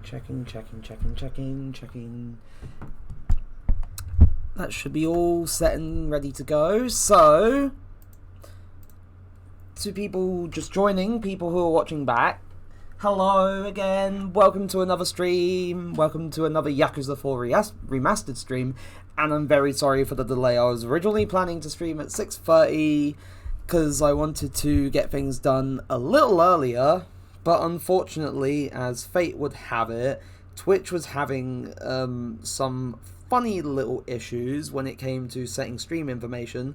Checking. That should be all set and ready to go. So, to people just joining, people who are watching back, hello again. Welcome to another stream. Welcome to another Yakuza 4 Remastered stream. And I'm very sorry for the delay. I was originally planning to stream at 6:30 because I wanted to get things done a little earlier. But unfortunately, as fate would have it, Twitch was having some funny little issues when it came to setting stream information,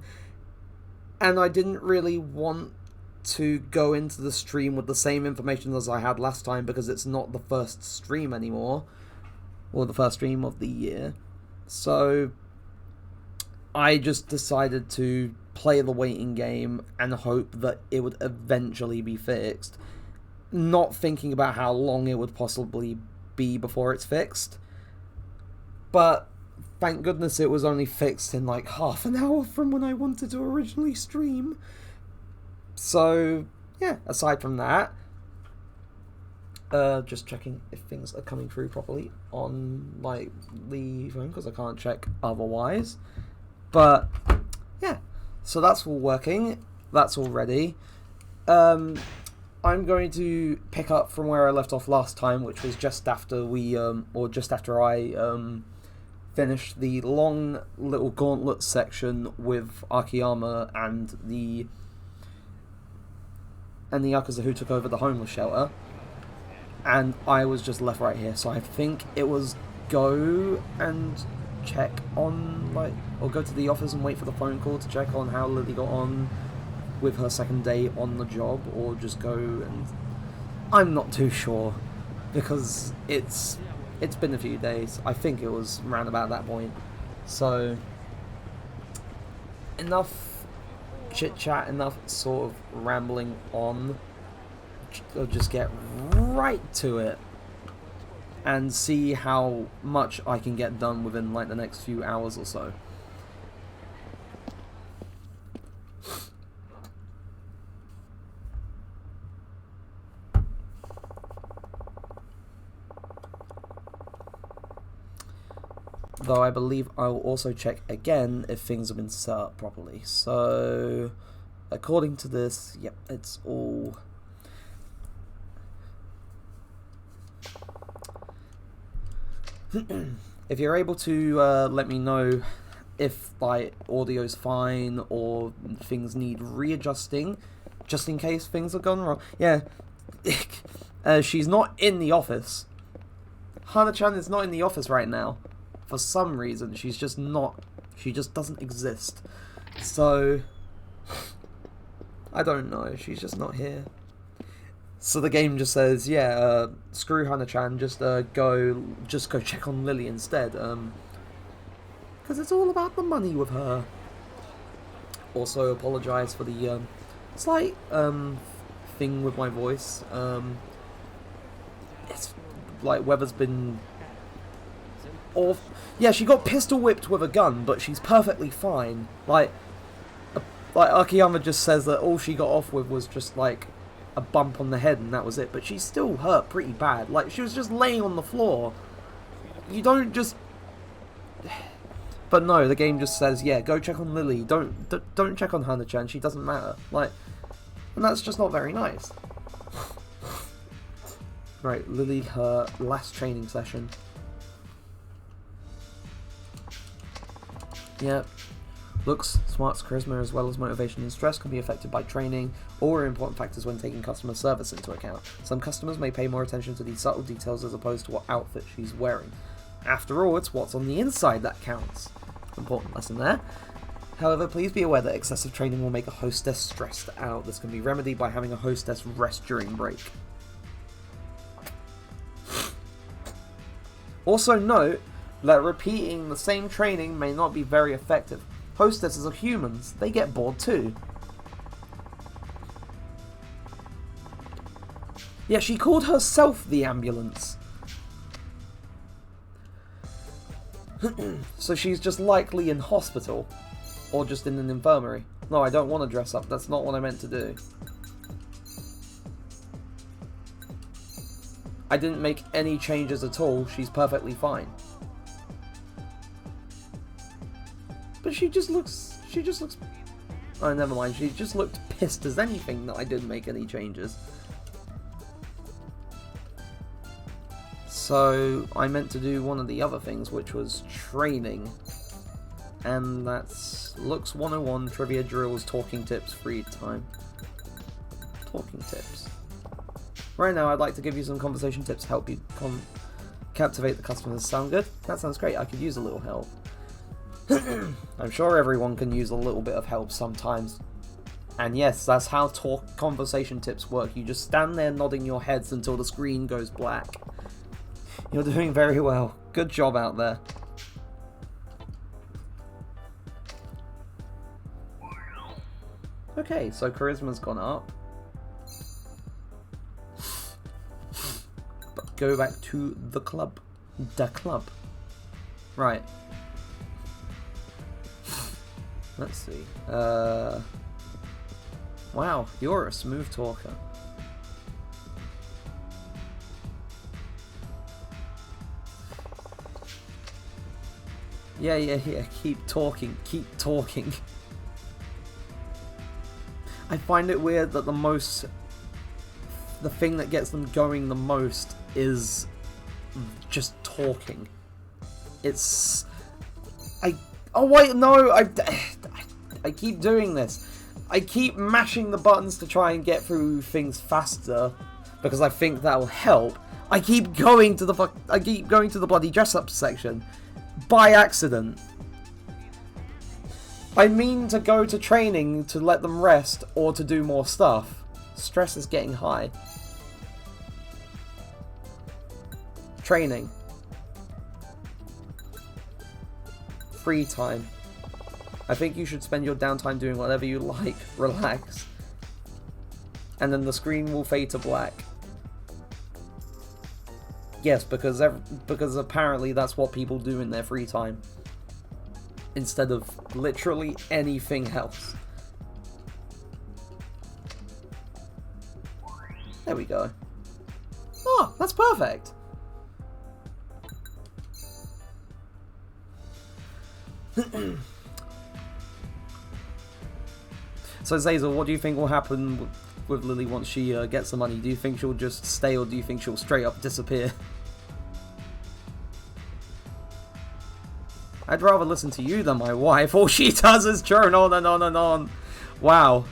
and I didn't really want to go into the stream with the same information as I had last time because it's not the first stream anymore, or the first stream of the year. So I just decided to play the waiting game and hope that it would eventually be fixed, not thinking about how long it would possibly be before it's fixed. But thank goodness it was only fixed in like half an hour from when I wanted to originally stream. So yeah, aside from that, just checking if things are coming through properly on like the phone because I can't check otherwise. But yeah, so that's all working. That's all ready. I'm going to pick up from where I left off last time, which was just after I finished the long little gauntlet section with Akiyama and the Yakuza who took over the homeless shelter, and I was just left right here. So I think it was go and check on or go to the office and wait for the phone call to check on how Lily got on with her second day on the job, or just go and... I'm not too sure, because it's been a few days. I think it was around about that point. So, enough chit-chat, enough sort of rambling on. I'll just get right to it and see how much I can get done within like the next few hours or so. Though I believe I will also check again if things have been set up properly. So, according to this, yep, it's all... If you're able to let me know if audio's fine or things need readjusting, just in case things have gone wrong. Yeah, she's not in the office. Hana-chan is not in the office right now. For some reason, she's just not. She just doesn't exist. So, I don't know. She's just not here. So the game just says, yeah, screw Hana-chan. Just go check on Lily instead. Because it's all about the money with her. Also, apologise for the slight thing with my voice. It's like weather's been. Yeah, she got pistol whipped with a gun, but she's perfectly fine. Like Akiyama just says that all she got off with was just like a bump on the head and that was it, but she's still hurt pretty bad. Like, she was just laying on the floor. You don't just... But no, the game just says, yeah, go check on Lily. Don't check on Hana-chan, she doesn't matter. Like, and that's just not very nice. Right, Lily, her last training session. Yep. Looks, smarts, charisma, as well as motivation and stress can be affected by training, or are important factors when taking customer service into account. Some customers may pay more attention to these subtle details as opposed to what outfit she's wearing. After all, it's what's on the inside that counts. Important lesson there. However, please be aware that excessive training will make a hostess stressed out. This can be remedied by having a hostess rest during break. Also note that repeating the same training may not be very effective. Hostesses are humans, they get bored too. Yeah, she called herself the ambulance. So she's just likely in hospital. Or just in an infirmary. No, I don't want to dress up, that's not what I meant to do. I didn't make any changes at all. She's perfectly fine. But she just looks... Oh, never mind. She just looked pissed as anything that I didn't make any changes. So, I meant to do one of the other things, which was training. And that's Looks 101, Trivia Drills, Talking Tips, Free Time. Talking Tips. Right now, I'd like to give you some conversation tips to help you captivate the customers. Sound good? That sounds great. I could use a little help. I'm sure everyone can use a little bit of help sometimes. And yes, that's how conversation tips work. You just stand there nodding your heads until the screen goes black. You're doing very well. Good job out there. Okay, so charisma's gone up. But go back to the club. The club. Right. Let's see. Wow, you're a smooth talker. Yeah. Keep talking. Keep talking. I find it weird that the thing that gets them going the most is just talking. It's... Oh wait, no! I keep doing this. I keep mashing the buttons to try and get through things faster because I think that will help. I keep going to the bloody dress-up section by accident. I mean to go to training to let them rest or to do more stuff. Stress is getting high. Training. Free time. I think you should spend your downtime doing whatever you like. Relax. And then the screen will fade to black. Yes, because apparently that's what people do in their free time. Instead of literally anything else. There we go. Oh, that's perfect. So Zazel, what do you think will happen with Lily once she gets the money? Do you think she'll just stay, or do you think she'll straight up disappear? I'd rather listen to you than my wife. All she does is churn on and on and on. Wow.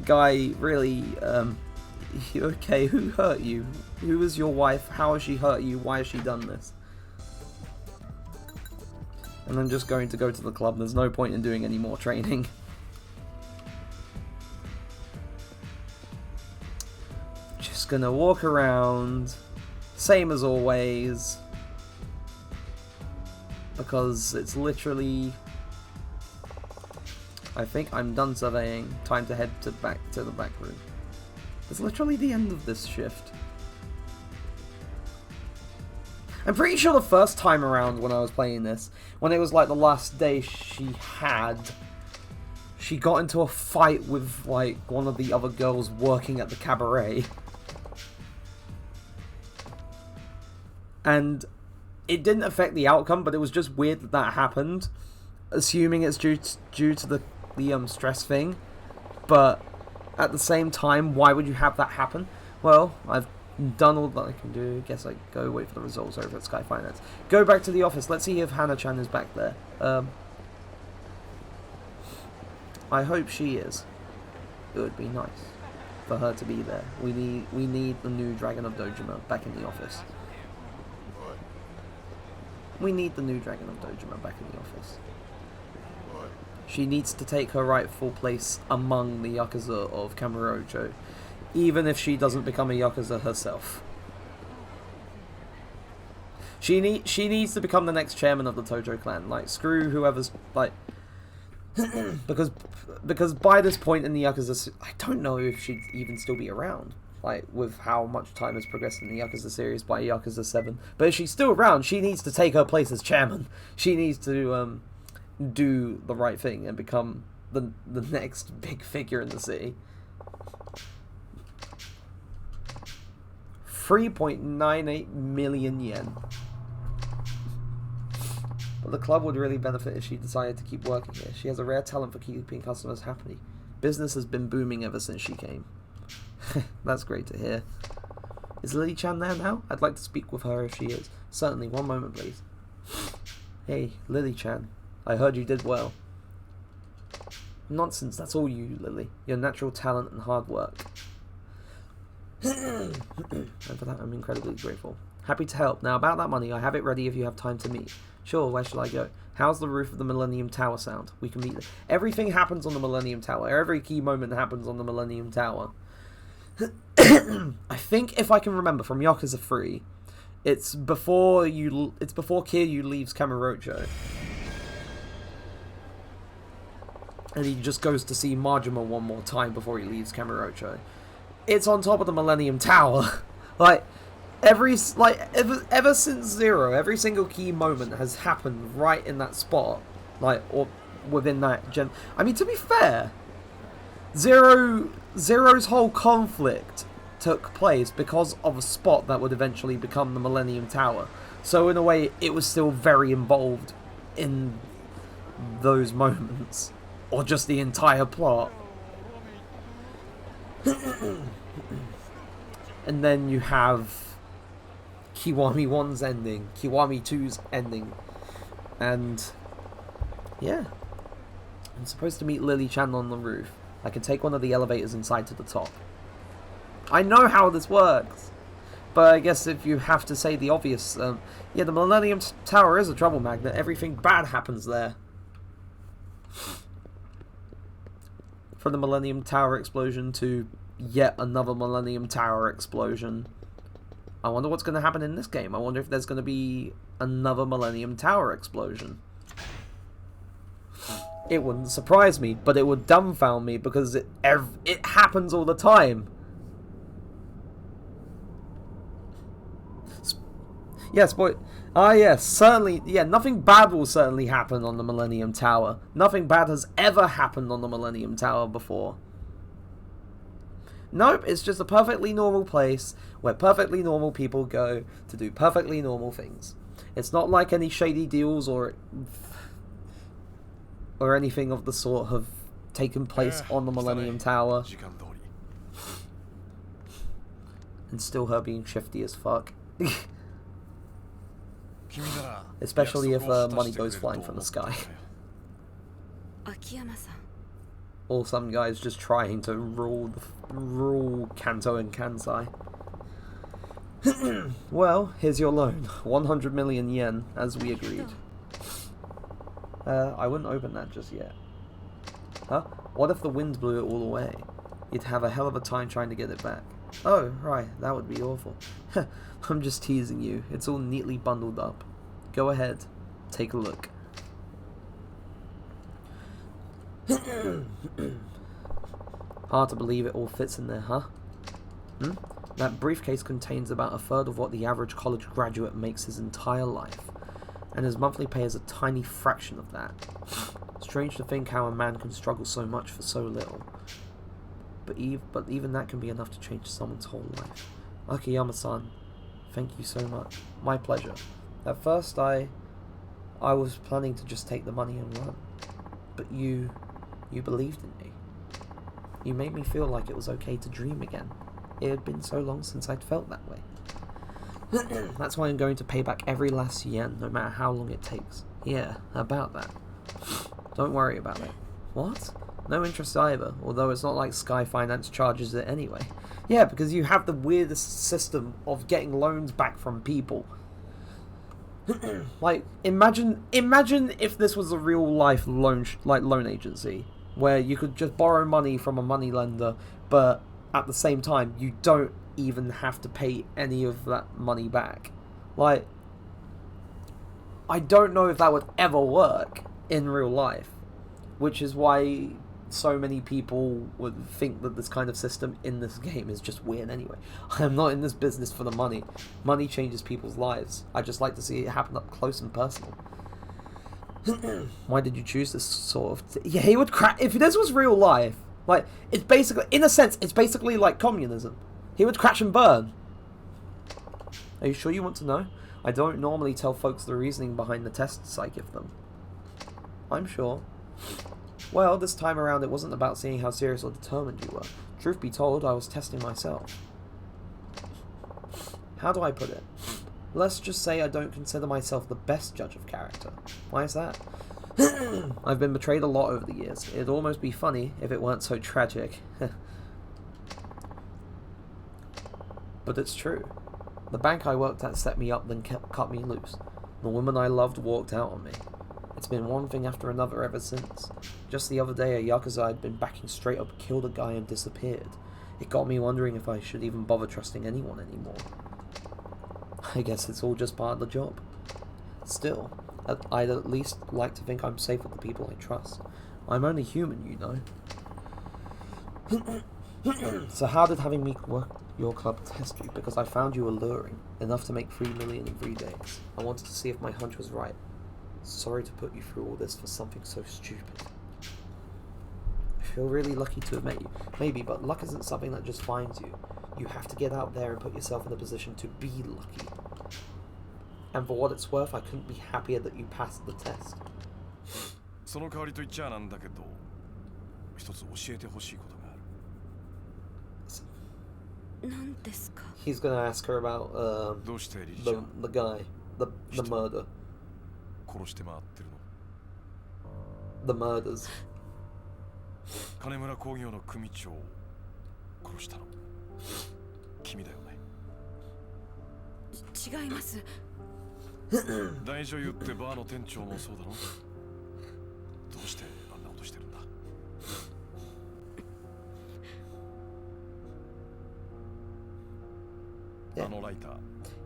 Guy, really, okay, who hurt you? Who is your wife? How has she hurt you? Why has she done this? And I'm just going to go to the club. There's no point in doing any more training. Just gonna walk around. Same as always. Because it's literally... I think I'm done surveying. Time to head back to the back room. It's literally the end of this shift. I'm pretty sure the first time around when I was playing this, when it was like the last day she got into a fight with like one of the other girls working at the cabaret. And it didn't affect the outcome, but it was just weird that that happened. Assuming it's due to the stress thing. But at the same time, why would you have that happen? Well, I've done all that I can do. Guess I go wait for the results over at Sky Finance. Go back to the office. Let's see if Hannah-chan is back there. I hope she is. It would be nice for her to be there. We need the new Dragon of Dojima back in the office. We need the new Dragon of Dojima back in the office. She needs to take her rightful place among the Yakuza of Kamurocho, even if she doesn't become a Yakuza herself. She needs to become the next chairman of the Tojo clan. Like, screw whoever's, like... because by this point in the Yakuza... I don't know if she'd even still be around. Like, with how much time has progressed in the Yakuza series by Yakuza 7. But if she's still around, she needs to take her place as chairman. She needs to do the right thing and become the next big figure in the city. 3.98 million yen. But the club would really benefit if she decided to keep working here. She has a rare talent for keeping customers happy. Business has been booming ever since she came. That's great to hear. Is Lily-chan there now? I'd like to speak with her if she is. Certainly, one moment please. Hey, Lily-chan. I heard you did well. Nonsense, that's all you, Lily. Your natural talent and hard work. And for that, I'm incredibly grateful. Happy to help. Now, about that money, I have it ready if you have time to meet. Sure, where shall I go? How's the roof of the Millennium Tower sound? We can meet there. Everything happens on the Millennium Tower. Every key moment happens on the Millennium Tower. I think, if I can remember, from Yakuza 3, it's before Kiryu leaves Kamurocho. And he just goes to see Majima one more time before he leaves Kamurocho. It's on top of the Millennium Tower. ever since Zero, every single key moment has happened right in that spot, or within that gen. I mean, to be fair, Zero's whole conflict took place because of a spot that would eventually become the Millennium Tower. So in a way, it was still very involved in those moments, or just the entire plot. And then you have Kiwami 1's ending, Kiwami 2's ending, and yeah, I'm supposed to meet Lily-chan on the roof. I can take one of the elevators inside to the top. I know how this works, but I guess if you have to say the obvious, yeah, the Millennium Tower is a trouble magnet. Everything bad happens there. From the Millennium Tower explosion to yet another Millennium Tower explosion. I wonder what's going to happen in this game. I wonder if there's going to be another Millennium Tower explosion. It wouldn't surprise me, but it would dumbfound me because it happens all the time. Yes, boy. Yes, certainly. Yeah, nothing bad will certainly happen on the Millennium Tower. Nothing bad has ever happened on the Millennium Tower before. Nope, it's just a perfectly normal place where perfectly normal people go to do perfectly normal things. It's not like any shady deals or anything of the sort have taken place on the Millennium Tower. And still her being shifty as fuck. Especially if money goes flying from the sky. Or some guys just trying to rule Kanto and Kansai. Well, here's your loan. 100 million yen, as we agreed. I wouldn't open that just yet. Huh? What if the wind blew it all away? You'd have a hell of a time trying to get it back. Oh, right, that would be awful. I'm just teasing you. It's all neatly bundled up. Go ahead, take a look. Hard to believe it all fits in there, huh? That briefcase contains about a third of what the average college graduate makes his entire life, and his monthly pay is a tiny fraction of that. Strange to think how a man can struggle so much for so little. But even that can be enough to change someone's whole life. Akiyama-san, thank you so much. My pleasure. At first I was planning to just take the money and run. But you believed in me. You made me feel like it was okay to dream again. It had been so long since I'd felt that way. That's why I'm going to pay back every last yen, no matter how long it takes. Yeah, about that. Don't worry about it. What? No interest either, although it's not like Sky Finance charges it anyway. Yeah, because you have the weirdest system of getting loans back from people. Like, imagine if this was a real life loan agency, where you could just borrow money from a moneylender, but at the same time, you don't even have to pay any of that money back. Like, I don't know if that would ever work in real life, which is why so many people would think that this kind of system in this game is just weird anyway. I'm not in this business for the money. Money changes people's lives. I just like to see it happen up close and personal. Why did you choose this sort of... Yeah, he would crash... If this was real life, like, it's basically... In a sense, it's basically like communism. He would crash and burn. Are you sure you want to know? I don't normally tell folks the reasoning behind the tests I give them. I'm sure. Well, this time around it wasn't about seeing how serious or determined you were. Truth be told, I was testing myself. How do I put it? Let's just say I don't consider myself the best judge of character. Why is that? I've been betrayed a lot over the years. It'd almost be funny if it weren't so tragic. But it's true. The bank I worked at set me up, then cut me loose. The woman I loved walked out on me. It's been one thing after another ever since. Just the other day, a Yakuza I'd been backing straight up killed a guy and disappeared. It got me wondering if I should even bother trusting anyone anymore. I guess it's all just part of the job. Still, I'd at least like to think I'm safe with the people I trust. I'm only human, you know. So how did having me work your club test you? Because I found you alluring, enough to make 3 million in 3 days. I wanted to see if my hunch was right. Sorry to put you through all this for something so stupid. I feel really lucky to have met you. Maybe, but luck isn't something that just finds you. You have to get out there and put yourself in a position to be lucky. And for what it's worth, I couldn't be happier that you passed the test. He's gonna ask her about the guy, the murder. The murders. Yeah.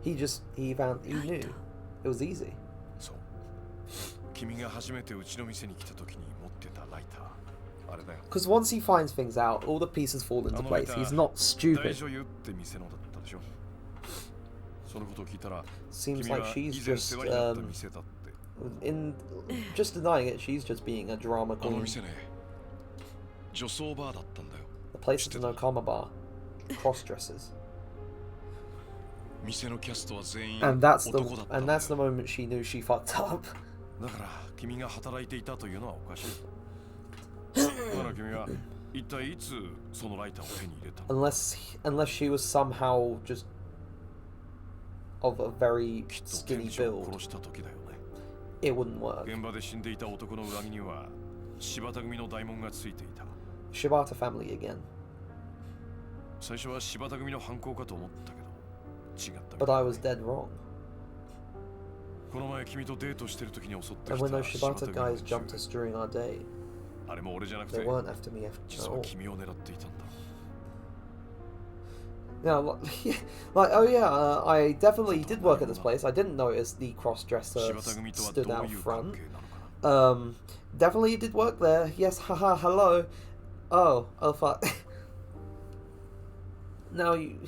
He knew. It was easy. Because once he finds things out, all the pieces fall into place. He's not stupid. Seems like she's just just denying it. She's just being a drama queen. The place is an Okama bar. Cross-dressers. And that's the moment she knew she fucked up. Unless she was somehow just of a very skinny build, it wouldn't work. Shibata family again. But I was dead wrong. And when those Shibata guys jumped us during our date, they weren't after me at all. Yeah, like, oh yeah, I definitely did work at this place. I didn't notice the cross-dresser stood out front. Definitely did work there. Yes, haha, hello. Oh fuck. Now you...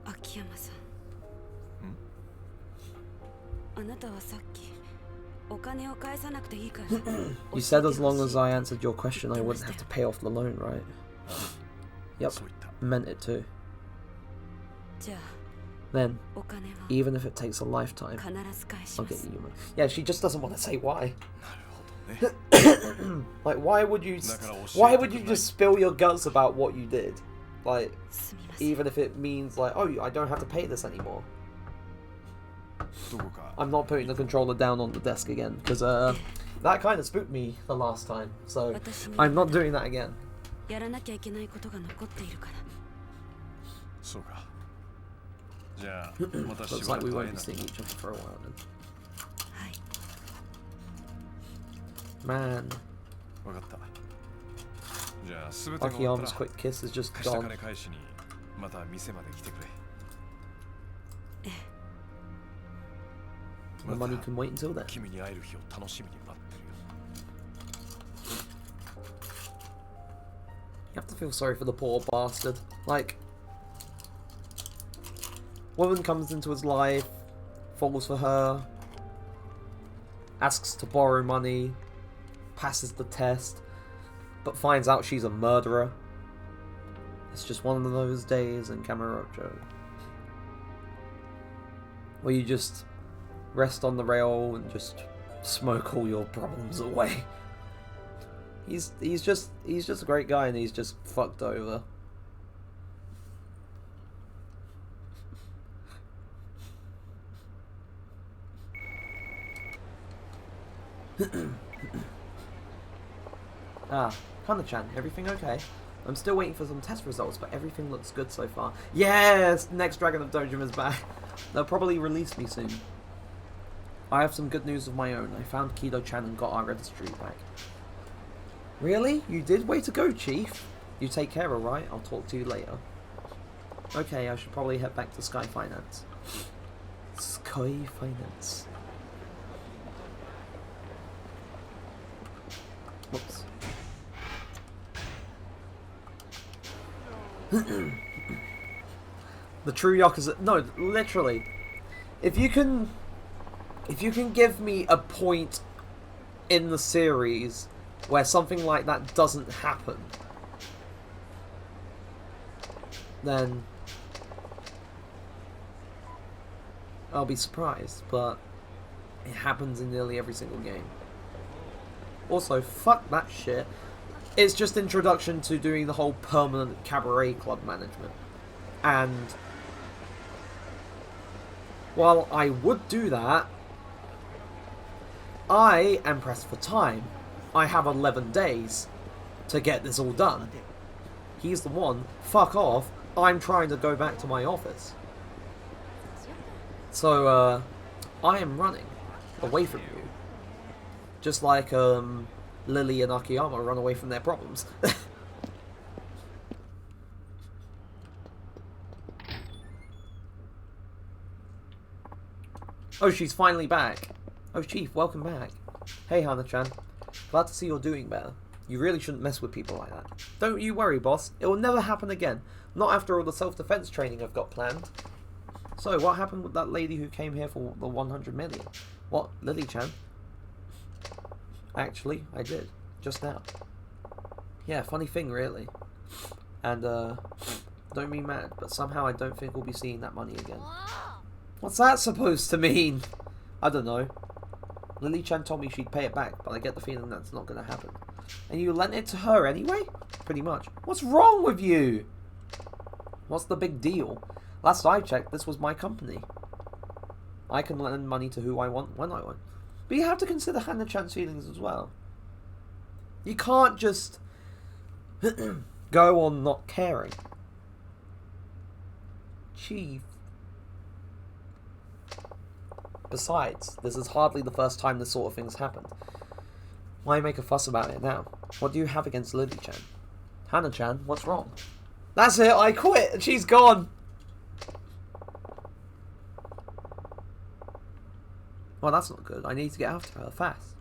Akiyama-san. You said as long as I answered your question, I wouldn't have to pay off the loan, right? Yep, meant it too. Then, even if it takes a lifetime, I'll get you money. Yeah, she just doesn't want to say why. Like, why would you just spill your guts about what you did? Like, even if it means like, oh, I don't have to pay this anymore. I'm not putting the controller down on the desk again, because that kind of spooked me the last time, so I'm not doing that again. Looks like we won't be seeing each other for a while then. Man. Akiyama's quick kiss is just gone. The money can wait until then. You have to feel sorry for the poor bastard. Like, woman comes into his life, falls for her, asks to borrow money, passes the test, but finds out she's a murderer. It's just one of those days in Kamurocho where you just rest on the rail and just smoke all your problems away. He's just a great guy, and he's just fucked over. Hana-chan, everything okay? I'm still waiting for some test results, but everything looks good so far. Yes! Next Dragon of Dojima is back. They'll probably release me soon. I have some good news of my own. I found Kido-chan and got our registry back. Really? You did? Way to go, Chief. You take care, alright? I'll talk to you later. Okay, I should probably head back to Sky Finance. Sky Finance. Whoops. The true Yakuza... No, literally. If you can give me a point in the series where something like that doesn't happen, then I'll be surprised, but it happens in nearly every single game. Also, fuck that shit. It's just introduction to doing the whole permanent cabaret club management. And while I would do that, I am pressed for time. I have 11 days to get this all done. He's the one. Fuck off. I'm trying to go back to my office. So, I am running away from you. Just like, Lily and Akiyama run away from their problems. Oh, she's finally back. Oh, Chief, welcome back. Hey, Hana-chan. Glad to see you're doing better. You really shouldn't mess with people like that. Don't you worry, boss. It will never happen again. Not after all the self-defense training I've got planned. So, what happened with that lady who came here for the 100 million? What, Lily-chan? Actually, I did. Just now. Yeah, funny thing, really. And, don't be mad, but somehow I don't think we'll be seeing that money again. What's that supposed to mean? I don't know. Lily-chan told me she'd pay it back, but I get the feeling that's not going to happen. And you lent it to her anyway? Pretty much. What's wrong with you? What's the big deal? Last I checked, this was my company. I can lend money to who I want, when I want. But you have to consider Hana-chan's feelings as well. You can't just go on not caring. Chief. Besides, this is hardly the first time this sort of thing's happened. Why make a fuss about it now? What do you have against Lily-chan? Hana-chan, what's wrong? That's it, I quit! She's gone! Well, that's not good. I need to get after her fast.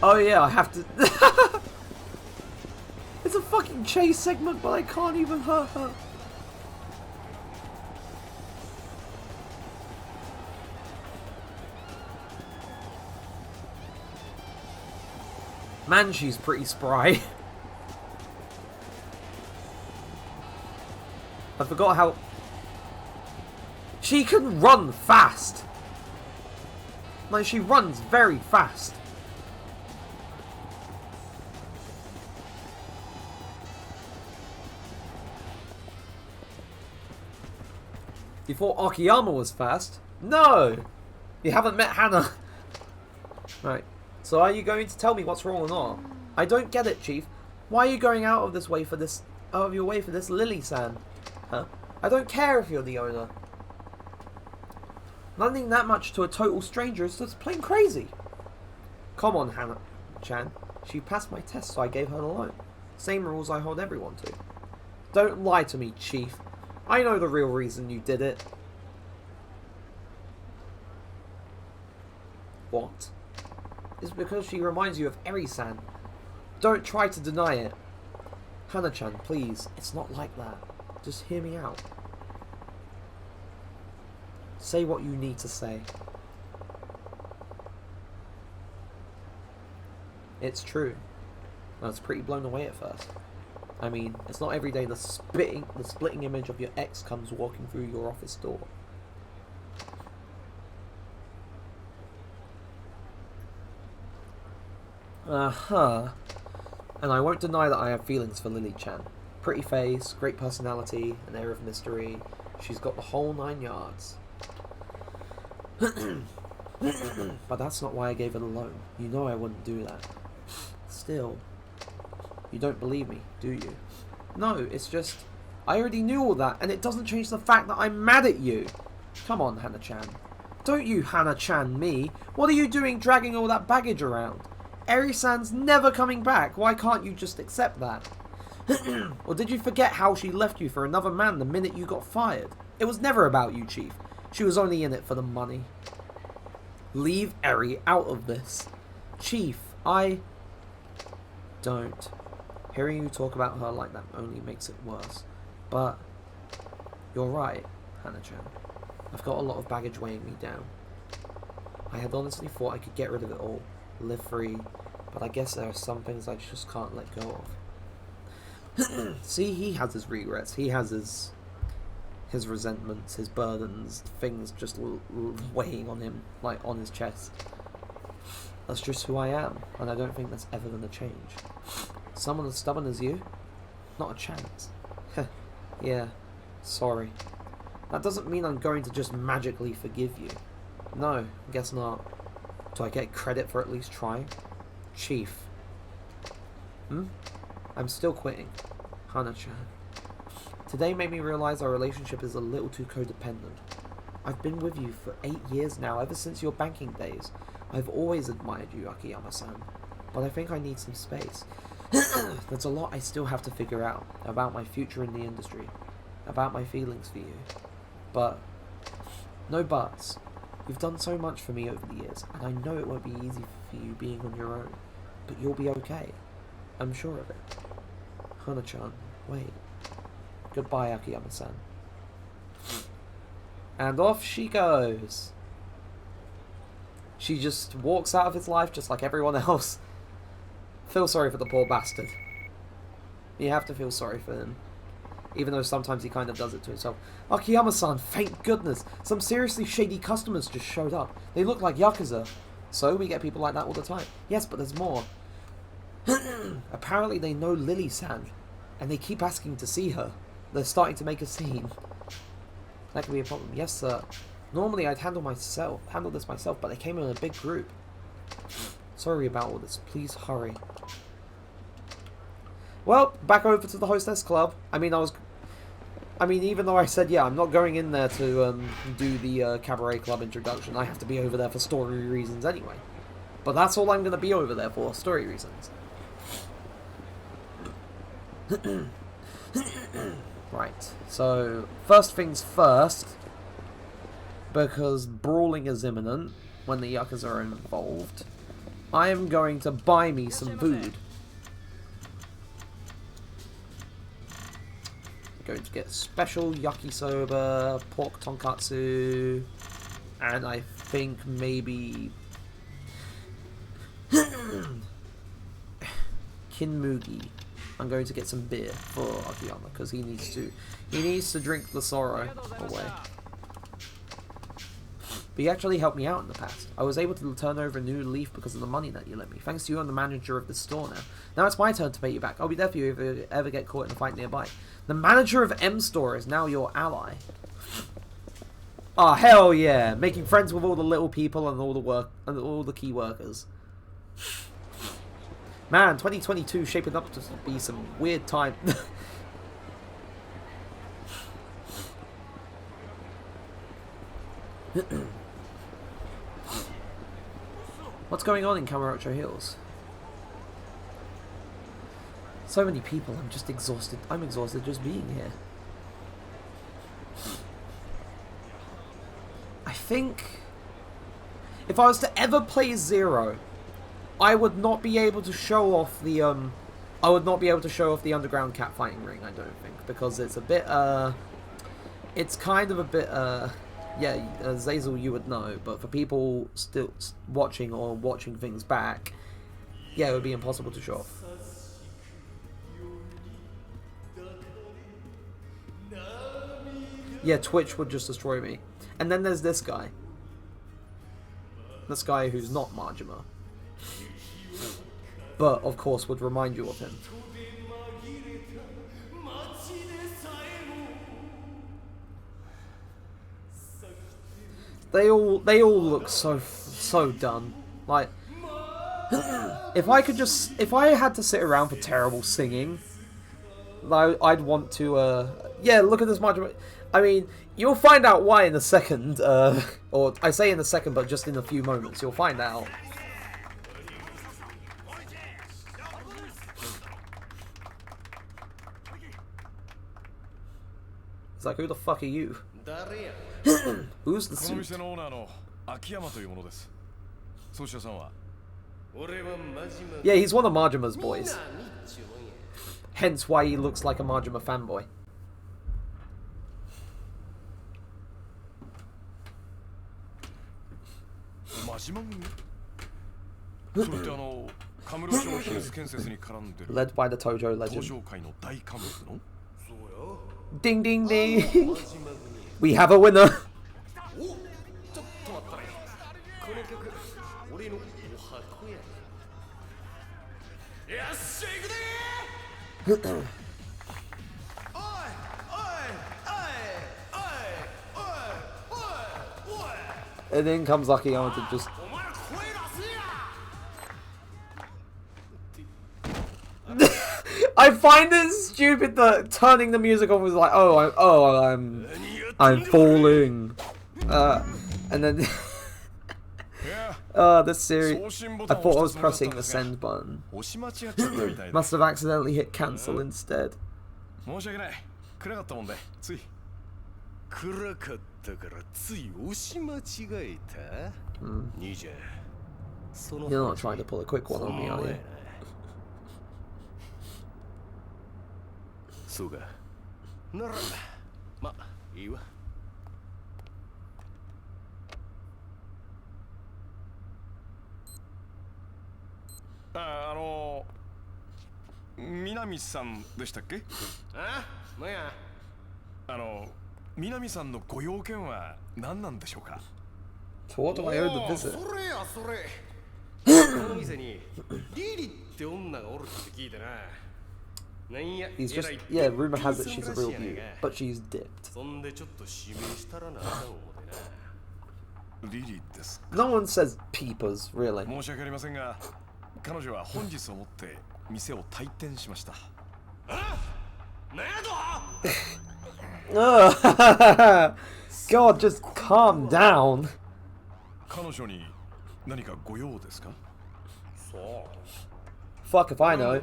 Oh yeah, I have to... It's a fucking chase segment, but I can't even hurt her. Man, she's pretty spry. I forgot how... She can run fast. Like, she runs very fast. You thought Akiyama was fast? No! You haven't met Hana. Right. So are you going to tell me what's wrong or not? I don't get it, Chief. Why are you going out of your way for this Lily-san? Huh? I don't care if you're the owner. Lending that much to a total stranger is just plain crazy. Come on, Hana-chan. She passed my test, so I gave her the loan. Same rules I hold everyone to. Don't lie to me, Chief. I know the real reason you did it. What? It's because she reminds you of Eri-san. Don't try to deny it. Hana-chan, please. It's not like that. Just hear me out. Say what you need to say. It's true. I was pretty blown away at first. I mean, it's not every day the splitting image of your ex comes walking through your office door. And I won't deny that I have feelings for Lily-chan. Pretty face, great personality, an air of mystery. She's got the whole 9 yards. But that's not why I gave it a loan. You know I wouldn't do that. Still, you don't believe me, do you? No, it's just, I already knew all that, and it doesn't change the fact that I'm mad at you. Come on, Hana-chan. Don't you Hana-chan me. What are you doing dragging all that baggage around? Eri-san's never coming back. Why can't you just accept that? Or did you forget how she left you for another man the minute you got fired? It was never about you, Chief. She was only in it for the money. Leave Eri out of this. Chief, I don't. Hearing you talk about her like that only makes it worse. But you're right, Hana-chan. I've got a lot of baggage weighing me down. I had honestly thought I could get rid of it all, live free, but I guess there are some things I just can't let go of. See, he has his regrets. He has his resentments, his burdens, things just weighing on him, like on his chest. That's just who I am, and I don't think that's ever going to change. Someone as stubborn as you? Not a chance. Yeah, sorry. That doesn't mean I'm going to just magically forgive you. No, guess not. Do I get credit for at least trying? Chief. I'm still quitting. Hana-chan. Today made me realize our relationship is a little too codependent. I've been with you for 8 years now, ever since your banking days. I've always admired you, Akiyama-san, but I think I need some space. There's a lot I still have to figure out about my future in the industry, about my feelings for you. But, no buts. You've done so much for me over the years, and I know it won't be easy for you being on your own, but you'll be okay. I'm sure of it. Hana-chan, wait. Goodbye, Akiyama-san. And off she goes. She just walks out of his life just like everyone else. Feel sorry for the poor bastard. You have to feel sorry for him. Even though sometimes he kind of does it to himself. Akiyama-san, thank goodness. Some seriously shady customers just showed up. They look like Yakuza. So we get people like that all the time. Yes, but there's more. Apparently they know Lily-san. And they keep asking to see her. They're starting to make a scene. That could be a problem. Yes, sir. Normally I'd handle this myself, but they came in a big group. Sorry about all this. Please hurry. Well, back over to the hostess club. I mean, even though I said, yeah, I'm not going in there to do the cabaret club introduction. I have to be over there for story reasons anyway. But that's all I'm going to be over there for, story reasons. Right, so first things first, because brawling is imminent when the Yakuza are involved, I am going to buy me some food. I'm going to get special yakisoba, pork tonkatsu, and I think maybe kinmugi. I'm going to get some beer for Akiyama because he needs to drink the sorrow away. But you actually helped me out in the past. I was able to turn over a new leaf because of the money that you lent me. Thanks to you, I'm the manager of the store now. Now it's my turn to pay you back. I'll be there for you if you ever get caught in a fight nearby. The manager of M Store is now your ally. Oh hell yeah! Making friends with all the little people and all the key workers. Man, 2022 shaping up to be some weird time. What's going on in Kamurocho Hills? So many people, I'm just exhausted. I'm exhausted just being here. I think if I was to ever play Zero, I would not be able to show off the underground catfighting ring, I don't think, because it's a bit it's kind of a bit Yeah, Zazel, you would know, but for people still watching or watching things back, yeah, it would be impossible to show off. Yeah, Twitch would just destroy me. And then there's this guy. This guy who's not Majima. But, of course, would remind you of him. They all look so done. Like, if I had to sit around for terrible singing, I'd want to, yeah, look at this Majima. I mean, you'll find out why in a second, or I say in a second, but just in a few moments, you'll find out. It's like, who the fuck are you? Who's the suit? Yeah, he's one of Majima's boys. Hence why he looks like a Majima fanboy. Led by the Tojo legend. Ding ding ding! We have a winner! And then comes Akiyama to just... I find it stupid that turning the music off was like, I'm falling. And then... this series... I thought I was pressing the send button. Must have accidentally hit cancel instead. You're not trying to pull a quick one on me, are you? Minami-san でしたっけ？あ？なんや。Minami-san のご用件は何なんでしょうか？ So what do I owe the visit? それやそれ。この店にリリって女がおるって聞いてな。なんや。He's just, yeah, rumor has it she's a real beauty, but she's dipped. そんでちょっと指名したらなあかん思てな。リリです。No one says peepers, really. 申し訳ありませんが、彼女は本日をもって店を退店しました。God, just calm down. 彼女に何かご用ですか？ Fuck if I know.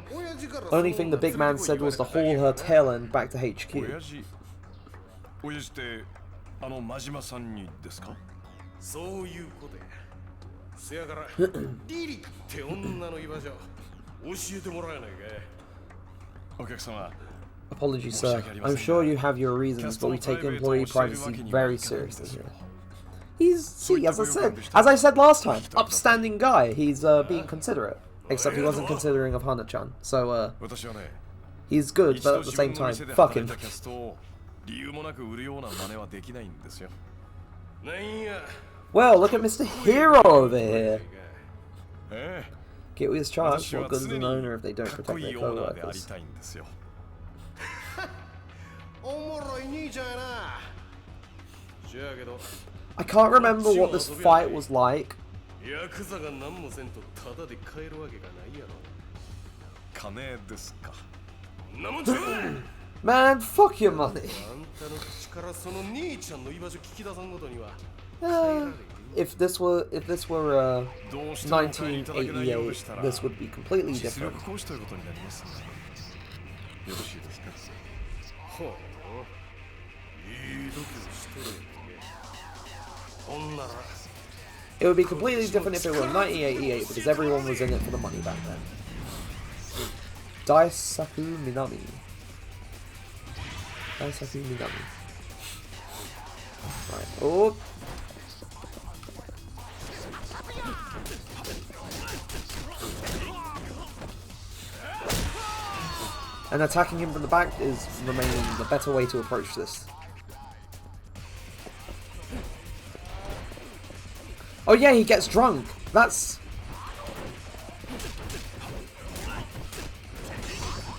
Only thing the big man said was to haul her tail end back to HQ. 親父って真島さんにですか？そういうことや。せやからリリって女の居場所教えてもらえないか。お客様。 Apologies, sir. I'm sure you have your reasons, but we take employee privacy very seriously here. He's, see, as I said last time, upstanding guy. He's being considerate, except he wasn't considering of Hana-chan. So, he's good, but at the same time, fuck him. Well, look at Mr. Hero over here. Get with his charge. What good is an owner if they don't protect their co-workers? I can't remember what this fight was like. Man, fuck your money. If this were 1988, this would be completely different. It would be completely different if it were 1988 because everyone was in it for the money back then. Daisaku Minami. Daisaku Minami. Right. Oh. And attacking him from the back is remaining the better way to approach this. Oh yeah, he gets drunk. That's...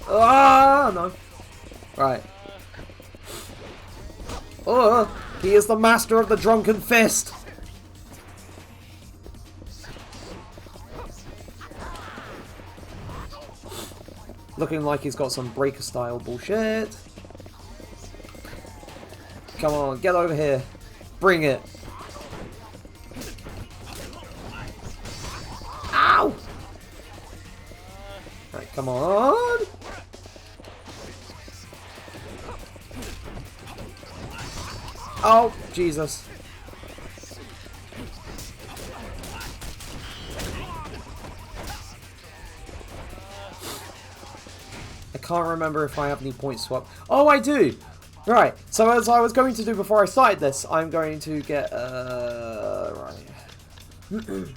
Ah, no. Right. Oh, he is the master of the drunken fist. Looking like he's got some breaker style bullshit. Come on, get over here. Bring it. Ow! Right, come on. Oh, Jesus. I can't remember if I have any point swap. Oh, I do! Right, so as I was going to do before I started this, I'm going to get, right. I'm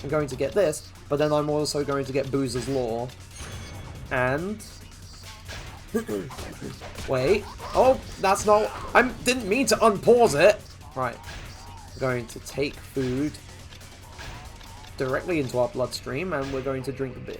going to get this, but then I'm also going to get Boozer's Law. And... Wait. Oh, that's not... I didn't mean to unpause it! Right. We're going to take food directly into our bloodstream, and we're going to drink the beer.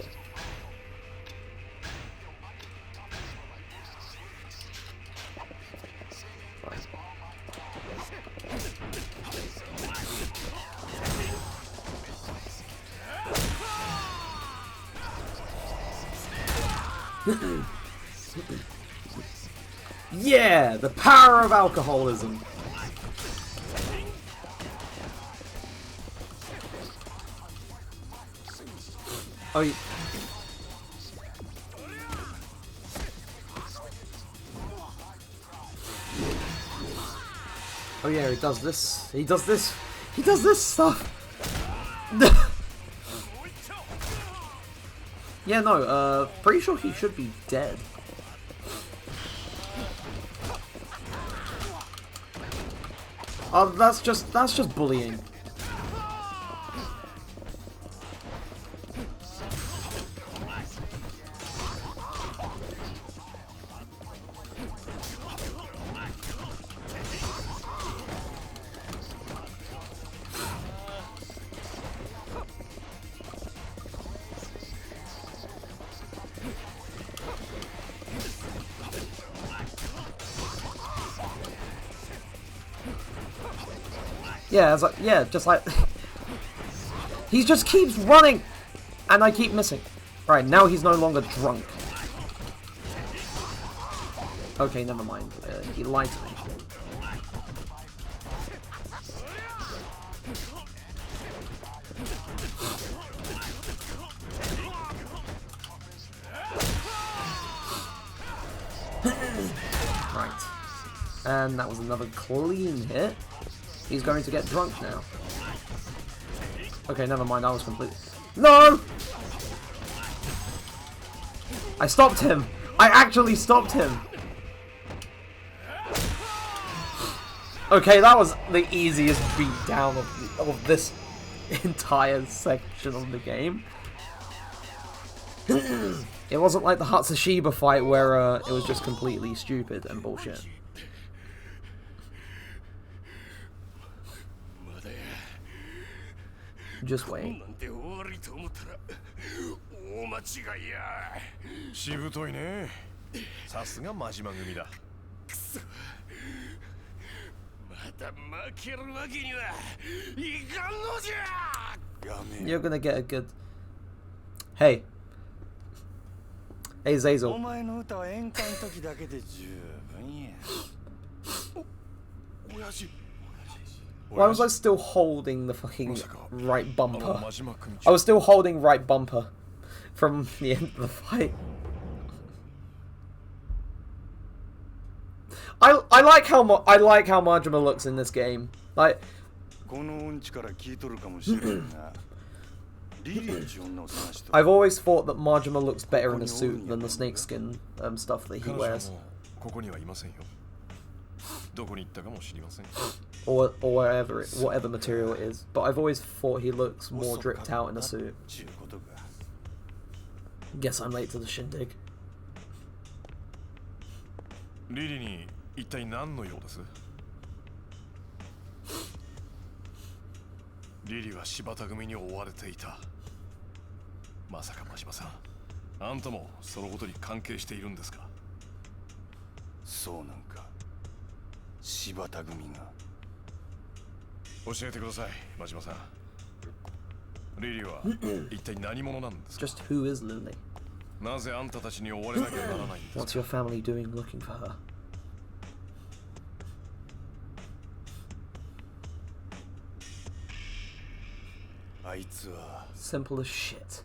Yeah, the power of alcoholism. Oh, oh yeah, he does this. He does this. He does this stuff. Yeah, no, pretty sure he should be dead. Oh, that's just bullying. Yeah, it's like, yeah, just like... He just keeps running! And I keep missing. Right, now he's no longer drunk. Okay, never mind. He lied to me. Right. And that was another clean hit. He's going to get drunk now. Okay, never mind. I was completely... No! I stopped him! I actually stopped him! Okay, that was the easiest beatdown of this entire section of the game. It wasn't like the Hatsushiba fight where it was just completely stupid and bullshit. Just wait. しぶといね。さすが真島組だ。また負けるわけにはいかんのじゃ。You're gonna get a good. Hey. Hey, Zazel. お前の歌は演歌の時だけで十分や。親父。 Why was I still holding the fucking right bumper? I was still holding right bumper from the end of the fight. I like how Majima looks in this game. Like, I've always thought that Majima looks better in a suit than the snakeskin stuff that he wears. どこに行ったかも知りません。 or whatever material it is. But I've always thought he looks more dripped out in a suit. ちゅうことか。 Guess I'm late to the shindig. リリーに一体何の用です？リリーは柴田組に追われていた。まさか真島さん、あんたもそのことに関係しているんですか？そうなんか。柴田組が。教えてください、真島さん。リリーは一体何者なんですか？ Just who is Lily? なぜあんたたちに追われなきゃならないんですか？ What's your family doing looking for her? あいつは Simple as shit.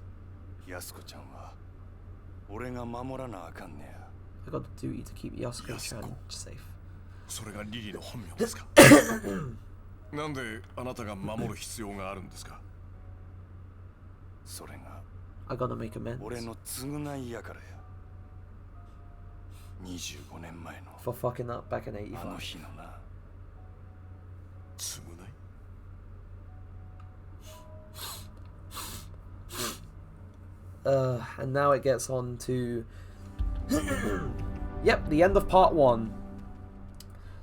安子ちゃんは俺が守らなあかんねや。 I got the duty to keep Yasuko-chan Yasuko. safe. それがリリーの本名ですか？なんであなたが守る必要があるんですか？それが I gotta make amends 俺の償いやからや。25年前の for fucking up back in あの 85. 日のな。償い？ And now it gets on to yep, the end of part 1.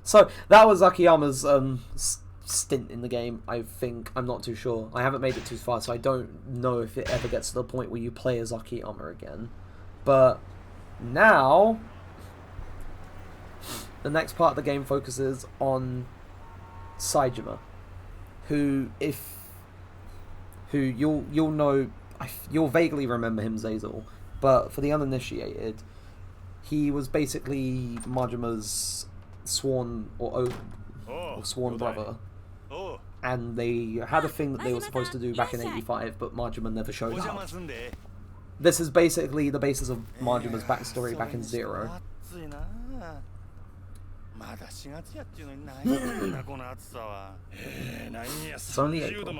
So that was Akiyama's stint in the game. I think, I'm not too sure. I haven't made it too far, so I don't know if it ever gets to the point where you play as Akiyama again. But now the next part of the game focuses on Saejima, who you'll know. You'll vaguely remember him, Zazel, but for the uninitiated, he was basically Majima's sworn or sworn brother, and they had a thing that they were supposed to do back in 85, but Majima never showed up. This is basically the basis of Majima's backstory back in Zero. まだ4月やっちゅうのに何やんなこの暑さは。It's only April.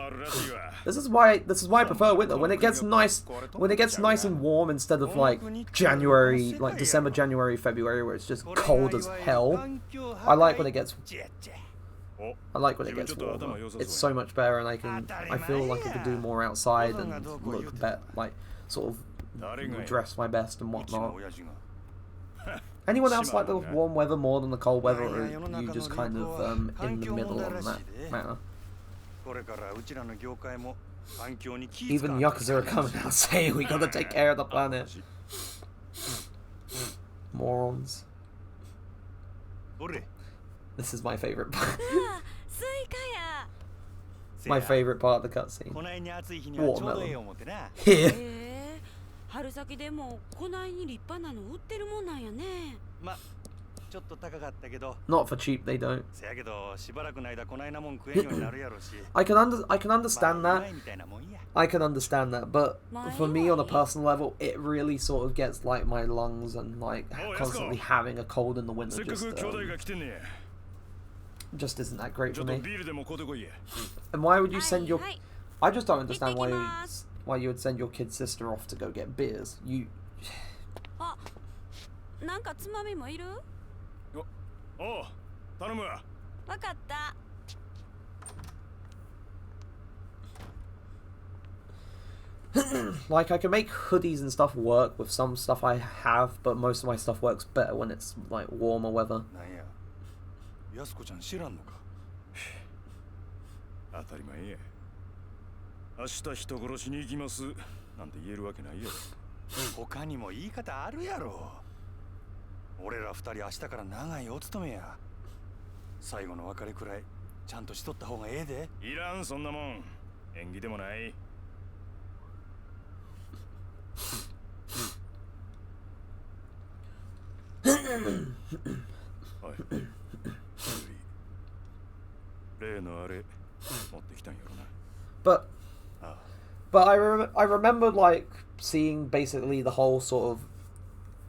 This is why I prefer winter. When it gets nice and warm instead of like January, like December, January, February, where it's just cold as hell. I like when it gets warmer. It's so much better, and I feel like I can do more outside and look better, like sort of dress my best and whatnot. Anyone else like the warm weather more than the cold weather, or are you just kind of in the middle on that matter? Even Yakuza are coming out saying we gotta take care of the planet. Morons. This is my favourite part. My favourite part of the cutscene. Watermelon. Here. 春先でもこないに立派なの売ってるもんなんやね。ま、ちょっと高かったけど。 Not for cheap, they don't. せやけどしばらくの間こないなもん食えんようになるやろし。I can understand that. I can understand that, but for me on a personal level, it really sort of gets like my lungs and like constantly having a cold in the winter just isn't that great for me. And why would you send your? I just don't understand why you would send your kid sister off to go get beers. You. あ、なんかつまみもいる？おう、頼むわ。わかった。Like I can make hoodies and stuff work with some stuff I have, but most of my stuff works better when it's like warmer weather. なんや、安子ちゃん知らんのか。当たり前や。明日人殺しに行きますなんて言えるわけないやろ。他にも言い方あるやろ。俺ら二人明日から長いお勤めや。最後の別れくらいちゃんとしとった方がええで。いらんそんなもん。縁起でもない。おい。例のあれ持ってきたんやろな。But I remember like seeing basically the whole sort of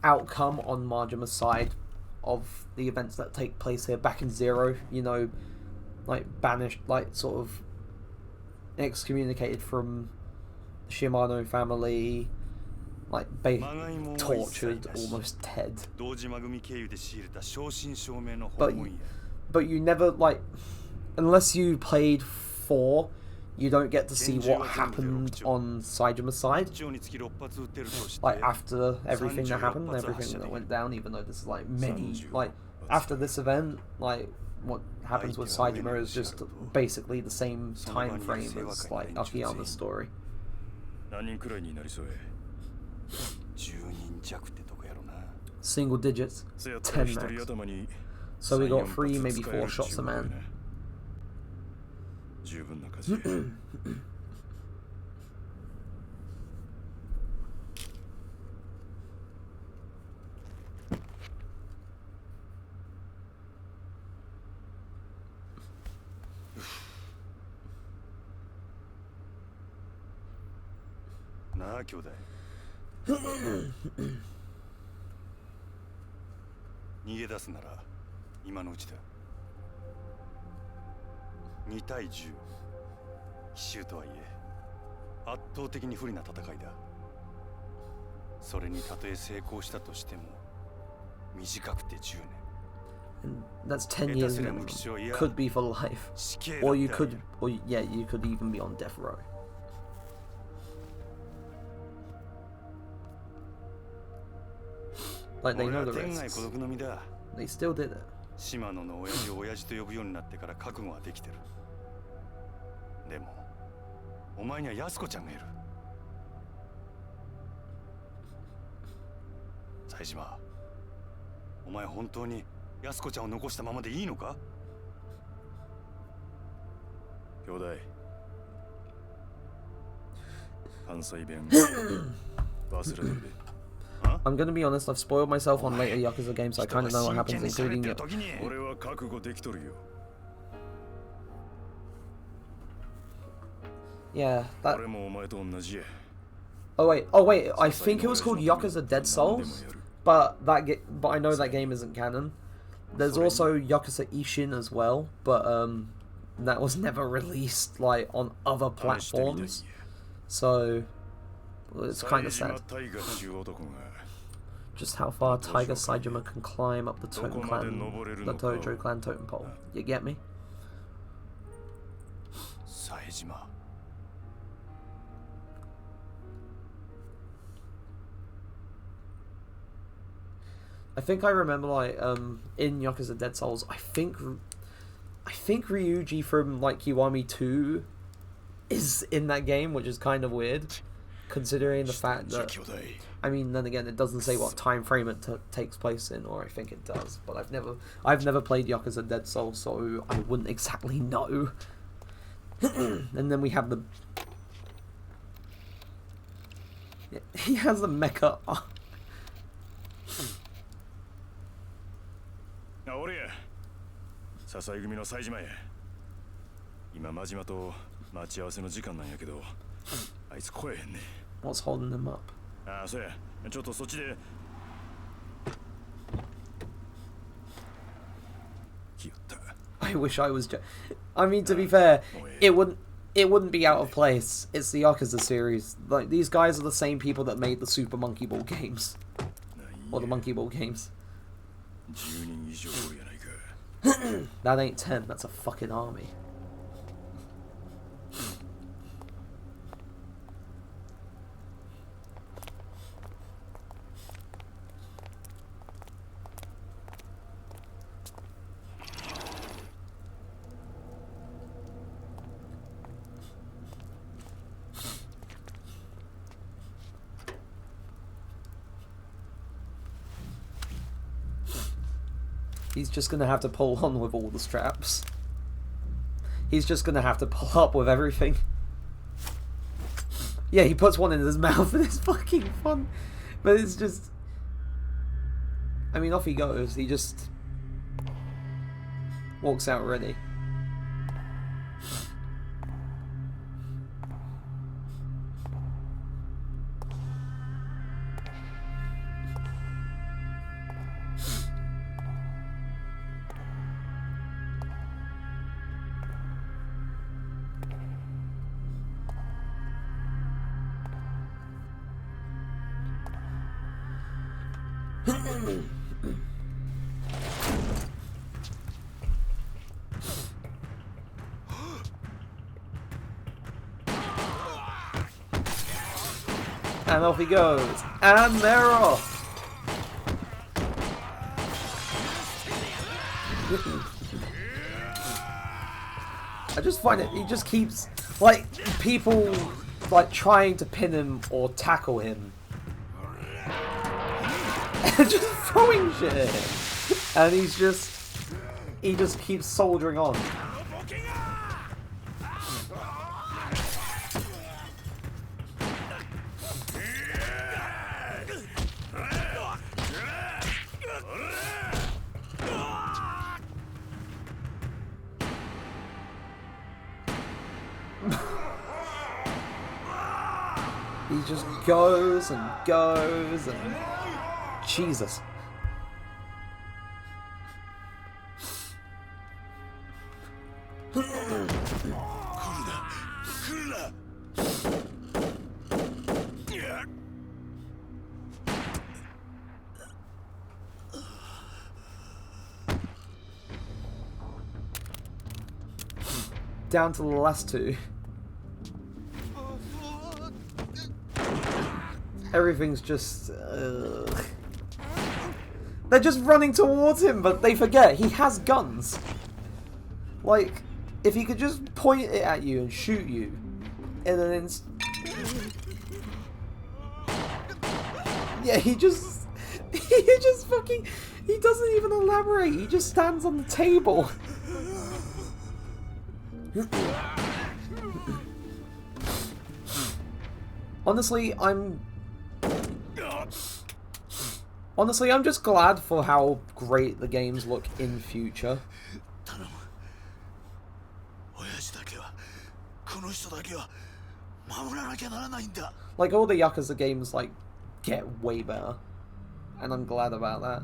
outcome on Majima's side of the events that take place here back in Zero. You know, like banished, like sort of excommunicated from the Shimano family, like tortured, almost dead. but you never, like, unless you played 4, you don't get to see what happened on Saijima's side. Like, after everything that happened, everything that went down, even though this is, like, after this event, like, what happens with Saijima is just basically the same time frame as, like, Akiyama's story. Single digits, 10 max. So we got 3, maybe 4 shots a man. Na, 兄弟。逃げ出すなら今のうちだ。2対10。奇襲とはいえ圧倒的に不利な戦いだ。それにたとえ成功したとしても短くて10年。That's 10 years minimum. Could be for life. Or you could even be on death row. Like, they know the risks. They still did it. 島野の親父を親父と呼ぶようになってから覚悟はできてる。でもお前には安子ちゃんがいる。冴島、お前本当に安子ちゃんを残したままでいいのか？兄弟、関西弁忘れてるで。I'm gonna be honest, I've spoiled myself on later Yakuza games, so I kind of know what happens, including it. Yeah, that... Oh wait, I think it was called Yakuza Dead Souls, but I know that game isn't canon. There's also Yakuza Ishin as well, but that was never released, like, on other platforms, so it's kind of sad. Just how far Tiger Saijima can climb up the Tojo clan totem pole. You get me? Saijima. I think I remember, like, in Yakuza Dead Souls, I think Ryuji from, like, Kiwami 2 is in that game, which is kind of weird, considering the fact that, I mean, then again, it doesn't say what time frame it takes place in, or I think it does, but I've never played Yakuza Dead Souls, so I wouldn't exactly know. And then we have the... He has a mecha... 俺や、笹井組の冴島や。今真島と待ち合わせの時間なんやけど、あいつ来えへんね。What's holding them up? ああ、そうや。ちょっとそっちで。来よった。I wish I was. I mean, to be fair, it wouldn't be out of place. It's the Yakuza series. Like, these guys are the same people that made the Super Monkey Ball games, or the Monkey Ball games. That ain't 10. That's a fucking army. He's just gonna have to pull on with all the straps. He's just gonna have to pull up with everything. Yeah, he puts one in his mouth and it's fucking fun. But it's just... I mean, off he goes. He just... walks out ready. And off he goes. And they're off. I just find it, he just keeps, like, people, like, trying to pin him or tackle him. And just throwing shit at him. And he just keeps soldiering on. He just goes and goes and... Jesus. Down to the last two. Everything's just... They're just running towards him, but they forget he has guns. Like, if he could just point it at you and shoot you in an instant... Yeah, he just fucking... He doesn't even elaborate, he just stands on the table. Honestly, I'm just glad for how great the games look in future. Like, all the Yakuza games, like, get way better. And I'm glad about that.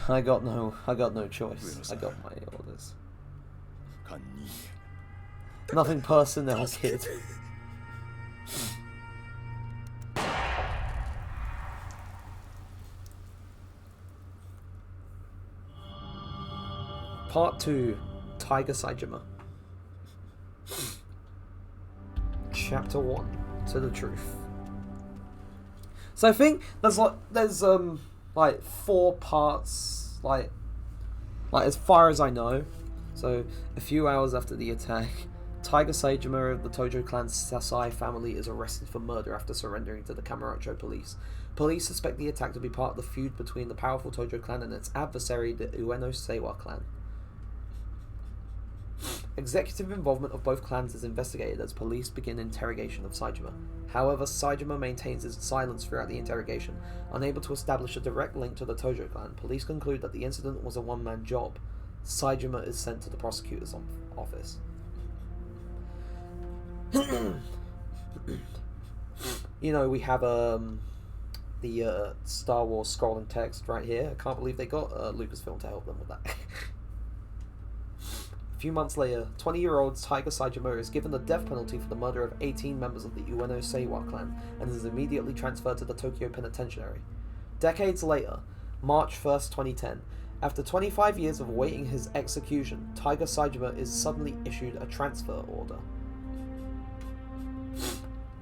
I got no choice. I got my orders. Nothing personnel, kid. Part 2, Tiger Saejima. Chapter 1, To the Truth. So I think there's like 4 parts, like as far as I know. So a few hours after the attack, Tiger Saejima of the Tojo clan's Sasai family is arrested for murder after surrendering to the Kamurocho police. Police suspect the attack to be part of the feud between the powerful Tojo clan and its adversary, the Ueno Seiwa clan. Executive involvement of both clans is investigated as police begin interrogation of Saejima. However, Saejima maintains his silence throughout the interrogation. Unable to establish a direct link to the Tojo clan, police conclude that the incident was a one-man job. Saejima is sent to the prosecutor's office. You know, we have the Star Wars scrolling text right here. I can't believe they got Lucasfilm to help them with that. A few months later, 20-year-old Tiger Saejima is given the death penalty for the murder of 18 members of the Ueno Seiwa clan and is immediately transferred to the Tokyo Penitentiary. Decades later, March 1st, 2010, after 25 years of awaiting his execution, Tiger Saejima is suddenly issued a transfer order.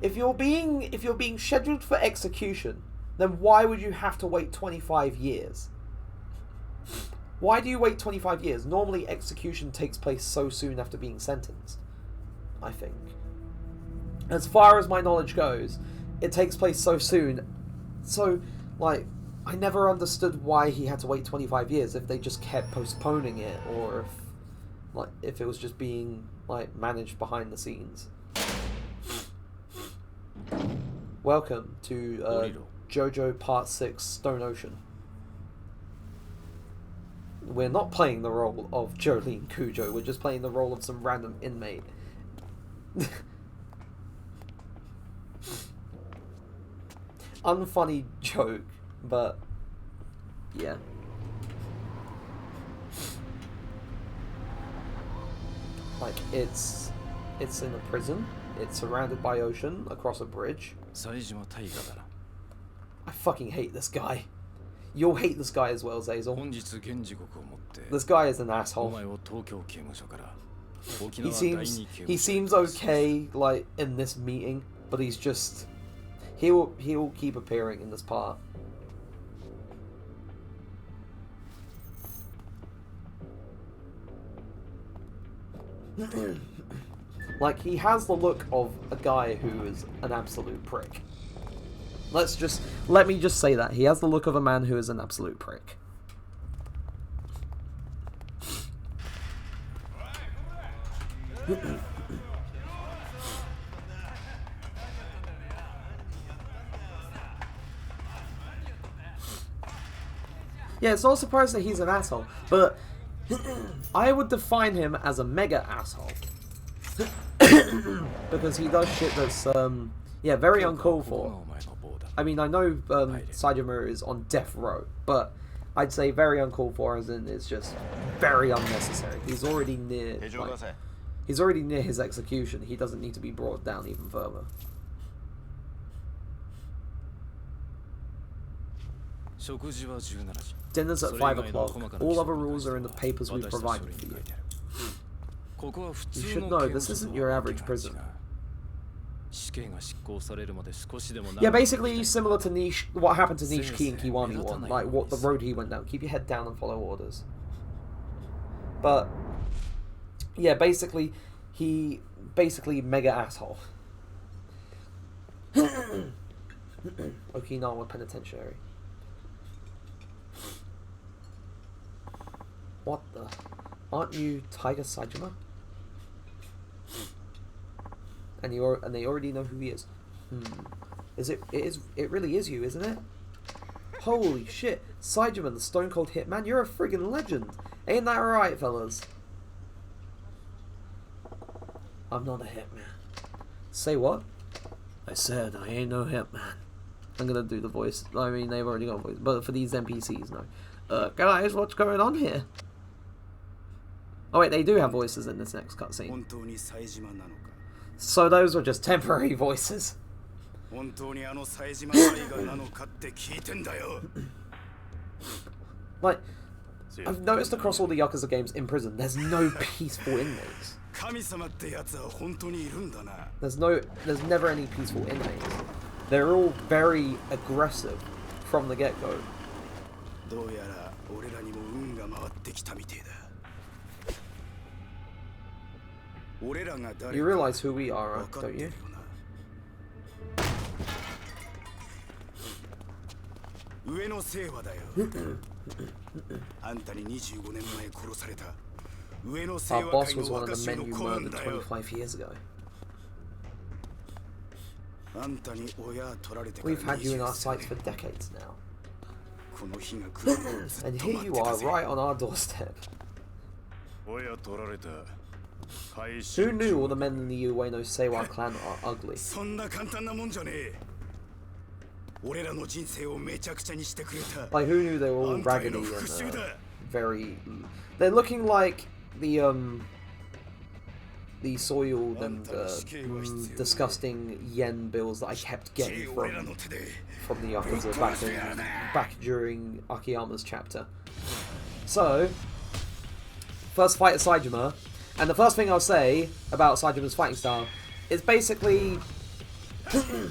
If you're being scheduled for execution, then why would you have to wait 25 years? Why do you wait 25 years? Normally execution takes place so soon after being sentenced, I think. As far as my knowledge goes, it takes place so soon. So, like, I never understood why he had to wait 25 years if they just kept postponing it, or if it was just being, like, managed behind the scenes. Welcome to JoJo Part 6 Stone Ocean. We're not playing the role of Jolene Cujo, we're just playing the role of some random inmate. Unfunny joke, but yeah. Like, it's in a prison, it's surrounded by ocean, across a bridge. I fucking hate this guy. You'll hate this guy as well, Zazel. 本日現時刻をもって This guy is an お asshole. 前を東京刑務所から沖 He 縄第 seems 二刑 he 務所に seems okay like in this meeting, but he's just he'll keep appearing in this part. Like, he has the look of a guy who is an absolute prick. Let me just say that. He has the look of a man who is an absolute prick. Yeah, it's not surprising that he's an asshole, but I would define him as a mega asshole. Because he does shit that's, yeah, very uncalled for. I mean, I know Sajima is on death row, but I'd say very uncalled for, as in it's just very unnecessary. He's already near, like, he's already near his execution. He doesn't need to be brought down even further. Dinner's at 5 o'clock. All other rules are in the papers we've provided for you. You should know, this isn't your average prison. Yeah, basically similar to Niche, what happened to Nishiki and Kiwami 1, like what the road he went down. Keep your head down and follow orders. But yeah, basically mega asshole. Okinawa Penitentiary. What the? Aren't you Tiger Sajima? And they already know who he is. It really is you, isn't it? Holy shit. Sajima, the Stone Cold Hitman, you're a friggin' legend. Ain't that right, fellas? I'm not a hitman. Say what? I said I ain't no hitman. I'm gonna do the voice. I mean, they've already got a voice. But for these NPCs, no. Guys, what's going on here? Oh wait, they do have voices in this next cutscene. So those were just temporary voices. Like, I've noticed across all the Yakuza games in prison, there's no peaceful inmates. There's never any peaceful inmates. They're all very aggressive from the get-go. You realize who we are, right? Don't you? Our boss was one of the men you murdered 25 years ago. We've had you in our sights for decades now. And here you are, right on our doorstep. Who knew all the men in the Ueno Seiwa clan are ugly? Like, who knew they were all raggedy and very... They're looking like the soiled and disgusting yen bills that I kept getting from the Yakuza back during Akiyama's chapter. So, first fight at Saejima, and the first thing I'll say about Saejima's fighting style is basically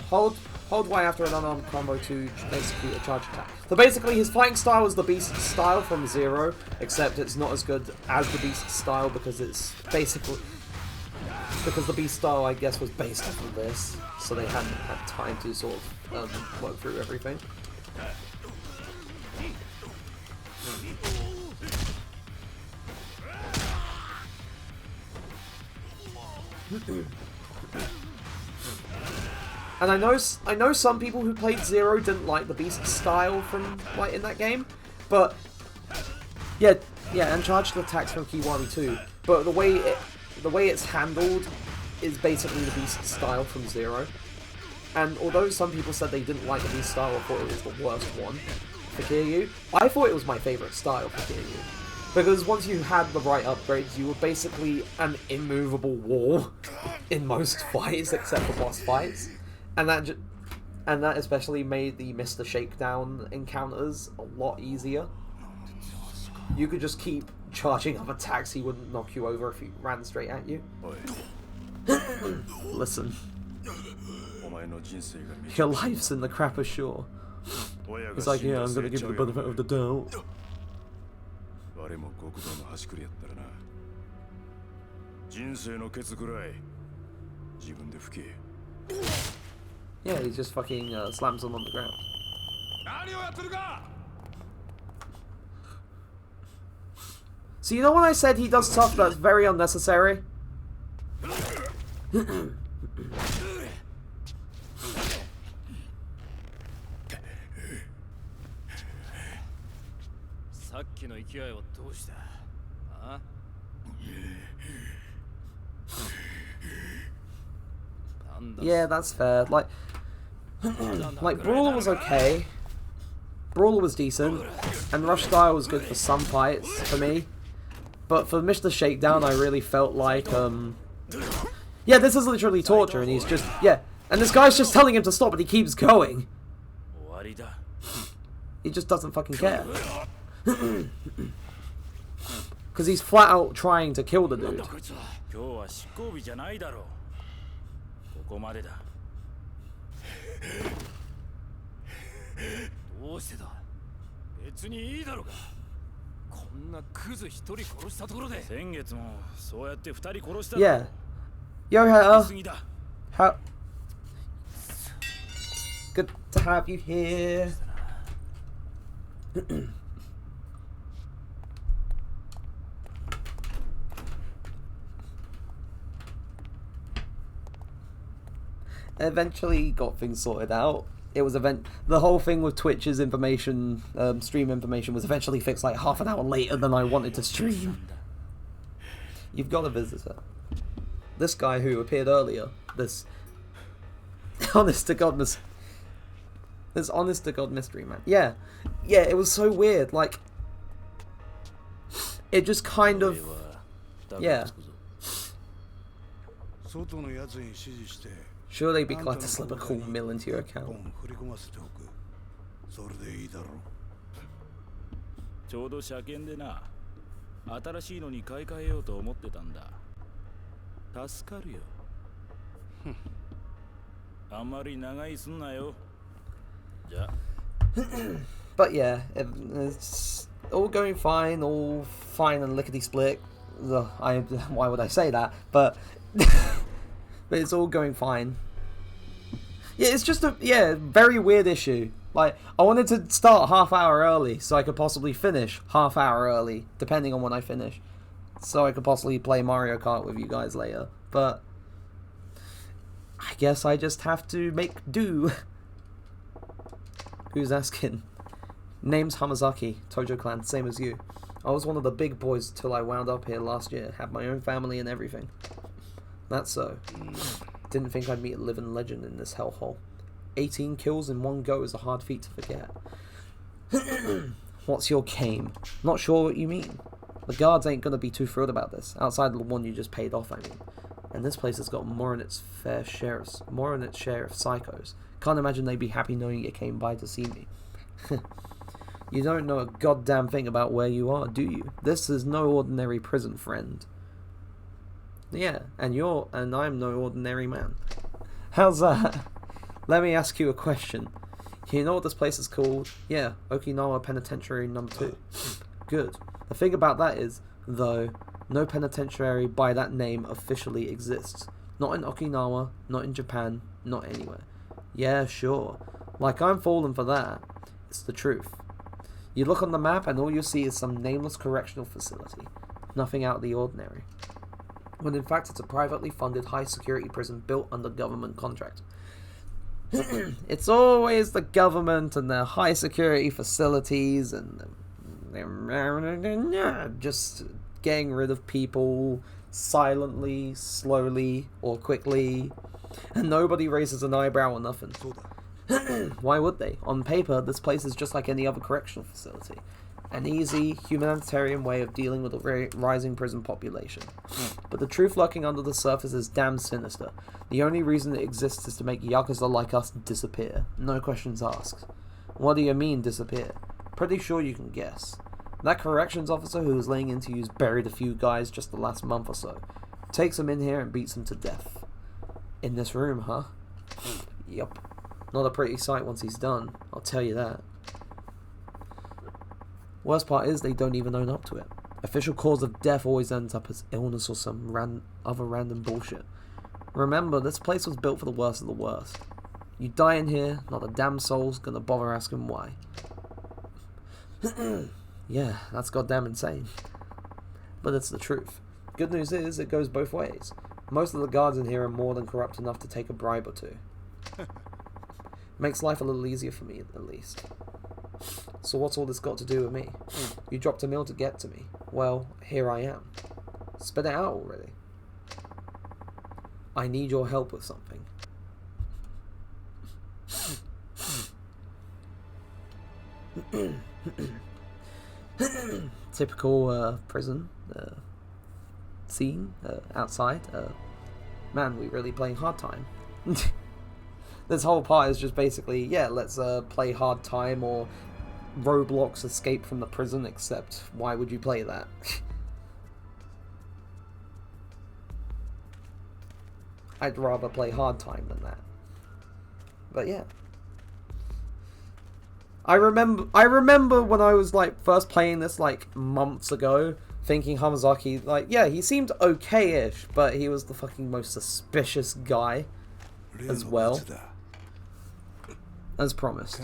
hold Y after an unarmed combo to execute a charge attack. So basically his fighting style is the Beast style from Zero, except it's not as good as the Beast style because it's basically... Because the Beast style, I guess, was based off of this, so they hadn't had time to sort of work through everything. And I know some people who played Zero didn't like the Beast style from like in that game, but yeah, and charged attacks from Kiwami too. But the way it's handled is basically the Beast style from Zero. And although some people said they didn't like the Beast style or thought it was the worst one for Kiryu, I thought it was my favourite style for Kiryu. Because once you had the right upgrades, you were basically an immovable wall in most fights, except for boss fights. And And that especially made the Mr. Shakedown encounters a lot easier. You could just keep charging up attacks, he wouldn't knock you over if he ran straight at you. Listen. Your life's in the crapper shore. He's like, yeah, I'm gonna give you the benefit of the doubt. Yeah, he just fucking slams him on the ground. So you know when I said he does stuff that's very unnecessary? Yeah, that's fair. Like Brawler was okay. Brawler was decent, and Rush Style was good for some fights for me. But for Mr. Shakedown, I really felt like, yeah, this is literally torture, and he's just, yeah. And this guy's just telling him to stop, but he keeps going. He just doesn't fucking care. Because he's flat out trying to kill the dude. Yeah. Yo, how? Good to have you here. Eventually got things sorted out. It was the whole thing with Twitch's information, stream information was eventually fixed like half an hour later than I wanted to stream. You've got a visitor. This guy who appeared earlier, this honest to God mystery man. Yeah, it was so weird. Like, it just kind of, yeah. Sure, they'd be glad to slip a cool mill into your account. But yeah, it's all going fine, all fine and lickety-split. Why would I say that? But but it's all going fine. Yeah, it's just a very weird issue. Like, I wanted to start half hour early so I could possibly finish half hour early, depending on when I finish, so I could possibly play Mario Kart with you guys later. But I guess I just have to make do. Who's asking? Name's Hamazaki, Tojo Clan, same as you. I was one of the big boys till I wound up here last year, had my own family and everything. That's so. Didn't think I'd meet a living legend in this hellhole. 18 kills in one go is a hard feat to forget. What's your game? Not sure what you mean. The guards ain't gonna be too thrilled about this, outside the one you just paid off, I mean. And this place has got more in its share of psychos. Can't imagine they'd be happy knowing you came by to see me. You don't know a goddamn thing about where you are, do you? This is no ordinary prison, friend. Yeah, and I'm no ordinary man. How's that? Let me ask you a question. You know what this place is called? Yeah, Okinawa Penitentiary number 2. Good. The thing about that is, though, no penitentiary by that name officially exists. Not in Okinawa, not in Japan, not anywhere. Yeah, sure. Like, I'm falling for that. It's the truth. You look on the map and all you see is some nameless correctional facility. Nothing out of the ordinary. When in fact it's a privately funded high-security prison built under government contract. It's always the government and their high-security facilities and just getting rid of people silently, slowly, or quickly, and nobody raises an eyebrow or nothing. Why would they? On paper, this place is just like any other correctional facility. An easy, humanitarian way of dealing with a rising prison population. But the truth lurking under the surface is damn sinister. The only reason it exists is to make Yakuza like us disappear. No questions asked. What do you mean, disappear? Pretty sure you can guess. That corrections officer who was laying into you's buried a few guys just the last month or so. Takes them in here and beats them to death. In this room, huh? Yup. Not a pretty sight once he's done, I'll tell you that. Worst part is they don't even own up to it. Official cause of death always ends up as illness or some other random bullshit. Remember, this place was built for the worst of the worst. You die in here, not a damn soul's gonna bother asking why. Yeah, that's goddamn insane. But it's the truth. Good news is, it goes both ways. Most of the guards in here are more than corrupt enough to take a bribe or two. Makes life a little easier for me, at least. So what's all this got to do with me? You dropped a mill to get to me. Well, here I am. Spit it out already. I need your help with something. Typical prison scene outside. Man, we really playing hard time. This whole part is just basically, yeah, let's play hard time or Roblox Escape from the Prison, except why would you play that? I'd rather play hard time than that. But yeah. I remember when I was like first playing this like months ago, thinking Hamazaki, like, yeah, he seemed okay-ish, but he was the fucking most suspicious guy as well. As promised.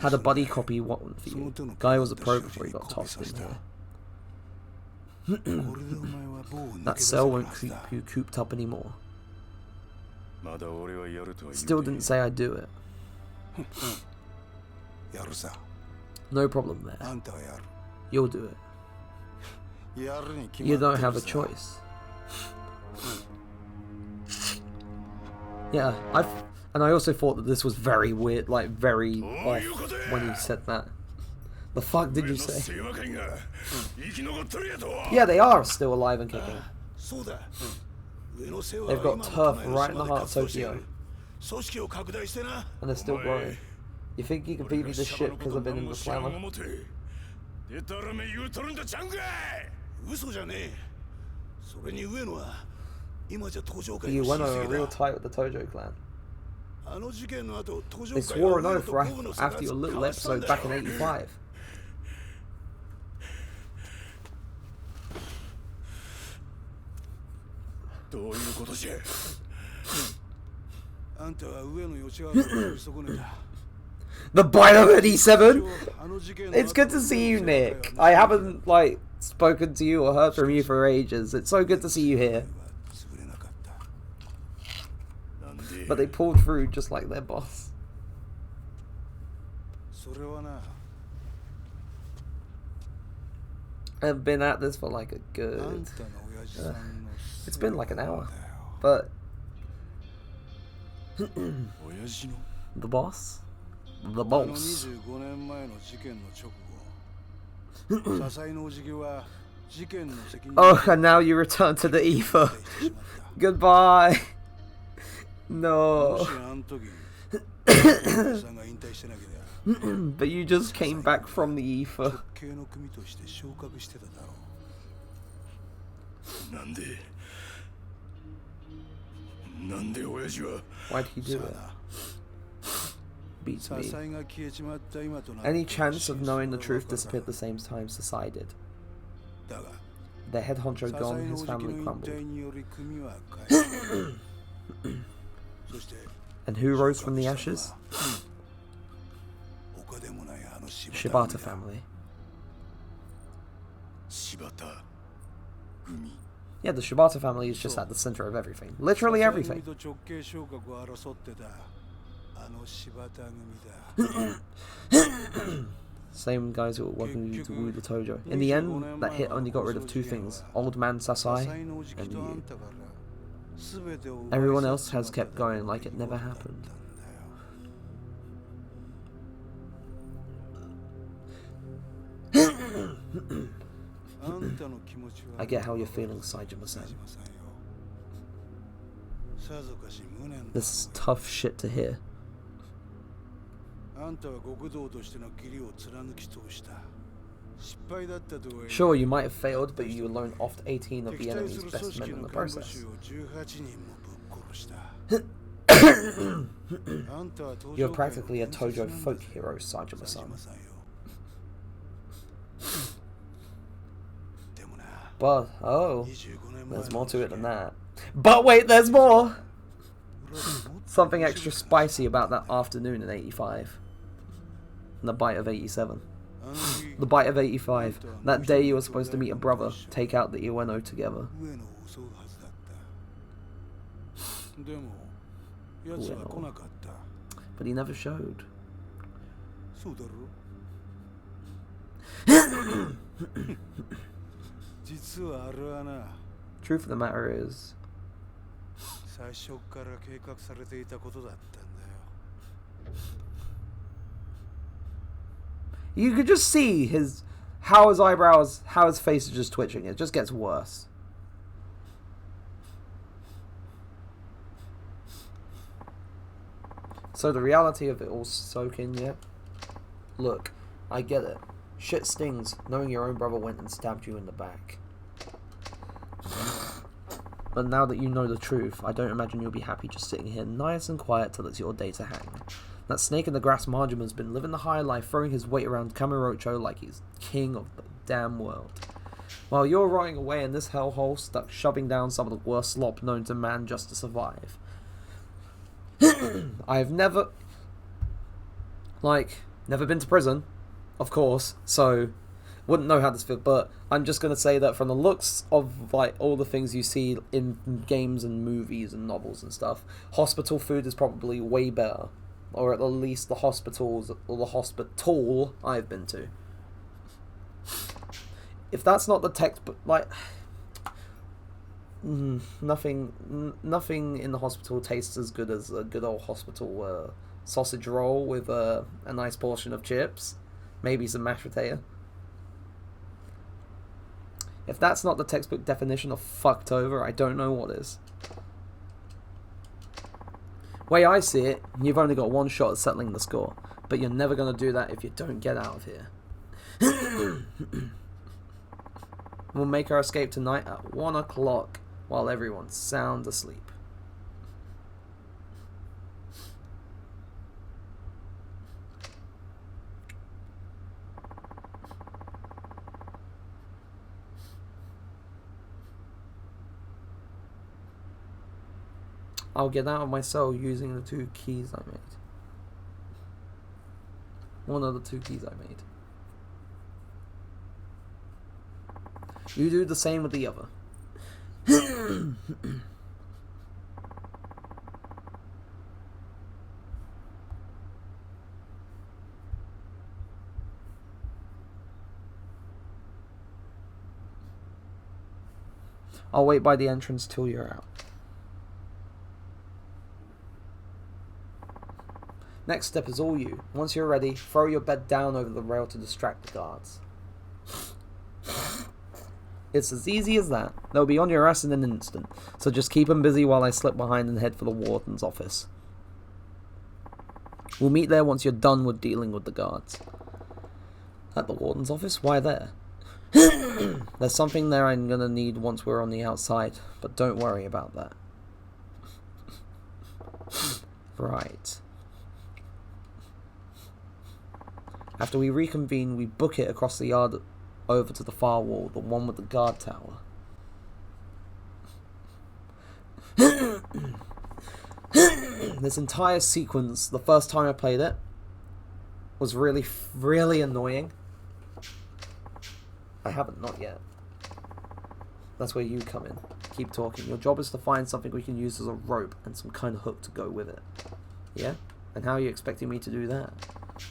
Had a buddy copy one for you. Guy was a pro before he got tossed in here. That cell won't keep you cooped up anymore. Still didn't say I'd do it. No problem there. You'll do it. You don't have a choice. Yeah, I also thought that this was very weird, like very off when he said that. The fuck did you say? Yeah, they are still alive and kicking. They've got turf right in the heart of Tokyo. And they're still growing. You think you can beat me this shit because I've been in the slammer? You went over real tight with the Tojo clan. They swore an oath right after your little episode back in '85. The Bino 87? It's good to see you, Nick. I haven't, like, spoken to you or heard from you for ages. It's so good to see you here. But they pulled through just like their boss. I've been at this for like a good... it's been like an hour. But... the boss? The boss. Oh, and now you return to the ether. Goodbye. No. But you just came back from the ether. Why'd he do it? Beats me. Any chance of knowing the truth disappeared at the same time Sasai did. The head honcho gone, his family crumbled. And who rose from the ashes? Shibata family. Yeah, the Shibata family is just at the center of everything. Literally everything. Same guys who were working you to woo the Tojo. In the end, that hit only got rid of two things. Old man Sasai and you. Everyone else has kept going like it never happened. I get how you're feeling, Saijima-san. This is tough shit to hear. Sure, you might have failed, but you alone offed 18 of the enemy's best men in the process. You're practically a Tojo folk hero, Saijima-san. But, oh, there's more to it than that. But wait, there's more! Something extra spicy about that afternoon in 85. And the bite of 87. The bite of 85. That day you were supposed to meet a brother, take out the Ueno together. Ueno. But he never showed. Truth of the matter is, you could just see how his eyebrows, how his face is just twitching. It just gets worse. So the reality of it all soak in yet? Look, I get it. Shit stings knowing your own brother went and stabbed you in the back. But now that you know the truth, I don't imagine you'll be happy just sitting here nice and quiet till it's your day to hang. That snake in the grass Marjiman's been living the high life, throwing his weight around Kamurocho like he's king of the damn world. While you're rotting away in this hellhole, stuck shoving down some of the worst slop known to man just to survive. I've never been to prison, of course, so wouldn't know how this feels, but I'm just going to say that from the looks of like all the things you see in games and movies and novels and stuff, hospital food is probably way better. Or at the least the hospitals, or the hospital I've been to. If that's not the textbook, like, nothing in the hospital tastes as good as a good old hospital sausage roll with a nice portion of chips, maybe some mashed potato. If that's not the textbook definition of fucked over, I don't know what is. Way I see it, you've only got one shot at settling the score, but you're never going to do that if you don't get out of here. We'll make our escape tonight at 1 o'clock while everyone's sound asleep. I'll get out of my cell using the 2 keys I made. One of the 2 keys I made. You do the same with the other. I'll wait by the entrance till you're out. Next step is all you. Once you're ready, throw your bed down over the rail to distract the guards. It's as easy as that. They'll be on your ass in an instant, so just keep them busy while I slip behind and head for the warden's office. We'll meet there once you're done with dealing with the guards. At the warden's office? Why there? There's something there I'm gonna need once we're on the outside, but don't worry about that. Right. After we reconvene, we book it across the yard over to the far wall, the one with the guard tower. This entire sequence, the first time I played it, was really, really annoying. I haven't, not yet. That's where you come in. Keep talking. Your job is to find something we can use as a rope and some kind of hook to go with it. Yeah? And how are you expecting me to do that?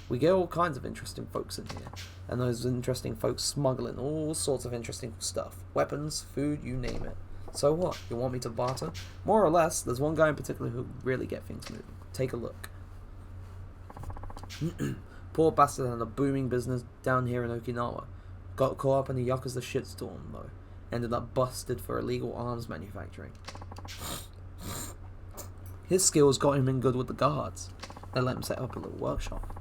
We get all kinds of interesting folks in here, and those interesting folks smuggling all sorts of interesting stuff. Weapons, food, you name it. So what? You want me to barter? More or less, there's one guy in particular who really get things moving. Take a look. Poor bastard had a booming business down here in Okinawa. Got caught up in the Yakuza shitstorm though. Ended up busted for illegal arms manufacturing. His skills got him in good with the guards. They let him set up a little workshop.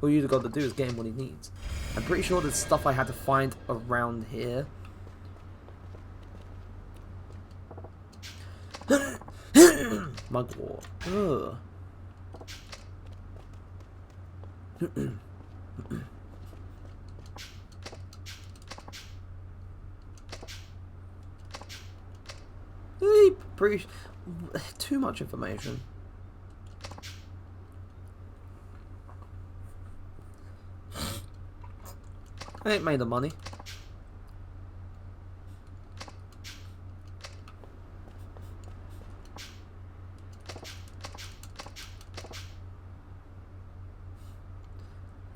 All you got to do is get him what he needs. I'm pretty sure there's stuff I had to find around here. Mugwort. Ugh. Pretty too much information. I ain't made the money.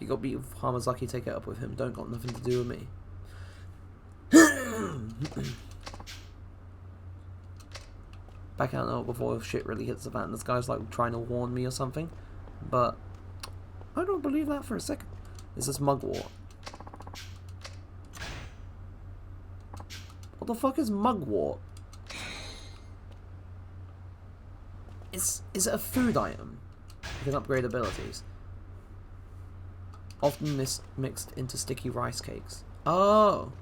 You got beat with Hamazaki, take it up with him. Don't got nothing to do with me. Back out now before shit really hits the fan. This guy's like trying to warn me or something. But I don't believe that for a second. Is this mugwort? What the fuck is mugwort? Is it a food item? You can upgrade abilities. Often mixed into sticky rice cakes. Oh!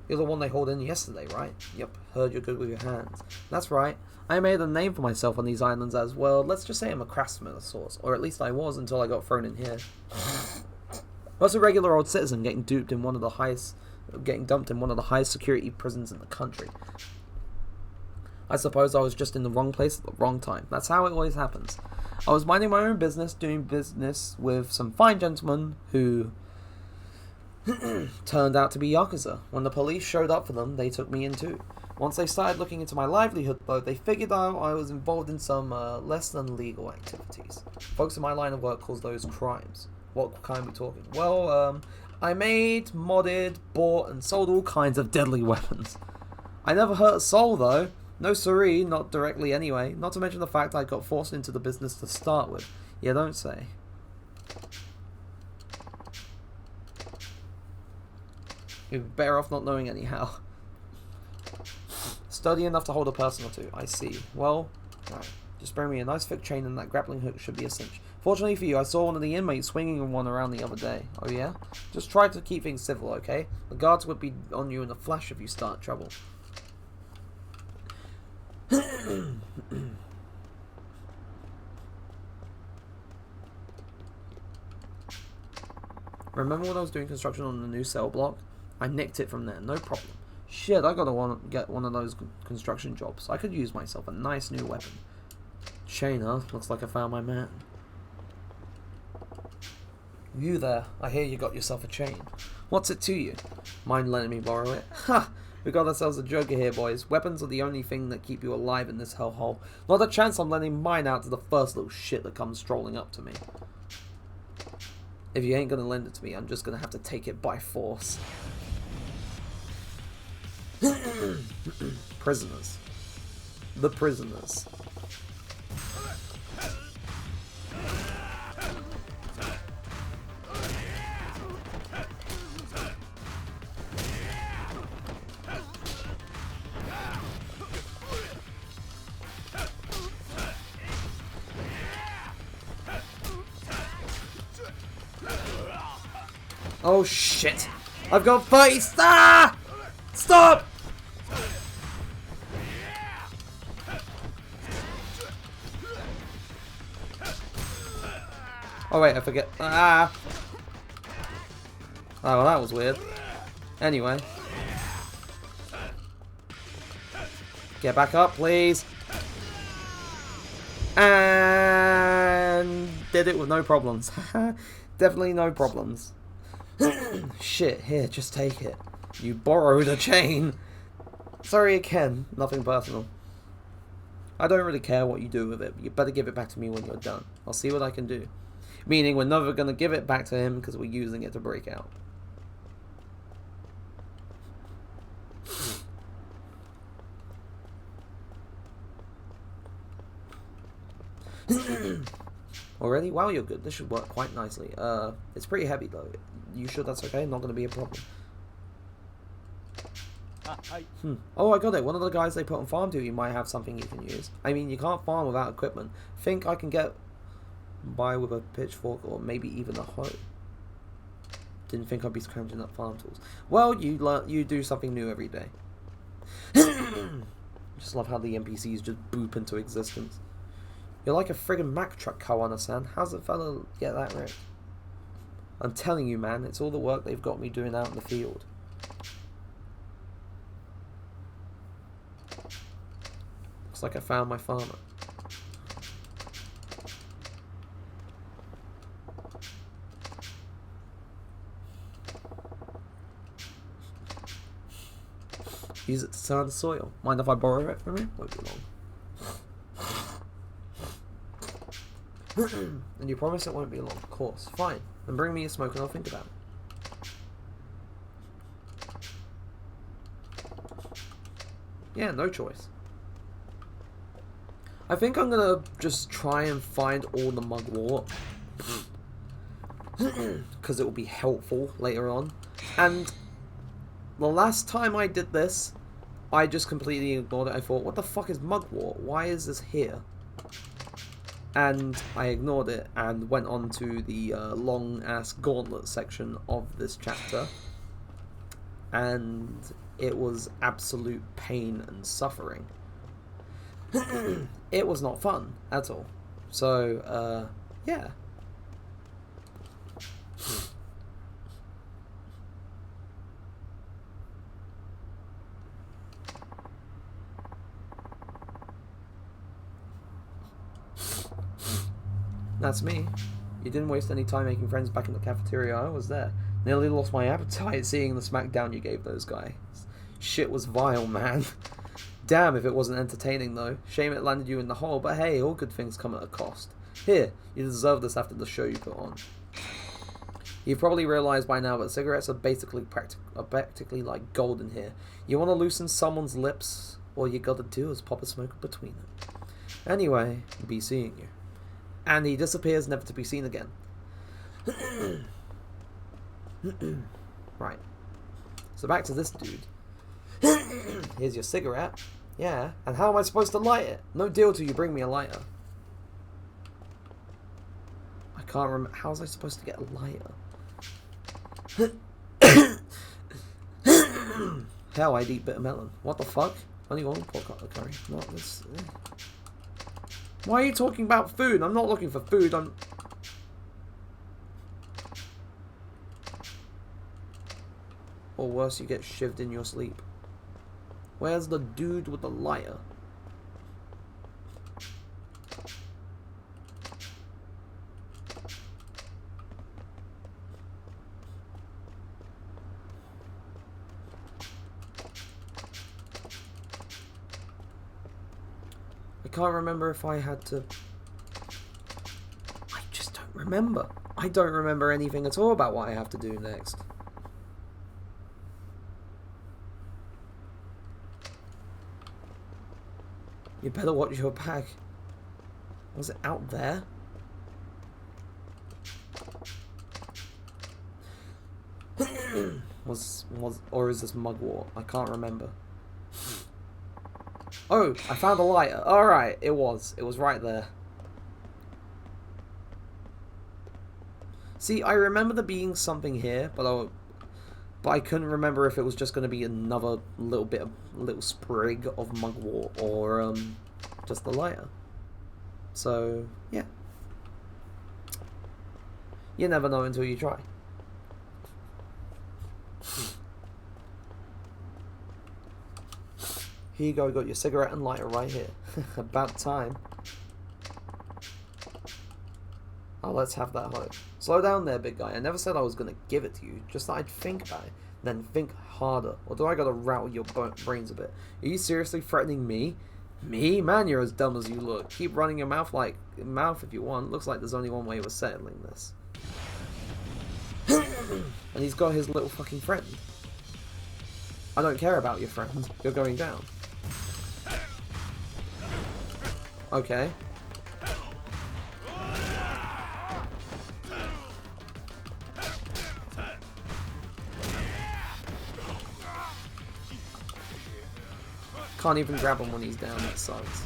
You're the one they hauled in yesterday, right? Yep, heard you're good with your hands. That's right. I made a name for myself on these islands as well. Let's just say I'm a craftsman of sorts. Or at least I was until I got thrown in here. I was a regular old citizen getting dumped in one of the highest security prisons in the country. I suppose I was just in the wrong place at the wrong time. That's how it always happens. I was minding my own business, doing business with some fine gentlemen who turned out to be Yakuza. When the police showed up for them, they took me in too. Once they started looking into my livelihood though, they figured out I was involved in some less than legal activities. Folks in my line of work calls those crimes. What kind are we talking? Well, I made, modded, bought and sold all kinds of deadly weapons. I never hurt a soul though. No siree, not directly anyway. Not to mention the fact I got forced into the business to start with. Yeah, don't say. You're better off not knowing anyhow. Sturdy enough to hold a person or two. I see. Well, right. Just bring me a nice thick chain and that grappling hook should be a cinch. Fortunately for you, I saw one of the inmates swinging one around the other day. Oh yeah? Just try to keep things civil, okay? The guards would be on you in a flash if you start trouble. Remember when I was doing construction on the new cell block? I nicked it from there, no problem. Shit, I gotta get one of those construction jobs. I could use myself a nice new weapon. Chain, huh? Looks like I found my man. You there, I hear you got yourself a chain. What's it to you? Mind letting me borrow it? Ha! We got ourselves a joker here, boys. Weapons are the only thing that keep you alive in this hellhole. Not a chance I'm lending mine out to the first little shit that comes strolling up to me. If you ain't gonna lend it to me, I'm just gonna have to take it by force. Prisoners. The prisoners. Oh shit! I've got face! Ah! Stop! Oh wait, I forget. Ah! Oh, well, that was weird. Anyway. Get back up, please. And did it with no problems. Definitely no problems. Shit, here, just take it. You borrowed a chain. Sorry again, nothing personal. I don't really care what you do with it, but you better give it back to me when you're done. I'll see what I can do. Meaning we're never going to give it back to him because we're using it to break out. Already? Wow, you're good. This should work quite nicely. It's pretty heavy though. You sure that's okay? Not going to be a problem. Oh, I got it. One of the guys they put on farm duty might have something you can use. I mean, you can't farm without equipment. Think I can get by with a pitchfork or maybe even a hoe. Didn't think I'd be scrounging up farm tools. Well, you do something new every day. Just love how the NPCs just boop into existence. You're like a friggin' Mack truck, Kawana-san. How's a fella get that right? I'm telling you, man, it's all the work they've got me doing out in the field. Looks like I found my farmer. Use it to sow the soil. Mind if I borrow it from you? Won't be long. And you promise it won't be long? Of course. Fine. Then bring me a smoke and I'll think about it. Yeah, no choice. I think I'm gonna just try and find all the mugwort. Because it will be helpful later on. And the last time I did this, I just completely ignored it. I thought, what the fuck is mugwort? Why is this here? And I ignored it and went on to the long-ass gauntlet section of this chapter. And it was absolute pain and suffering. It was not fun at all. So, yeah. That's me. You didn't waste any time making friends back in the cafeteria. I was there. Nearly lost my appetite seeing the smackdown you gave those guys. Shit was vile, man. Damn if it wasn't entertaining though. Shame it landed you in the hole, but hey, all good things come at a cost. Here, you deserve this after the show you put on. You've probably realised by now that cigarettes are practically like gold in here. You want to loosen someone's lips, all you gotta do is pop a smoke between them. Anyway, be seeing you. And he disappears, never to be seen again. Right. So back to this dude. Here's your cigarette. Yeah. And how am I supposed to light it? No deal till you bring me a lighter. I can't remember. How was I supposed to get a lighter? Hell, I'd eat bitter melon. What the fuck? Only one pork curry. Not this. Why are you talking about food? I'm not looking for food. I'm... Or worse, you get shivved in your sleep. Where's the dude with the lighter? I can't remember if I had to... I just don't remember. I don't remember anything at all about what I have to do next. You better watch your back. Was it out there? Or is this mugwort? I can't remember. Oh, I found a lighter. Alright, it was right there. See, I remember there being something here, but I couldn't remember if it was just going to be another little sprig of mugwort or just the lighter. So, yeah. You never know until you try. Here you go, got your cigarette and lighter right here. About time. Oh, let's have that hoe. Slow down there, big guy. I never said I was going to give it to you, just that I'd think about it, then think harder. Or do I got to rattle your brains a bit? Are you seriously threatening me? Me? Man, you're as dumb as you look. Keep running your mouth if you want. Looks like there's only one way of settling this. And he's got his little fucking friend. I don't care about your friend. You're going down. Can't even grab him when he's down, that sucks.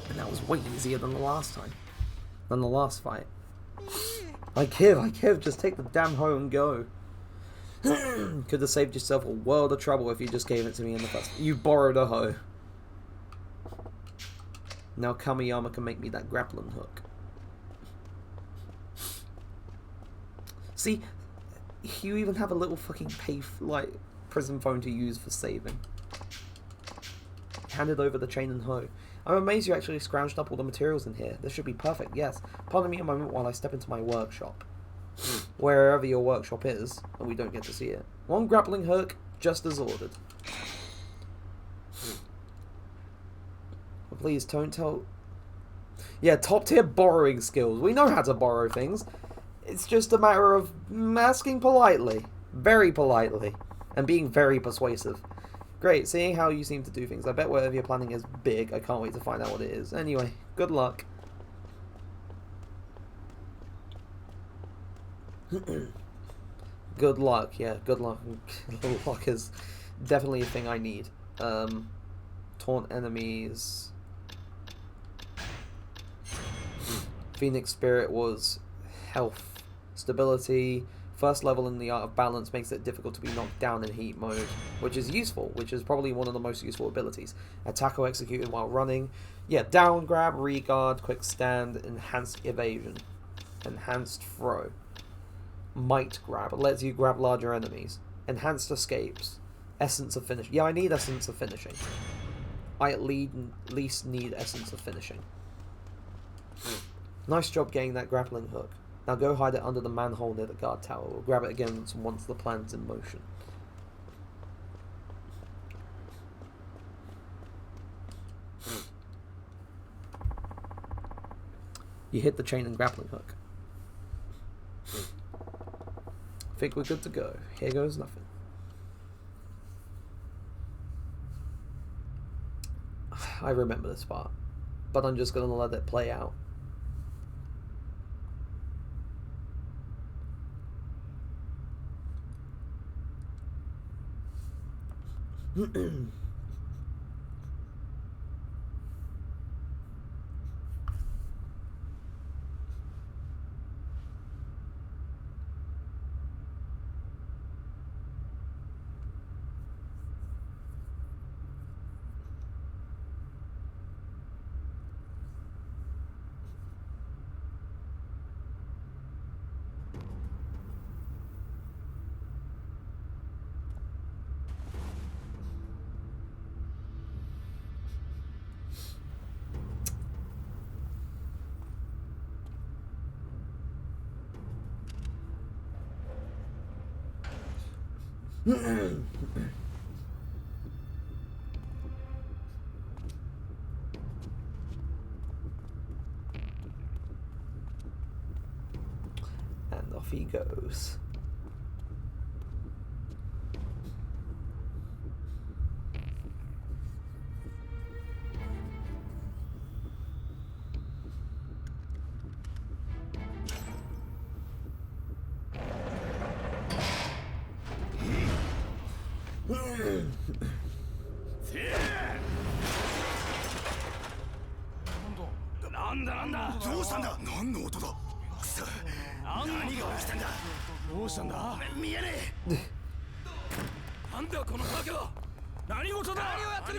And that was way easier than the last time. Than the last fight. I give, just take the damn hoe and go. Could have saved yourself a world of trouble if you just gave it to me in the first. You borrowed a hoe. Now Kamiyama can make me that grappling hook. See, you even have a little fucking prison phone to use for saving. Handed over the chain and hoe. I'm amazed you actually scrounged up all the materials in here. This should be perfect, yes. Pardon me a moment while I step into my workshop. Wherever your workshop is, and we don't get to see it. One grappling hook, just as ordered. Please, don't tell... Yeah, top tier borrowing skills. We know how to borrow things. It's just a matter of asking politely. Very politely. And being very persuasive. Great, seeing how you seem to do things. I bet whatever you're planning is big. I can't wait to find out what it is. Anyway, good luck. Good luck, yeah, good luck. Good luck is definitely a thing I need. Taunt enemies. Phoenix Spirit was health. Stability. First level in the Art of Balance makes it difficult to be knocked down in heat mode, which is useful, which is probably one of the most useful abilities. Attack or executed while running. Yeah, down grab, regard, quick stand, enhanced evasion, enhanced throw. Might grab, lets you grab larger enemies. Enhanced escapes. Essence of finish. Yeah, I need essence of finishing. I at least need essence of finishing. Nice job getting that grappling hook. Now go hide it under the manhole near the guard tower. We'll grab it again once the plan's in motion. You hit the chain and grappling hook. Think we're good to go. Here goes nothing. I remember this part, but I'm just gonna let it play out. And off he goes.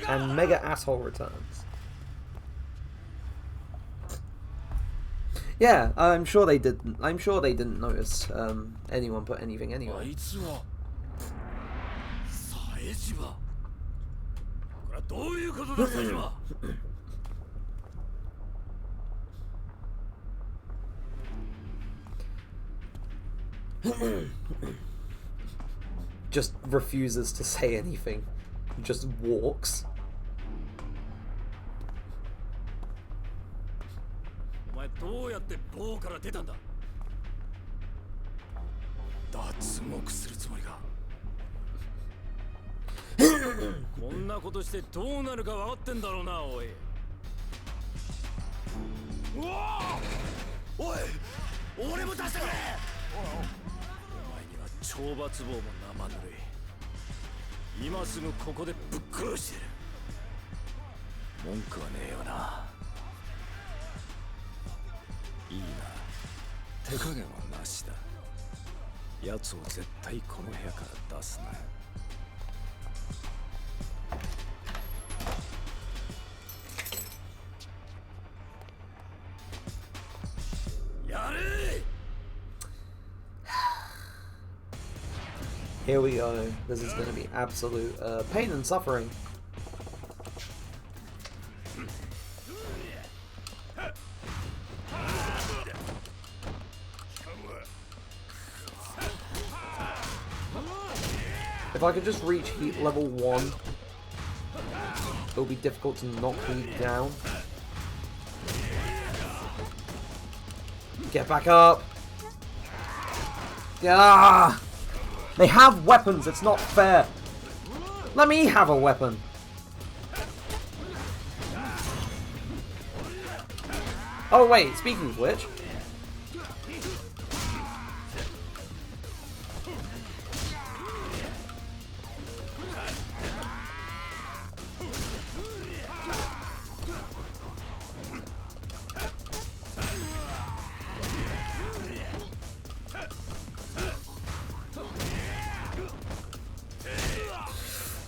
And Mega Asshole returns. Yeah, I'm sure they didn't. I'm sure they didn't notice anyone put anything anyway. Just refuses to say anything. Just walks. 懲罰棒も生ぬるい。今すぐここでぶっ殺してる。文句はねえよな。いいな。手加減はなしだ。奴を絶対この部屋から出すな。Here we go. This is going to be absolute pain and suffering. If I could just reach heat level 1, it'll be difficult to knock me down. Get back up! Ah! They have weapons, it's not fair. Let me have a weapon. Oh wait, speaking of which.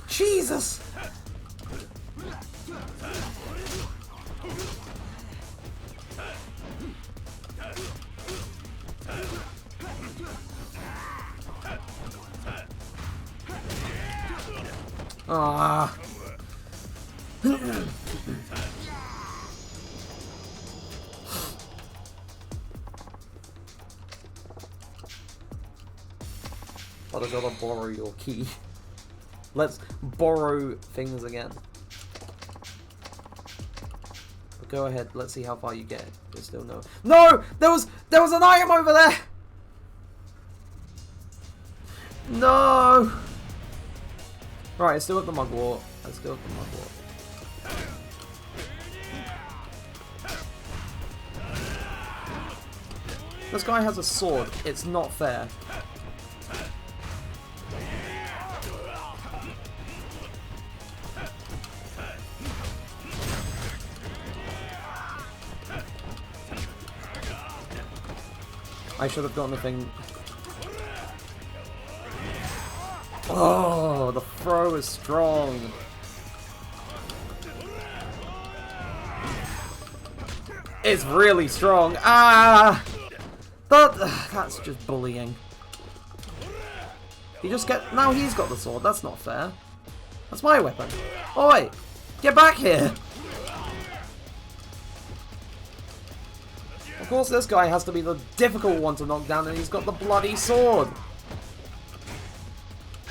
Jesus! Ah. But I gotta borrow your key. Let's borrow things again. But go ahead, let's see how far you get. There's still no. No! There was an item over there! No! Right, it's still at the mugwort. Let's go at the mugwort. This guy has a sword. It's not fair. I should have gotten the thing. Oh, the throw is strong. It's really strong. Ah! That's just bullying. He just now he's got the sword. That's not fair. That's my weapon. Oi! Get back here! Of course this guy has to be the difficult one to knock down and he's got the bloody sword.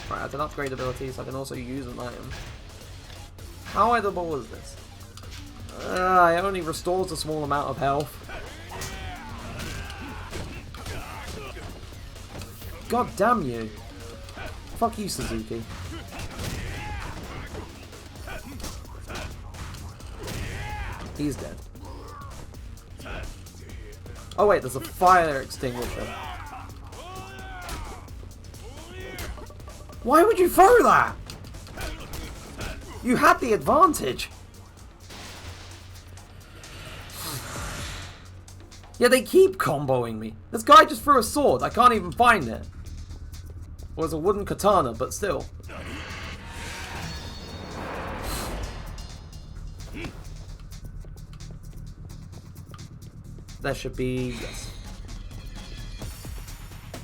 Right, I have an upgrade ability so I can also use an item. How edible is this? It only restores a small amount of health. God damn you. Fuck you, Suzuki. He's dead. Oh wait, there's a fire extinguisher. Why would you throw that? You had the advantage. Yeah, they keep comboing me. This guy just threw a sword. I can't even find it. Well, it's a wooden katana, but still. There should be... yes.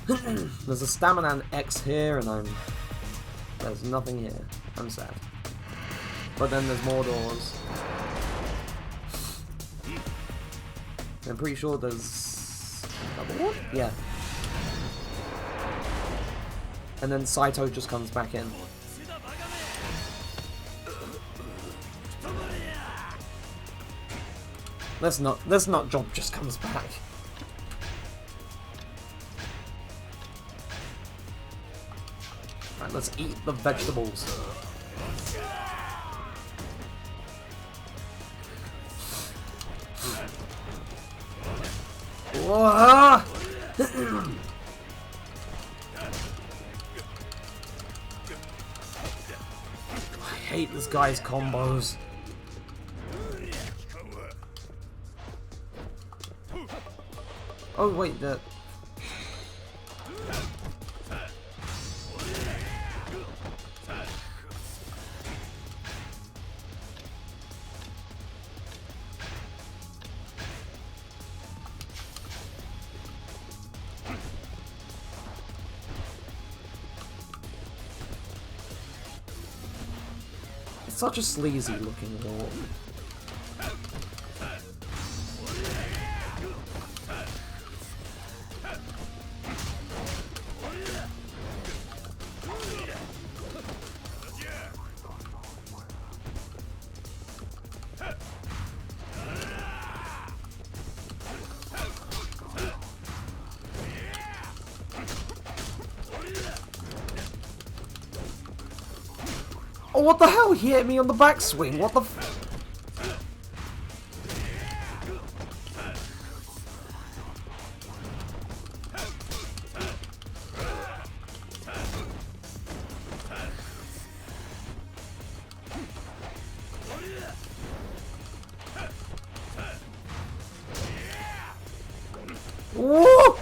There's a stamina and X here, and there's nothing here. I'm sad. But then there's more doors. I'm pretty sure there's... another one? Yeah. And then Saito just comes back in. This nut job just comes back. Right, let's eat the vegetables. Whoa! guy's combos. Oh wait, the... It's such a sleazy looking wall. Oh, what the hell? He hit me on the backswing. What the f... Woo!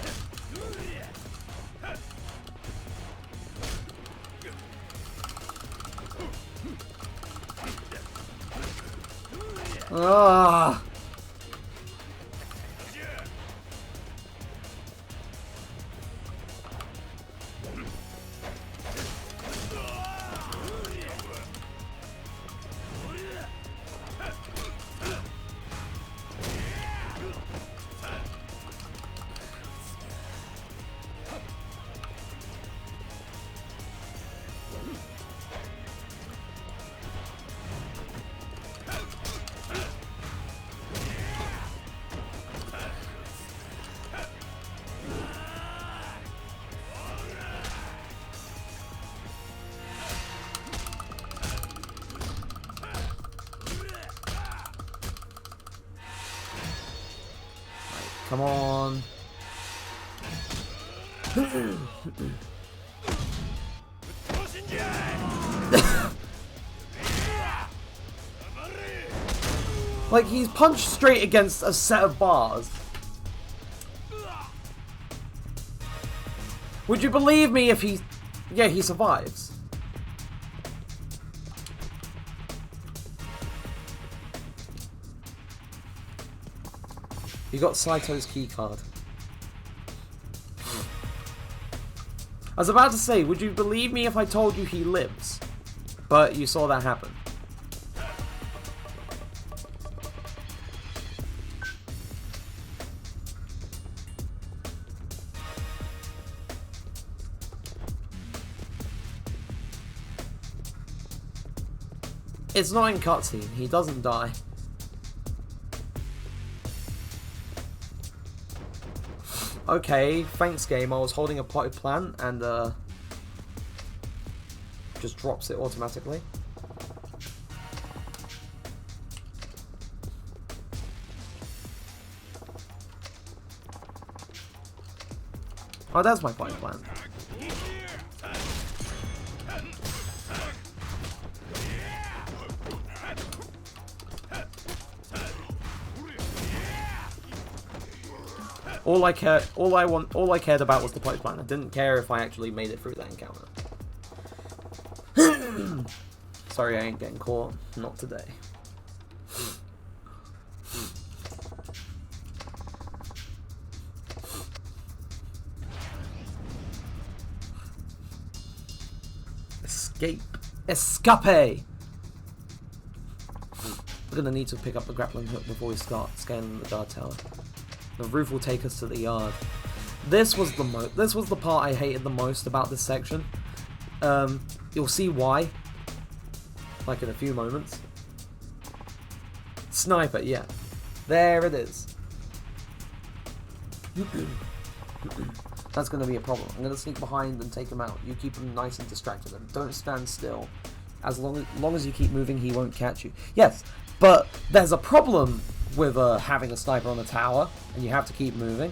Ah. Come on. Like, he's punched straight against a set of bars. Would you believe me if he... Yeah, he survives. You got Saito's keycard. I was about to say, would you believe me if I told you he lives? But you saw that happen. It's not in cutscene, he doesn't die. Okay, thanks game, I was holding a potted plant and just drops it automatically. Oh, that's my potted plant. All I cared about was the potted plant. I didn't care if I actually made it through that encounter. Sorry, I ain't getting caught. Not today. Escape. Escape! We're gonna need to pick up the grappling hook before we start scaling the guard tower. The roof will take us to the yard. This was the part I hated the most about this section. You'll see why. Like in a few moments. Sniper, yeah. There it is. That's going to be a problem. I'm going to sneak behind and take him out. You keep him nice and distracted and don't stand still. As long as you keep moving, he won't catch you. Yes, but there's a problem with having a sniper on the tower, and you have to keep moving.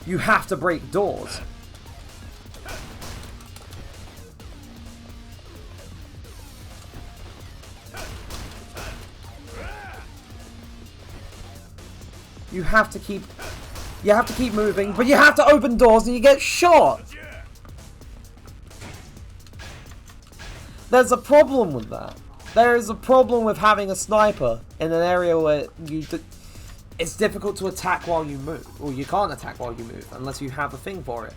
You have to break doors. You have to keep moving, but you have to open doors and you get shot. There's a problem with that. There is a problem with having a sniper in an area where it's difficult to attack while you move, or you can't attack while you move unless you have a thing for it.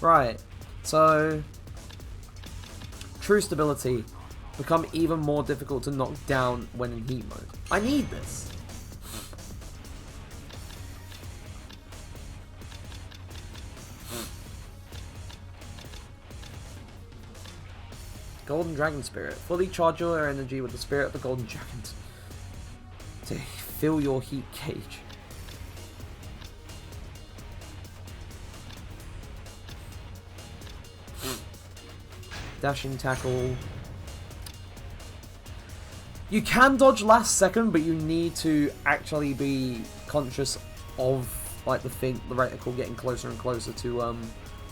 Right, so true stability become even more difficult to knock down when in heat mode. I need this. Golden Dragon Spirit. Fully charge your energy with the spirit of the Golden Dragon to fill your heat gauge. Dashing tackle. You can dodge last second, but you need to actually be conscious of like the reticle getting closer and closer to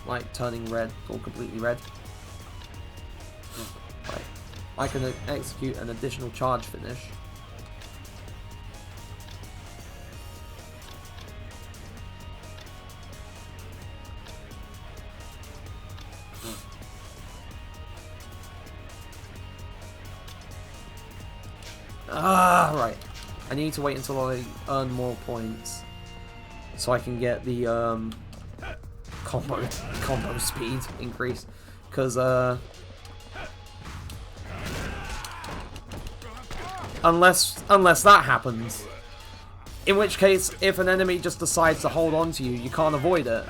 like turning red or completely red. Right. I can execute an additional charge finish. Right. I need to wait until I earn more points so I can get the combo speed increase, because unless that happens, in which case if an enemy just decides to hold on to you, you can't avoid it,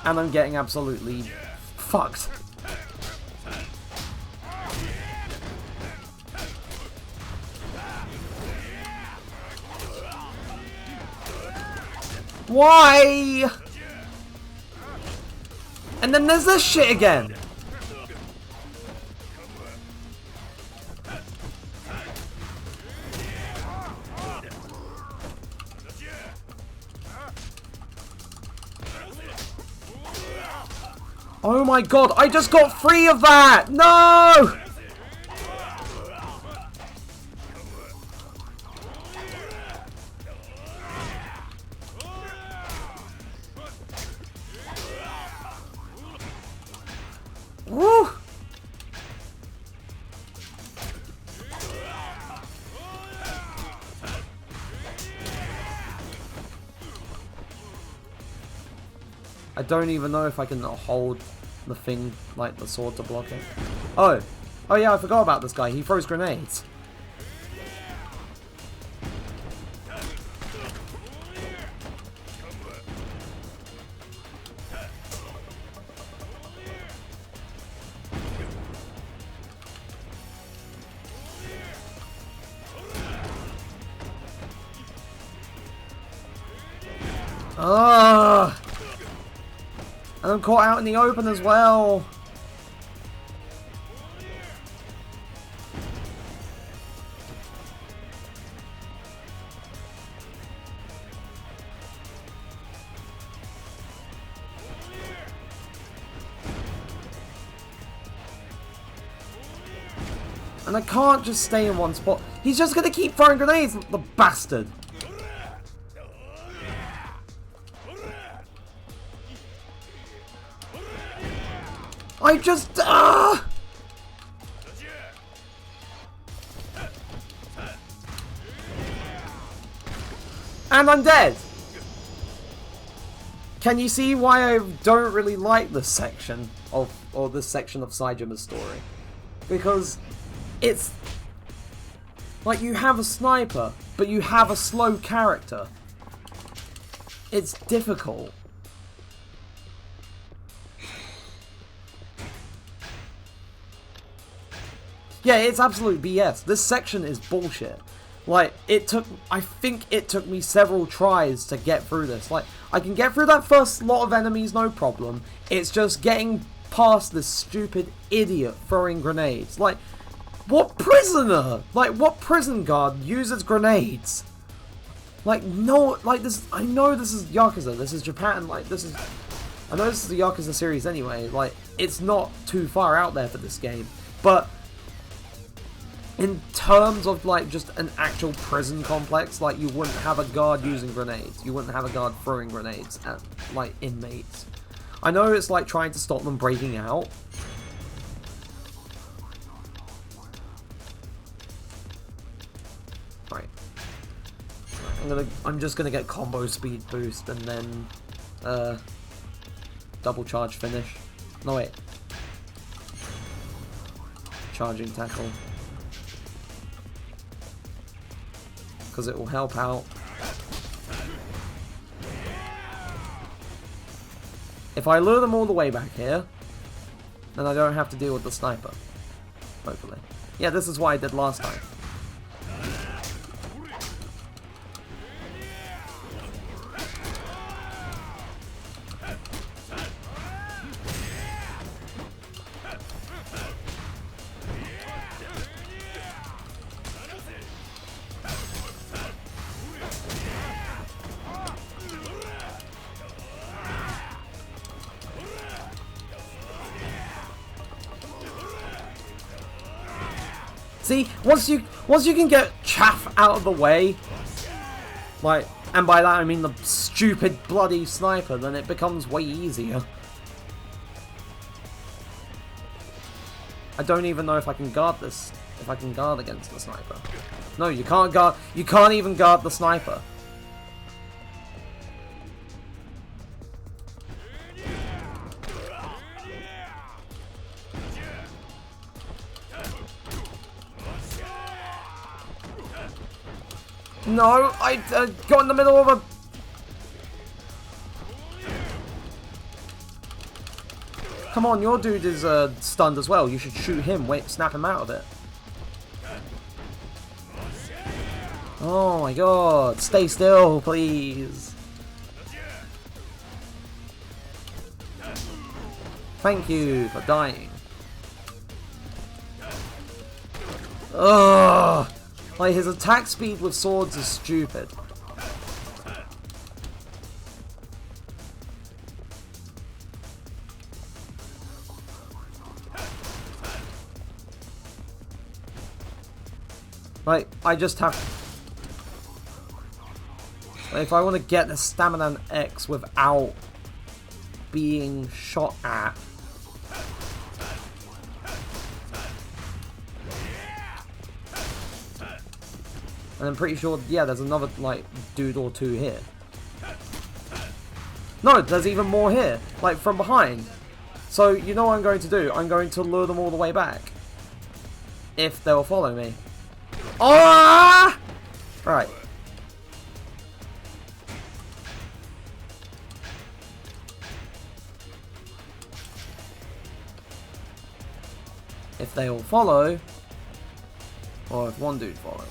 and I'm getting absolutely fucked. Why? And then there's this shit again. Oh my god, I just got free of that! No! Woo! I don't even know if I can hold the thing, like the sword, to block it. Oh! Oh yeah, I forgot about this guy. He throws grenades. Ugh! And I'm caught out in the open as well. And I can't just stay in one spot. He's just gonna keep throwing grenades, the bastard. I just... And I'm dead! Can you see why I don't really like this section of... or this section of Saijima's story? Because it's... like, you have a sniper, but you have a slow character. It's difficult. Yeah, it's absolute BS. This section is bullshit. Like, I think it took me several tries to get through this. Like, I can get through that first lot of enemies, no problem. It's just getting past this stupid idiot throwing grenades. Like, what prisoner? Like, what prison guard uses grenades? Like, no, like, this, I know this is Yakuza, this is Japan, like, this is, I know this is the Yakuza series anyway, like, it's not too far out there for this game, but in terms of like just an actual prison complex, like you wouldn't have a guard using grenades. You wouldn't have a guard throwing grenades at like inmates. I know it's like trying to stop them breaking out. Right. I'm just gonna get combo speed boost and then double charge finish. No wait. Charging tackle. Because it will help out. If I lure them all the way back here, then I don't have to deal with the sniper. Hopefully. Yeah, this is what I did last time. See, once you can get chaff out of the way, like, and by that I mean the stupid bloody sniper, then it becomes way easier. I don't even know if I can guard this, if I can guard against the sniper. No, you can't guard, you can't even guard the sniper. No, I got in the middle of a... Come on, your dude is stunned as well. You should shoot him. Wait, snap him out of it. Oh my god. Stay still, please. Thank you for dying. Ugh. Like, his attack speed with swords is stupid. Like, I just have... Like, if I want to get the stamina and X without being shot at... And I'm pretty sure, yeah, there's another, like, dude or two here. No, there's even more here, like, from behind. So, you know what I'm going to do? I'm going to lure them all the way back. If they'll follow me. Oh! Right. If they all follow, or if one dude follows.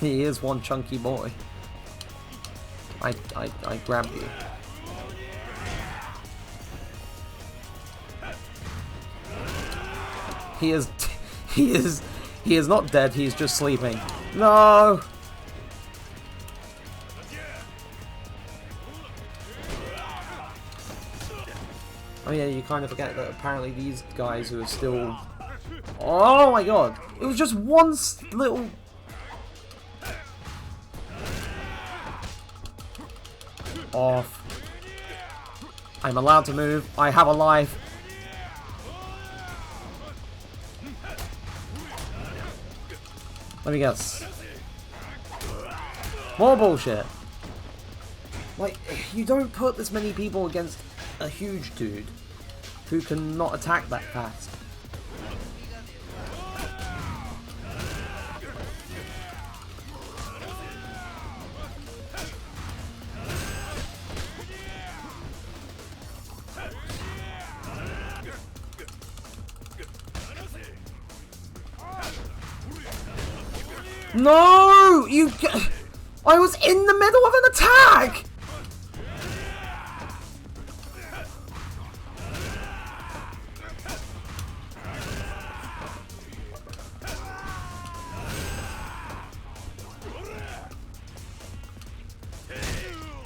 He is one chunky boy. I grabbed you. He is not dead, he's just sleeping. No! Oh yeah, you kind of forget that apparently these guys who are still... Oh my god! It was just one little... Off. I'm allowed to move. I have a life. Let me guess. More bullshit. Like, you don't put this many people against a huge dude who can not attack that fast. No! I was in the middle of an attack!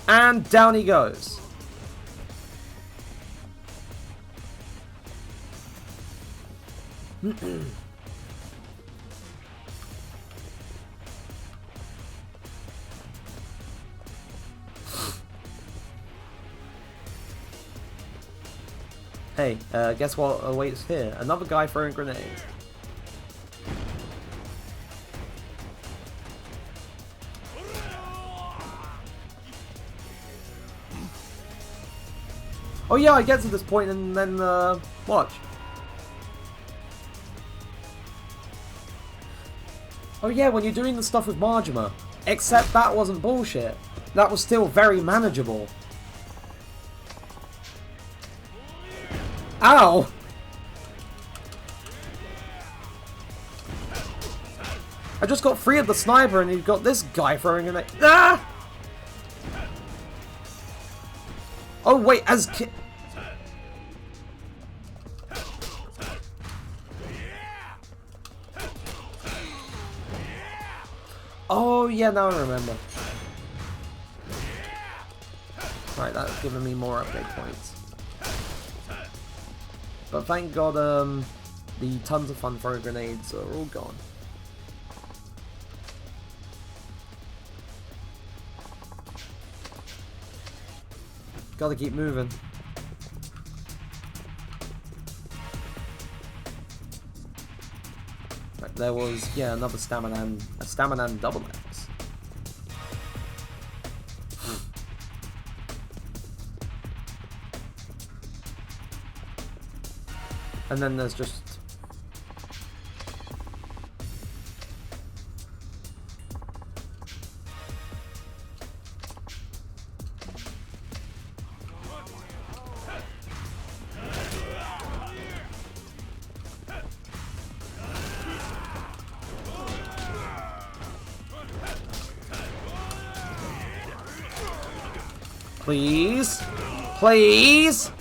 And down he goes. Hey, guess what awaits here? Another guy throwing grenades. Oh yeah, I get to this point and then, watch. Oh yeah, when you're doing the stuff with Majima. Except that wasn't bullshit. That was still very manageable. Ow! I just got free of the sniper and you've got this guy throwing a... Ah! Oh wait, Oh yeah, now I remember. Right, that's giving me more upgrade points. But thank God, the tons of fun throw grenades are all gone. Gotta keep moving. Right, there was, yeah, another a stamina and double X. And then there's just... Please? Please?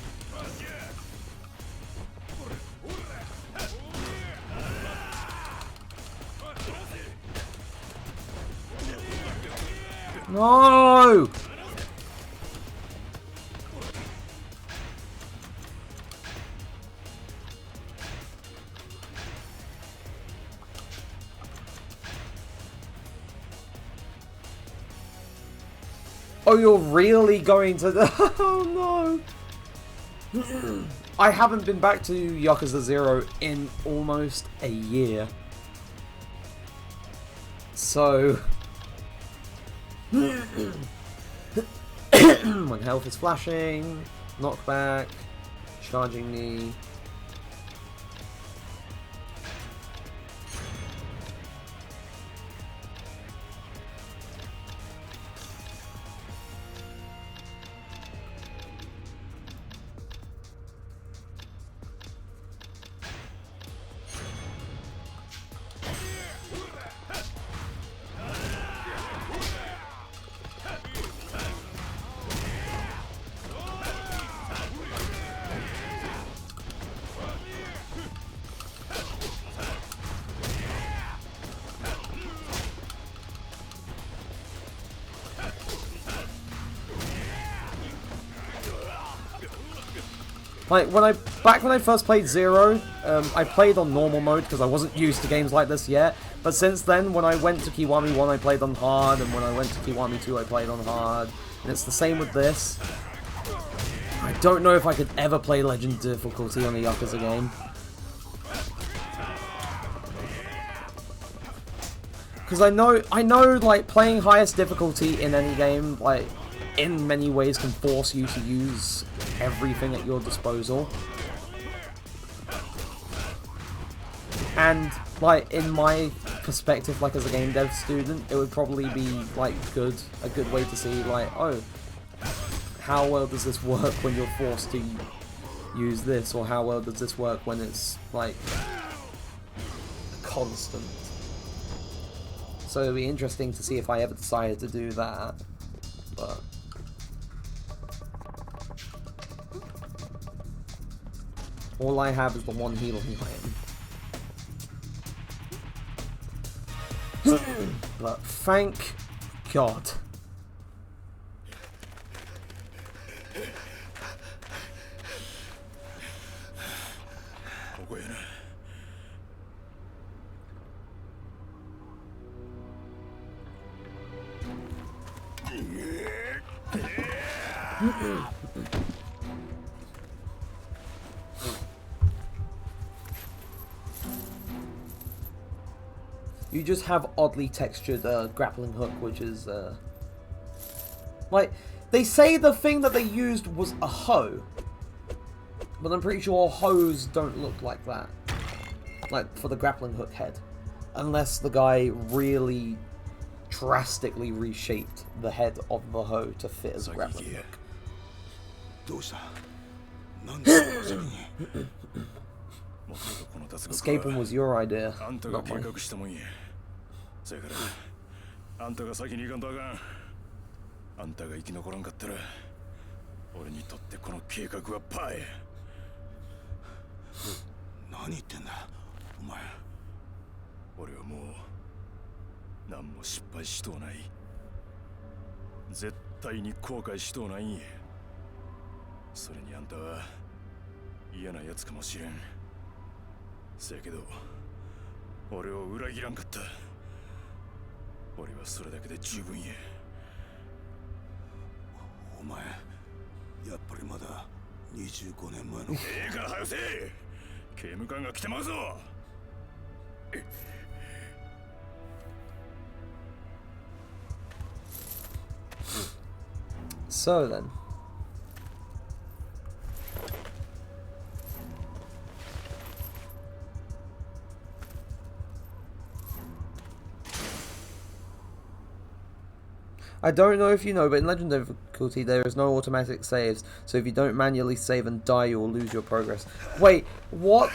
No! Oh, you're really going to... Oh, no. I haven't been back to Yakuza 0 in almost a year. So... When health is flashing, knockback, charging knee... Like, back when I first played Zero, I played on normal mode because I wasn't used to games like this yet. But since then, when I went to Kiwami 1, I played on hard, and when I went to Kiwami 2, I played on hard. And it's the same with this. I don't know if I could ever play Legend difficulty on a Yakuza game. Because I know, like, playing highest difficulty in any game, like, in many ways can force you to use everything at your disposal. And, like, in my perspective, like, as a game dev student, it would probably be, like, a good way to see, like, oh, how well does this work when you're forced to use this, or how well does this work when it's, like, constant. So it'd be interesting to see if I ever decided to do that, but... all I have is the one healing item. But thank God. You just have oddly textured grappling hook, which is like, they say the thing that they used was a hoe, but I'm pretty sure hoes don't look like that, like for the grappling hook head, unless the guy really drastically reshaped the head of the hoe to fit as a grappling hook. Escaping was your idea, not mine. そやからあんたが先に行かんとあかん。あんたが生き残らんかったら俺にとってこの計画はパーや。何言ってんだお前。俺はもう何も失敗しとうない。絶対に後悔しとうないんや。それにあんたは嫌なやつかもしれん。せやけど俺を裏切らんかった。俺はそれだけで十分や。お前やっぱりまだ25年前の。ええから早せ。刑務官が来てまうぞ。So then. I don't know if you know, but in Legendary difficulty there is no automatic saves, so if you don't manually save and die, you will lose your progress. Wait, what?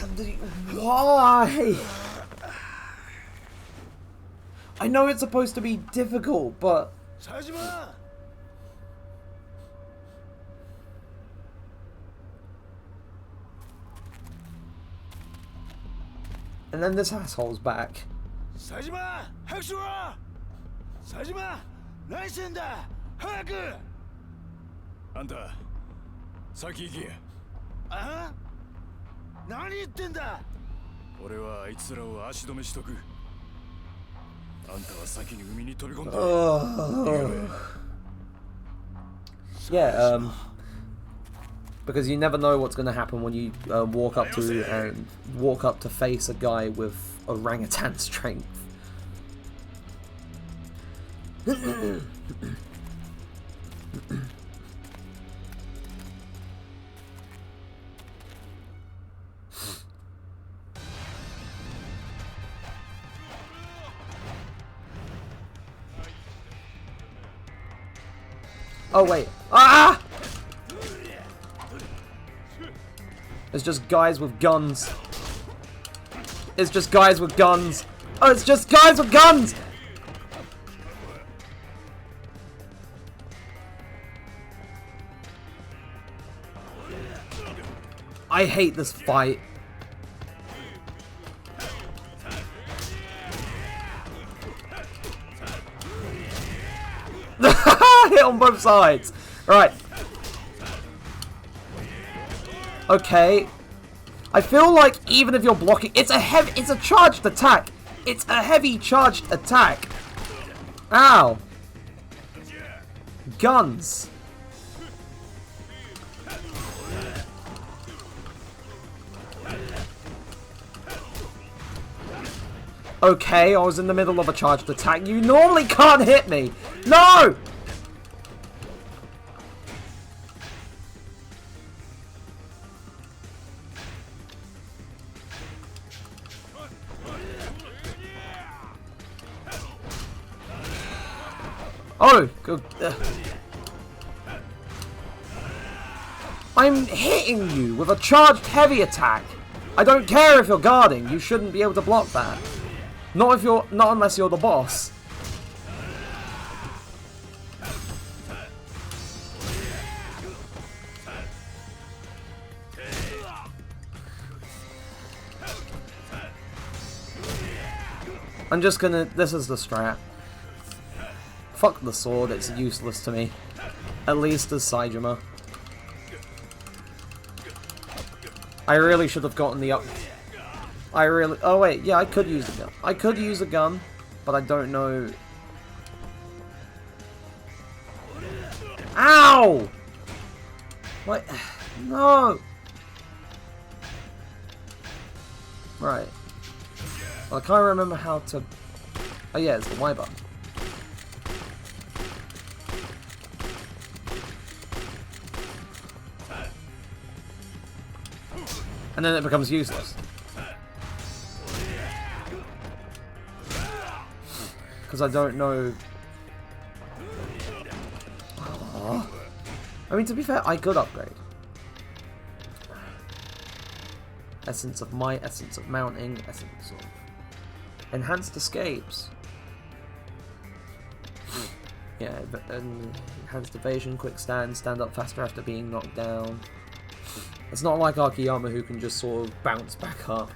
Why? I know it's supposed to be difficult, but... And then this asshole's back. Sajima! Hakusura! Sajima! 何してんだ早くあんた先行けや。あ何言ってんだ俺はあいつらを足止めしとく。あんたは先に海に飛び込んだ。Yeah, because you never know what's going to happen when you walk up to face a guy with orangutan strength. Oh wait. Ah! It's just guys with guns. It's just guys with guns. Oh, it's just guys with guns! I hate this fight. Hit on both sides. Right. Okay. I feel like even if you're blocking, it's a charged attack. It's a heavy charged attack. Ow. Guns. Okay, I was in the middle of a charged attack. You normally can't hit me. No! Oh, good. I'm hitting you with a charged heavy attack. I don't care if you're guarding. You shouldn't be able to block that. Not unless you're the boss. I'm just gonna... This is the strat. Fuck the sword, it's useless to me. At least as Saejima. I really should have gotten the up... Oh wait, yeah, I could use a gun. I could use a gun, but I don't know... Ow! What? No! Right. Well, I can't remember how to... Oh yeah, it's the Y button. And then it becomes useless. Because I don't know... Oh. I mean, to be fair, I could upgrade. Essence of might, essence of mounting, essence of... Enhanced escapes. Yeah, but enhanced evasion, quick stand, stand up faster after being knocked down. It's not like Akiyama who can just sort of bounce back up.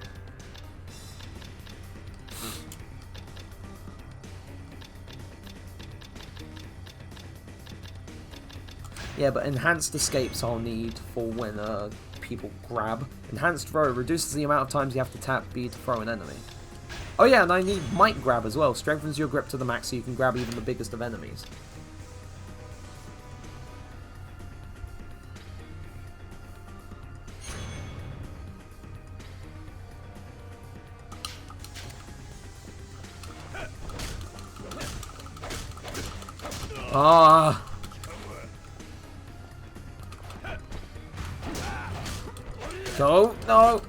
Yeah, but enhanced escapes I'll need for when people grab. Enhanced throw reduces the amount of times you have to tap B to throw an enemy. Oh yeah, and I need might grab as well. Strengthens your grip to the max so you can grab even the biggest of enemies. Ah. Go, no.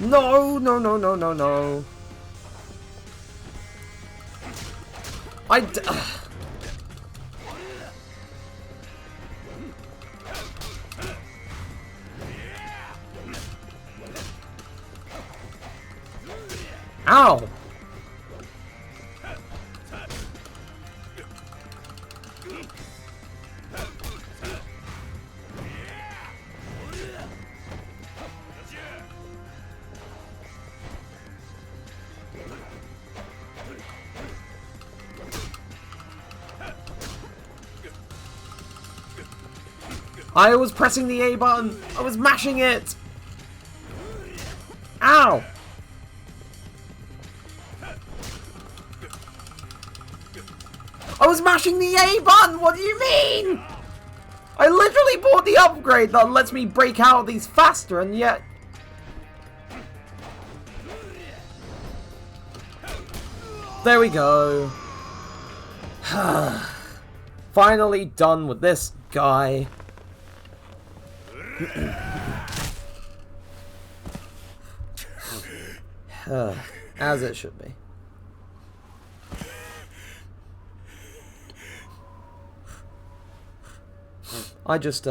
No, no, no, no, no, no. Ow! I was pressing the A button! I was mashing it! Ow! I was mashing the A button! What do you mean? I literally bought the upgrade that lets me break out of these faster, and yet... There we go. Finally done with this guy. As it should be. I just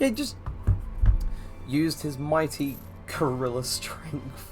he just used his mighty gorilla strength.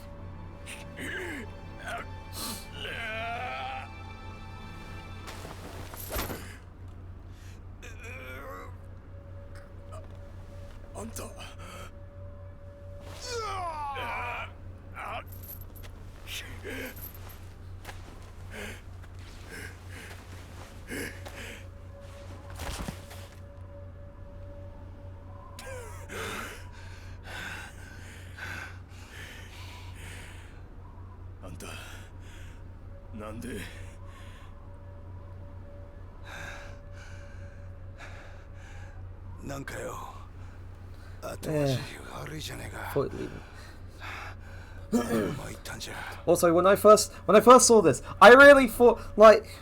Also, when I first saw this, I really thought, like,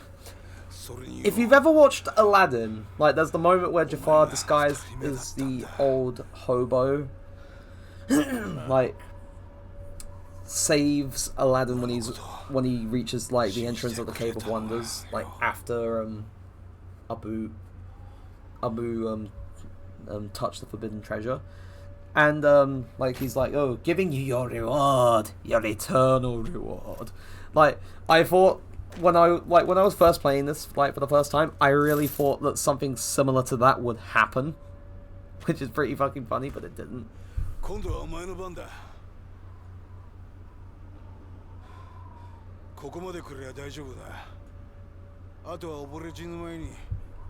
if you've ever watched Aladdin, like, there's the moment where Jafar disguised as the old hobo, like, saves Aladdin when he reaches, like, the entrance of the Cave of Wonders, like, after touch the forbidden treasure. And like he's like, oh, giving you your reward, your eternal reward. Like I thought when I was first playing this like for the first time, I really thought that something similar to that would happen, which is pretty fucking funny, but it didn't. 今度はお前の番だ。ここまで来れば大丈夫だ。あとは溺れ死ぬ前に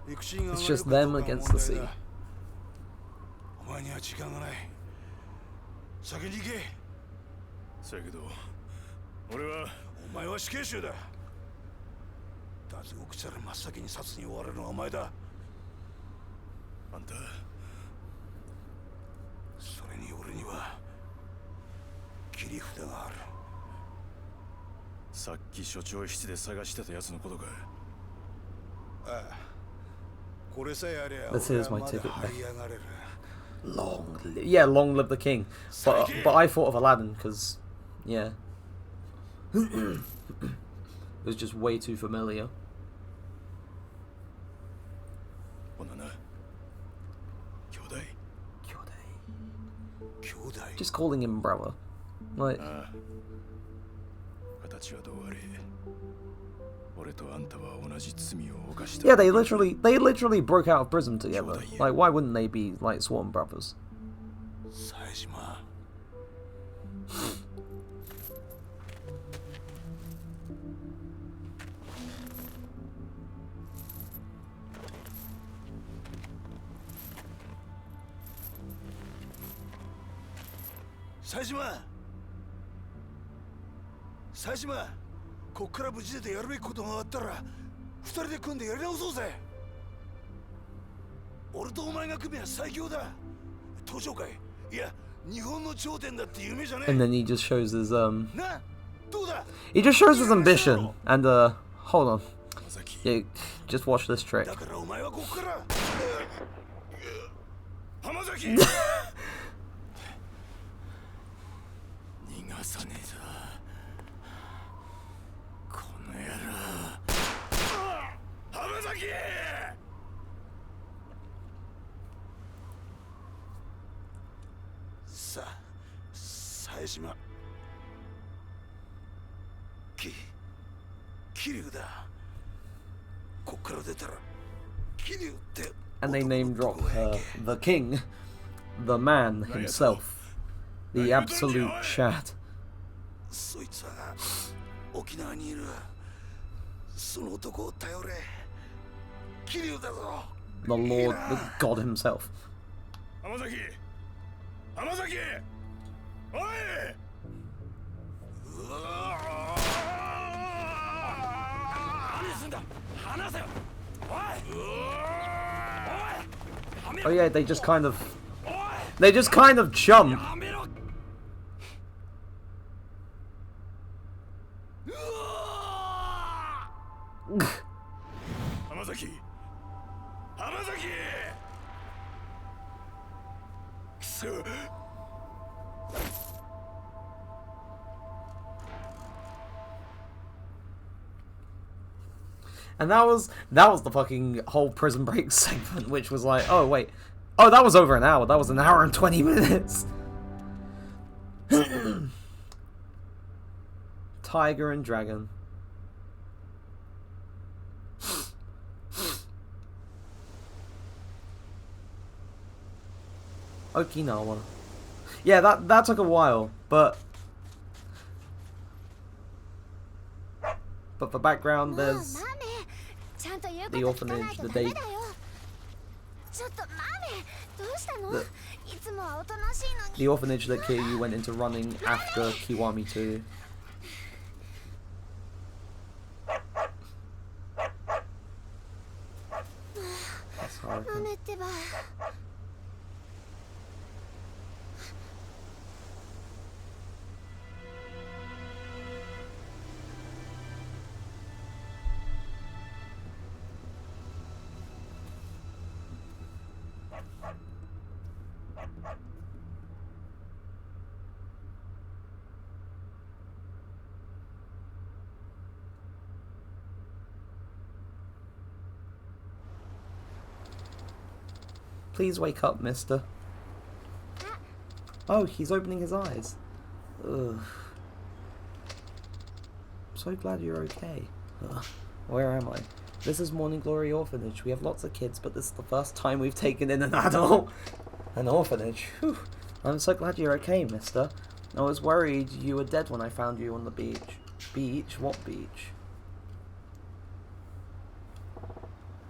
陸地が上がるかどうかが問題だ。 It's just them against the sea. お前には時間がない。先に行け。そやけど、俺はお前は死刑囚だ。脱獄したら真っ先に殺に追われるのはお前だ。あんた。それに俺には切り札がある。さっき所長室で探してたやつのことか。ああ。これさえあれば俺はまだ這い上がれる。Long live the king. But I thought of Aladdin because, yeah, it was just way too familiar. Just calling him brother, like. Yeah, they literally broke out of prison together. Like, why wouldn't they be like sworn brothers? Sajima, こっから無事でやるべきことがあったら二人で組んでやり直そうぜ。俺とお前が組めば最強だ。東上界、いや日本の頂点だって夢じゃねえ。 And then he just shows hisな、どうだ。 he just shows his ambition and hold on. Yeah, just watch this trick. だからお前はここから。浜崎。逃がさねえぞ。 さあ、冴島。桐生だ。こっから出たら桐生って。 And they name drop the king, the man himself, the absolute Chad. そいつは沖縄にいる。その男を頼れ。桐生だぞ。 The Lord, the God himself. 浜崎。 浜崎！おい！何すんだ！離せよ！おい！ Oh yeah, they just kind of jump. 浜崎！浜崎！ And that was the fucking whole Prison Break segment, which was like, oh wait, oh that was over an hour. That was an hour and 20 minutes. Tiger and Dragon. Okinawa. Yeah, that took a while, but for background, there's the orphanage, the date. The orphanage that Kiryu went into running after Kiwami 2. That's hard. Please wake up, mister. Oh, he's opening his eyes. Ugh. I'm so glad you're okay. Ugh. Where am I? This is Morning Glory Orphanage. We have lots of kids, but this is the first time we've taken in an adult. An orphanage. Whew. I'm so glad you're okay, mister. I was worried you were dead when I found you on the beach. Beach? What beach?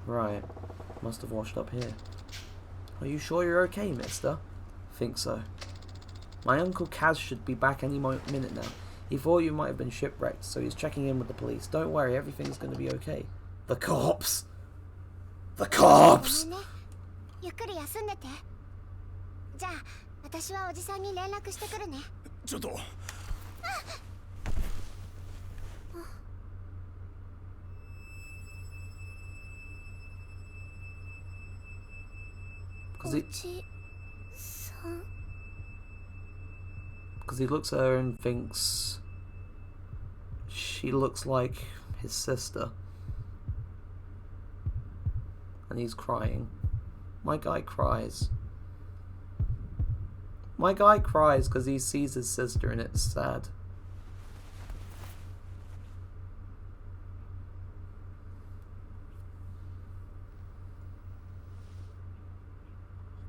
Right. Must have washed up here. Are you sure you're okay, mister? Think so. My Uncle Kaz should be back any minute now. He thought you might have been shipwrecked, so he's checking in with the police. Don't worry, everything's going to be okay. The cops! The cops! ゆっくり休んでて。じゃあ、私はおじさんに連絡してくるね。ちょっと。Because he looks at her and thinks she looks like his sister. And he's crying. My guy cries. My guy cries because he sees his sister and it's sad.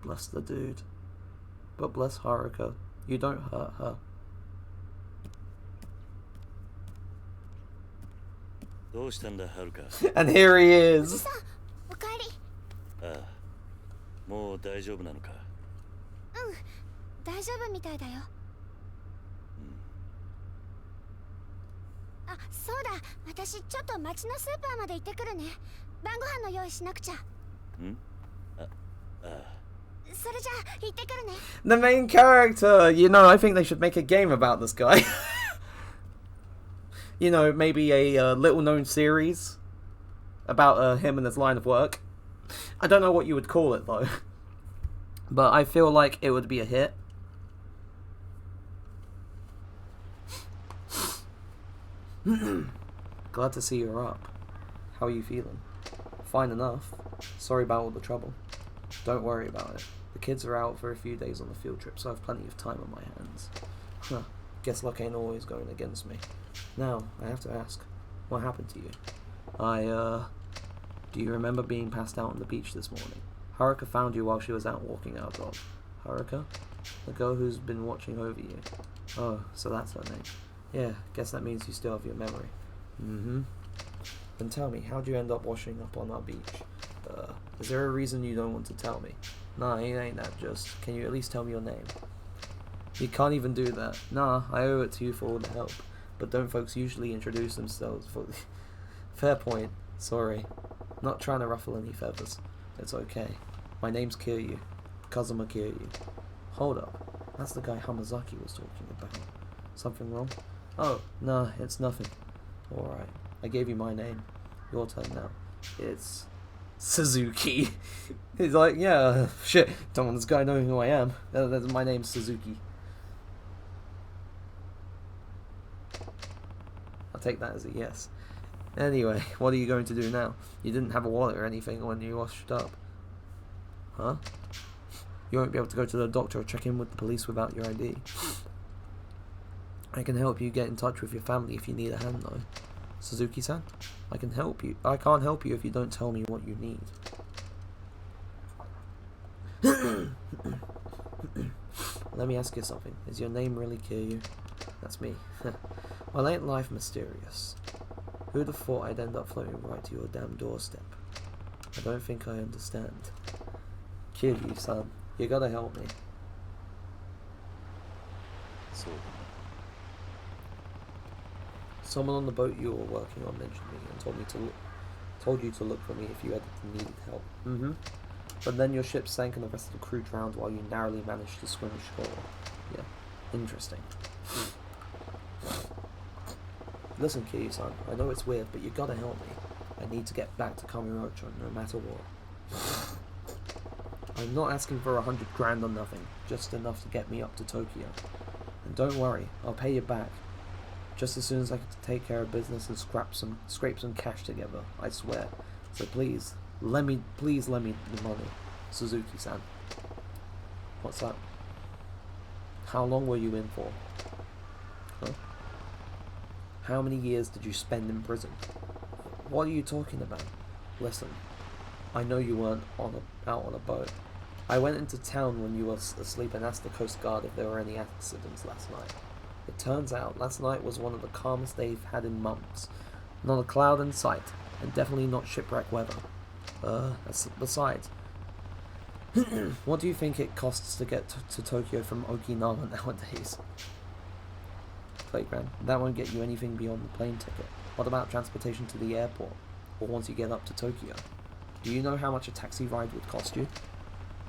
Bless the dude. But bless Haruka. You don't hurt her. And here he is. おかえり。ああ、もう大丈夫なのか。うん、大丈夫みたいだよ。あ、そうだ。私ちょっと町のスーパーまで行ってくるね。晩ご飯の用意しなくちゃ。それじゃあ行ってくるね。The main character! You know, I think they should make a game about this guy. You know, maybe a little known series about him and his line of work. I don't know what you would call it though. But I feel like it would be a hit. Glad to see you're up. How are you feeling? Fine enough. Sorry about all the trouble. Don't worry about it. The kids are out for a few days on the field trip, so I have plenty of time on my hands. Huh. Guess luck ain't always going against me. Now, I have to ask, what happened to you? Do you remember being passed out on the beach this morning? Haruka found you while she was out walking our dog. Haruka? The girl who's been watching over you. Oh, so that's her name. Yeah, guess that means you still have your memory. Mm-hmm. Then tell me, how'd you end up washing up on our beach? Is there a reason you don't want to tell me? Nah, it ain't that just. Can you at least tell me your name? You can't even do that. Nah, I owe it to you for all the help. But don't folks usually introduce themselves for... Fair point. Sorry. Not trying to ruffle any feathers. It's okay. My name's Kiryu. Kazuma Kiryu. Hold up. That's the guy Hamazaki was talking about. Something wrong? Oh, nah, it's nothing. Alright. I gave you my name. Your turn now. It's... Suzuki. He's like, yeah, shit, don't want this guy knowing who I am. My name's Suzuki. I'll take that as a yes. Anyway, what are you going to do now? You didn't have a wallet or anything when you washed up. Huh? You won't be able to go to the doctor or check in with the police without your ID. I can help you get in touch with your family if you need a hand though. Suzuki-san? I can help you. I can't help you if you don't tell me what you need. Let me ask you something. Is your name really Kiryu? That's me. Well, ain't life mysterious? Who'd have thought I'd end up floating right to your damn doorstep? I don't think I understand. Kiryu-san, you gotta help me. So. Someone on the boat you were working on mentioned me and told you to look for me if you needed help. Mm-hmm. But then your ship sank and the rest of the crew drowned while you narrowly managed to swim ashore. Yeah, interesting. Listen, Kiryu-san, I know it's weird, but you gotta help me. I need to get back to Kamurocho no matter what. I'm not asking for 100 grand or nothing, just enough to get me up to Tokyo. And don't worry, I'll pay you back. Just as soon as I can take care of business and scrape some cash together, I swear. So please let me the money. Suzuki-san. What's that? How long were you in for? Huh? How many years did you spend in prison? What are you talking about? Listen, I know you weren't out on a boat. I went into town when you were asleep and asked the Coast Guard if there were any accidents last night. It turns out last night was one of the calmest they've had in months. Not a cloud in sight, and definitely not shipwreck weather. Besides, what do you think it costs to get to Tokyo from Okinawa nowadays? Playground. That won't get you anything beyond the plane ticket. What about transportation to the airport? Or once you get up to Tokyo? Do you know how much a taxi ride would cost you?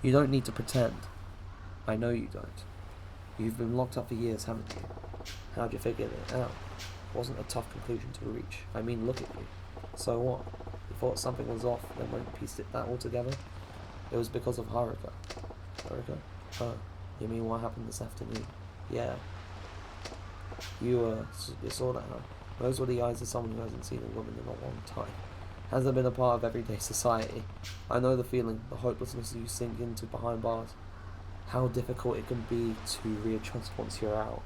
You don't need to pretend. I know you don't. You've been locked up for years, haven't you? How'd you figure it out? It wasn't a tough conclusion to reach. I mean, look at you. So what? You thought something was off, then went and pieced that all together? It was because of Haruka. Haruka? Oh, you mean what happened this afternoon? Yeah. You saw that, huh? Those were the eyes of someone who hasn't seen a woman in a long time. Hasn't been a part of everyday society. I know the feeling, the hopelessness you sink into behind bars. How difficult it can be to readjust once you're out.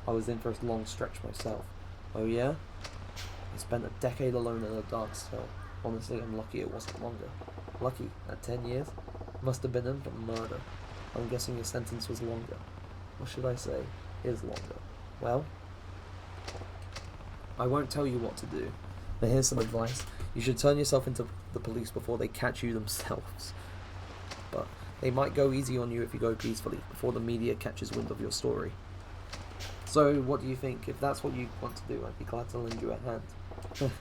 I was in for a long stretch myself. Oh yeah? I spent a decade alone in a dark cell. Honestly, I'm lucky it wasn't longer. Lucky? At 10 years? Must have been in for murder. I'm guessing your sentence was longer. What should I say? Is longer. Well, I won't tell you what to do. But here's some advice. You should turn yourself into the police before they catch you themselves. But they might go easy on you if you go peacefully, before the media catches wind of your story. So, what do you think? If that's what you want to do, I'd be glad to lend you a hand.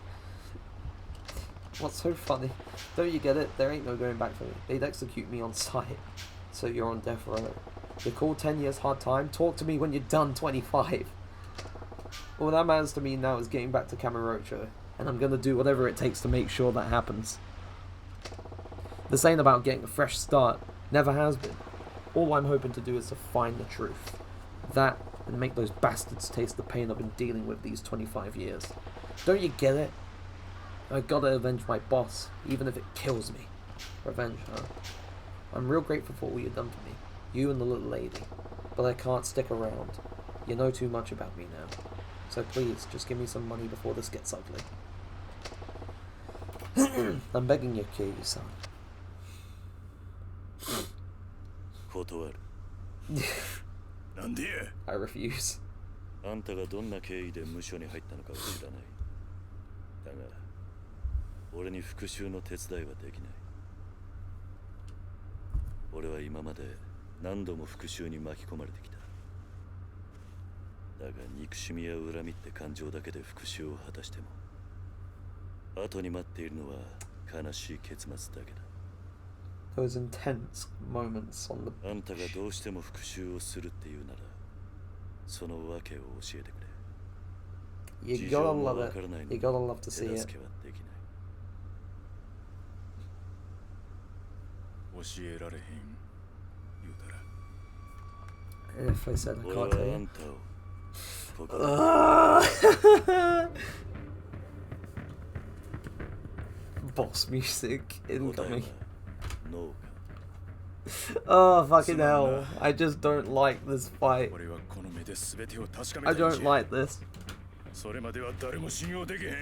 What's so funny? Don't you get it? There ain't no going back for me. They'd execute me on sight. So you're on death row. You call 10 years hard time? Talk to me when you're done 25. All that matters to me now is getting back to Kamurocho. And I'm gonna do whatever it takes to make sure that happens. This ain't about getting a fresh start. Never has been. All I'm hoping to do is to find the truth. That, and make those bastards taste the pain I've been dealing with these 25 years. Don't you get it? I gotta avenge my boss, even if it kills me. Revenge, huh? I'm real grateful for all you've done for me. You and the little lady. But I can't stick around. You know too much about me now. So please, just give me some money before this gets ugly. I'm begging you, Kiryu-san. 断る。なんで I refuse. あんたがどんな経緯で無所に入ったのかは知らない。だが、俺に復讐の手伝いはできない。俺は今まで何度も復讐に巻き込まれてきた。だが憎しみや恨みって感情だけで復讐を果たしても、後に待っているのは悲しい結末だけだ。Those intense moments on the... あんたがどうしても復讐をするっていうなら、その訳を教えてくれ。 You gotta love it. You gotta love to see it. 手助けはできない。教えられへん言うたら If I said I 俺 can't は tell あ you. んたをここで Boss music 答えは incoming. ノーか。 Oh, fucking hell. I just don't like this fight. 俺はこの目で全てを確かめ I たいん don't じゃ like this. それまでは誰も信用できへん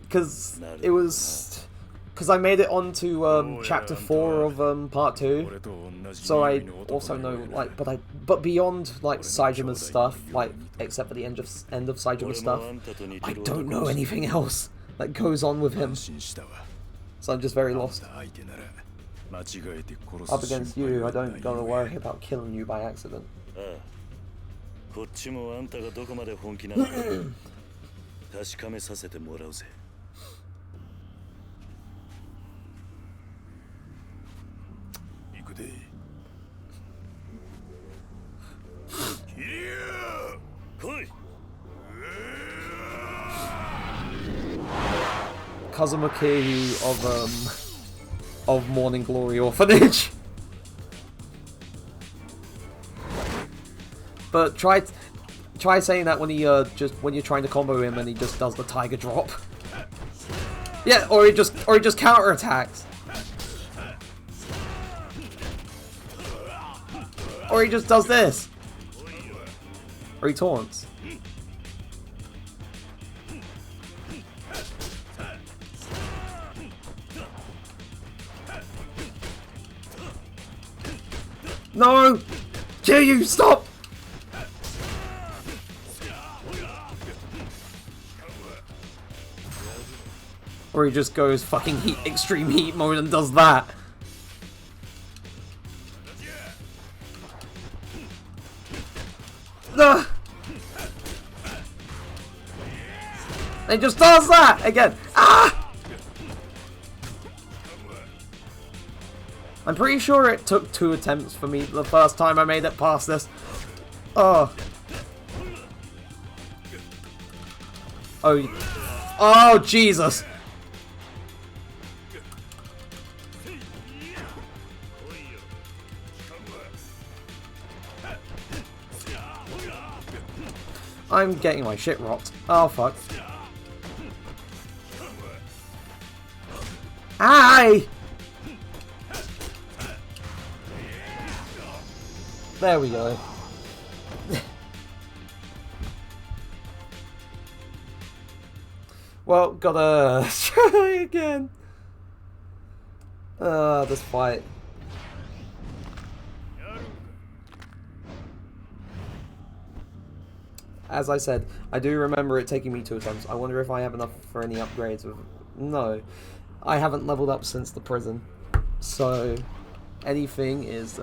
Because it was... Because I made it onto chapter 4 of part 2. 俺と同じ So I 匂いの男 also がい know, る like, but beyond, like, Saijima's stuff, like, except for the end of Saijima's stuff, I don't know anything else that goes on with him. 安心したわ So I'm just very あん lost. た相手なら間違えて殺す Up against 心配 you, は I don't ない gotta よ worry about killing you by accident. ああ、こっちもあんたがどこまで本気なのか確かめさせてもらうぜ。行くでキリュ来い。 Kazuma Kiryu of Morning Glory Orphanage. But try saying that when he when you're trying to combo him and he just does the tiger drop. Yeah, or he just counterattacks. Or he just does this. Or he taunts. No! Kill you! Stop! Or he just goes fucking extreme heat mode and does that. Ugh. It just does that again. Ah! I'm pretty sure it took 2 attempts for me the first time I made it past this. Oh. Oh, Jesus. I'm getting my shit rocked. Oh, fuck. Aye! There we go. Well, gotta try again. This fight. As I said, I do remember it taking me 2 attempts. I wonder if I have enough for any upgrades. No. I haven't leveled up since the prison. So, anything is,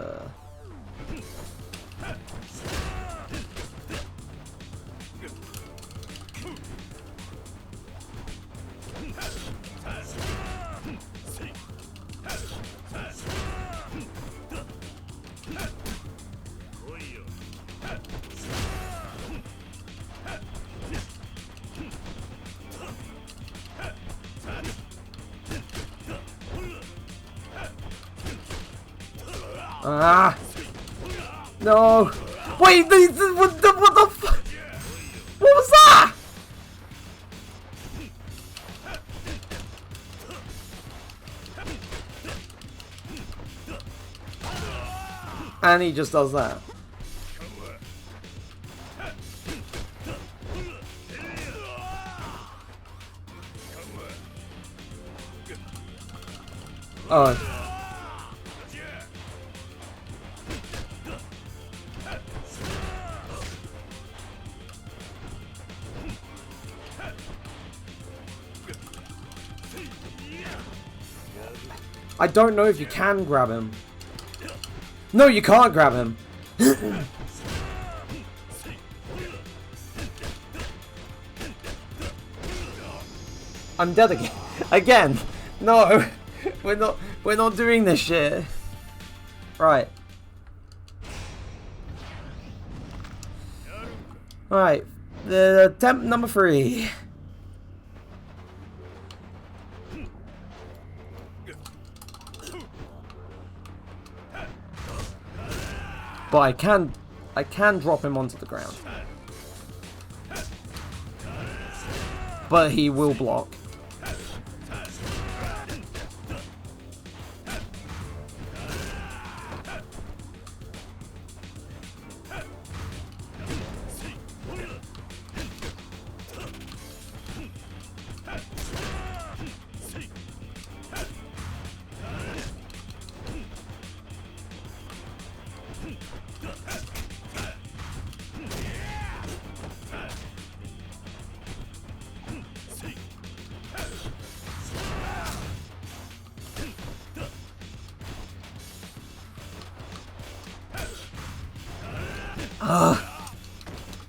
Ah! No! Wait, what the fuck? What was that? And he just does that. Oh. I don't know if you can grab him. No, you can't grab him. I'm dead again. Again. No. We're not doing this shit. Right. Alright. The attempt number 3. But I can drop him onto the ground. But he will block.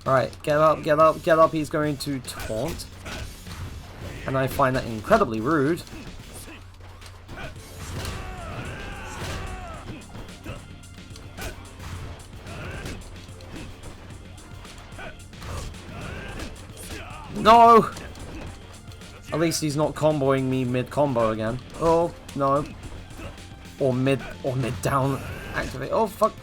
Alright, get up, get up, get up. He's going to taunt. And I find that incredibly rude. No! At least he's not comboing me mid-combo again. Oh, no. Or mid-down activate. Oh, fuck.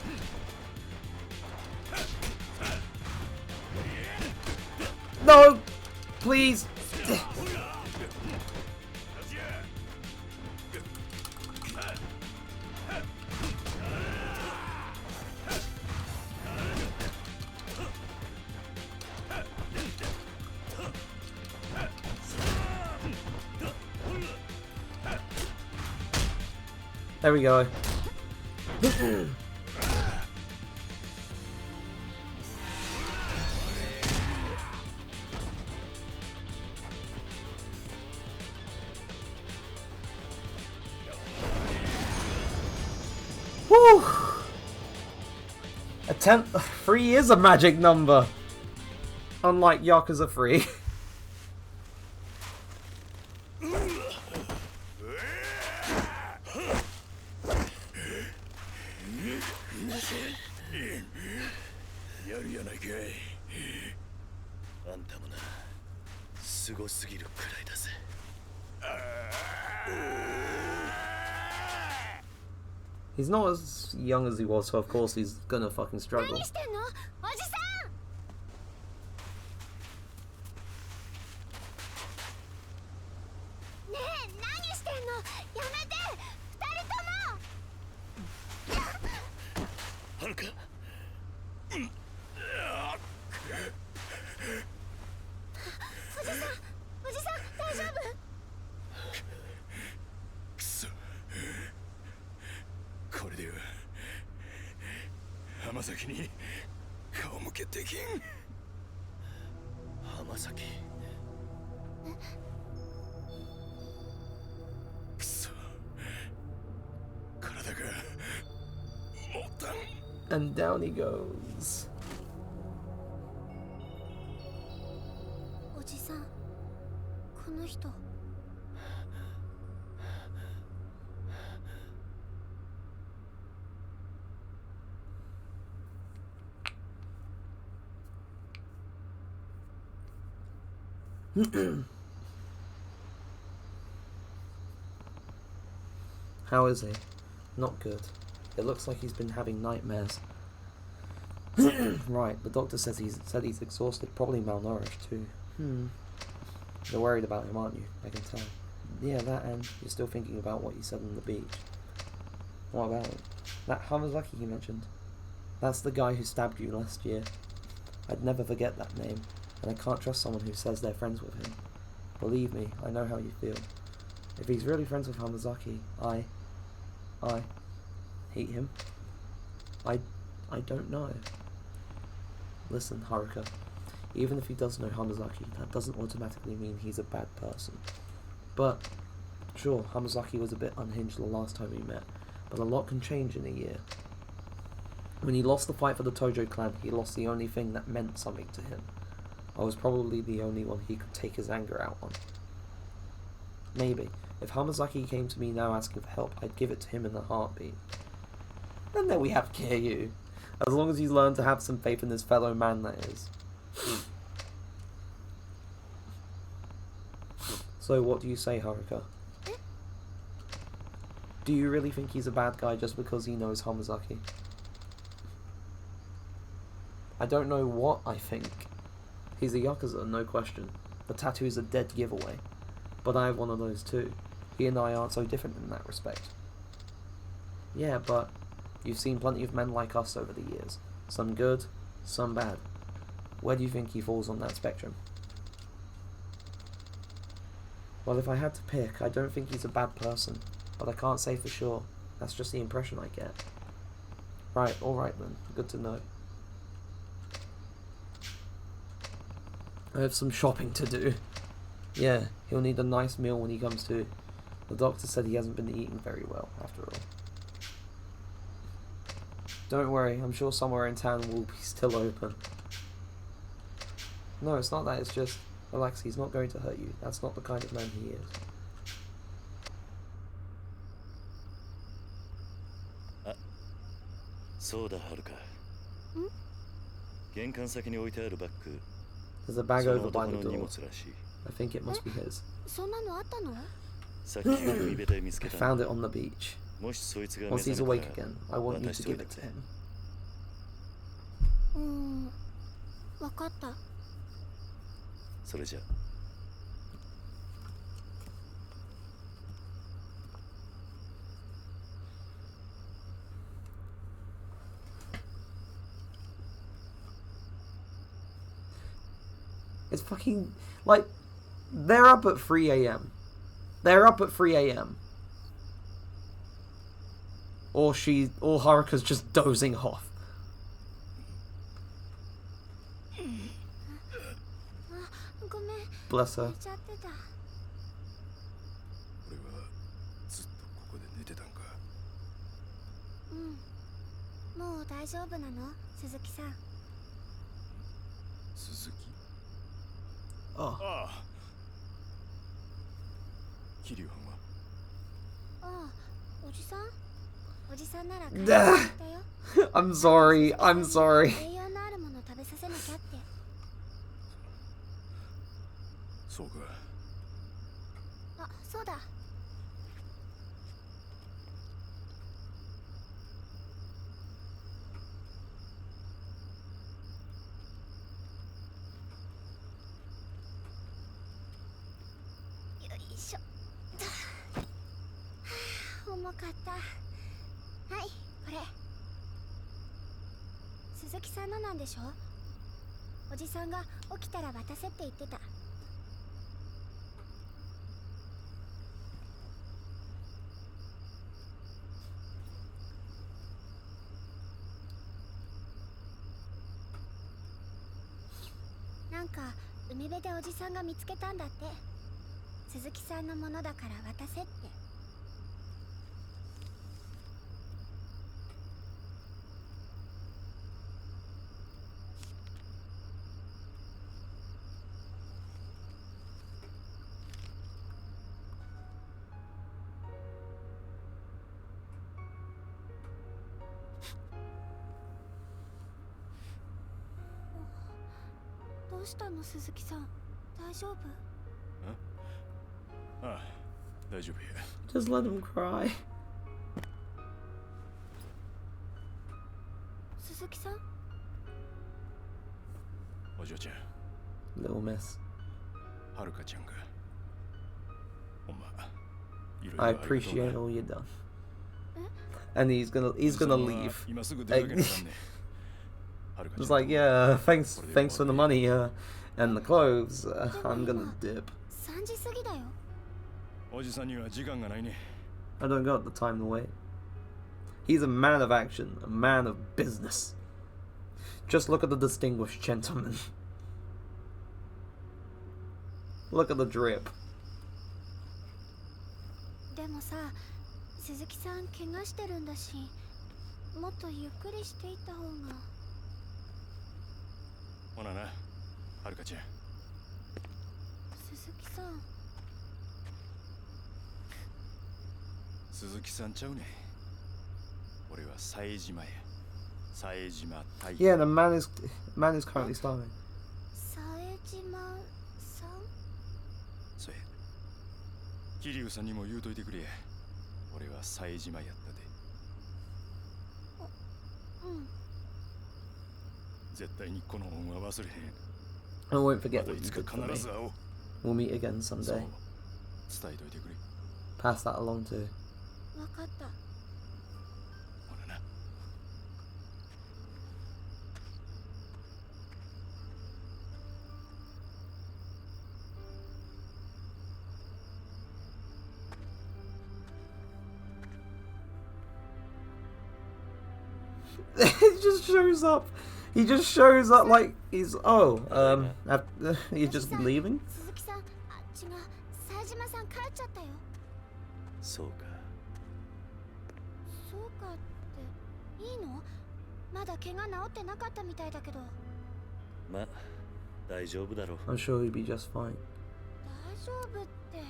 No! Please! There we go. Woo! 3 is a magic number. Unlike Yakuza 3. He's not as young as he was, so of course he's gonna fucking struggle. 何してんのおじさん。ねえ、何してんの。やめて、二人とも。はるか。おじさん、おじさん、大丈夫。くそ、これでは浜崎に顔向けできん。浜崎。くそ、体が持たん。 And down he goes. おじさん、この人。How is he? Not good. It looks like he's been having nightmares. Right, the doctor says he's exhausted, probably malnourished too. You're worried about him, aren't you? I can tell. Yeah, that, and you're still thinking about what you said on the beach. What about it? That Hamazaki you mentioned. That's the guy who stabbed you last year. I'd never forget that name, and I can't trust someone who says they're friends with him. Believe me, I know how you feel. If he's really friends with Hamazaki, I hate him. I don't know. Listen, Haruka, even if he does know Hamazaki, that doesn't automatically mean he's a bad person. But, sure, Hamazaki was a bit unhinged the last time we met, but a lot can change in a year. When he lost the fight for the Tojo clan, he lost the only thing that meant something to him. I was probably the only one he could take his anger out on. Maybe. If Hamazaki came to me now asking for help, I'd give it to him in a heartbeat. And then we have Kiryu. As long as he's learned to have some faith in his fellow man, that is. So what do you say, Haruka? Do you really think he's a bad guy just because he knows Hamazaki? I don't know what I think. He's a Yakuza, no question. The tattoo's a dead giveaway. But I have one of those too. He and I aren't so different in that respect. Yeah, but you've seen plenty of men like us over the years. Some good, some bad. Where do you think he falls on that spectrum? Well, if I had to pick, I don't think he's a bad person. But I can't say for sure. That's just the impression I get. Right, alright then. Good to know. I have some shopping to do. Yeah, he'll need a nice meal when he comes to. The doctor said he hasn't been eating very well, after all. Don't worry, I'm sure somewhere in town will be still open. No, it's not that, it's just, relax, he's not going to hurt you. That's not the kind of man he is. そうだ、はるか。玄関先に置いてあるバッグ。 There's a bag その over by 男 the の荷 door. 物らしい。 I think it must be his. そんなのあったの？さっき海辺で見つけ I た。 found it on the beach. もしそいつが Once 目 he's 覚め awake たら again, I want you 渡 to しとい give て it く to れ。 him. わかった。それじゃ。 It's fucking, like, they're up at 3 AM. They're up at 3 AM. Or Haruka's just dozing off. ごめん Bless her. 寝ちゃってた。俺はずっとここで寝てたんか。もう大丈夫なの鈴木さん。鈴木 Oh. ああ。桐生はああ、おじさんおじさんなら帰ってき Dah. たよ。 I'm sorry. I'm sorry. 栄養のあるもの食べさせなきゃって。そうか。あ、そうだ。よいしょ。はあ、重かった。はい、これ。鈴木さんのなんでしょ？おじさんが起きたら渡せって言ってた。なんか海辺でおじさんが見つけたんだって。鈴木さんのものだから渡せって。どうしたの鈴木さん、大丈夫？ああ、大丈夫や。 Just let him cry. 鈴木さん、お嬢ちゃん、 Little miss. はるかちゃんが。ほんま、いろいろ I ありがとうな。 appreciate all you've done. And he's gonna おじさんは leave. 今すぐ出かけなあかんね。はるかちゃん It's like, yeah, thanks for the money and the clothes. I'm gonna dip. 3時過ぎだよ。おじさんには時間がないね。 I don't got the time to wait. He's a man of action, a man of business. Just look at the distinguished gentleman. Look at the drip. でもさ、鈴木さん怪我してるんだし、もっとゆっくりしていった方が。ほなな、はるかちゃん。鈴木さん、鈴木さんちゃうね。俺は冴島や。冴島太 Yeah, the man is currently starving. 冴島さん？そうや。桐生さんにも言うといてくれや。俺は冴島やったで。うん。絶対にこの恩は忘れへん。 I won't ま forget た what い you つか did for me. 必ず会おう。 We'll meet again そう someday. 伝えといてくれ。 Pass that along too. わかった。ほなな。He just shows up. He just shows up like he's you're just leaving? 鈴木さん、あ、違う。冴島さん帰っちゃったよ。そうか。そうかっていいの？まだ怪我治ってなかったみたいだけど。ま、大丈夫だろう。 I'm sure he'll be just fine. 大丈夫っても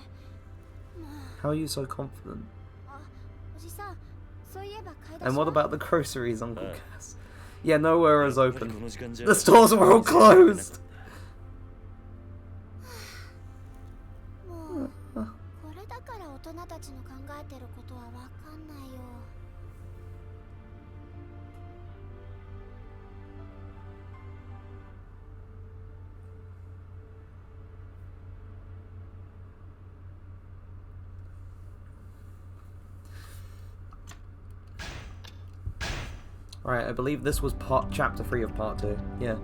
う。 How are you so confident? あ、おじさん、そういえば買い出しは。 And what about the groceries, Uncle Cass? Yeah, nowhere is やっぱり open. この時間じゃ The stores were all closed. もうこれだから大人たちの考えてることはわかんないよ。Alright, I believe this was chapter 3 of part 2. Yeah.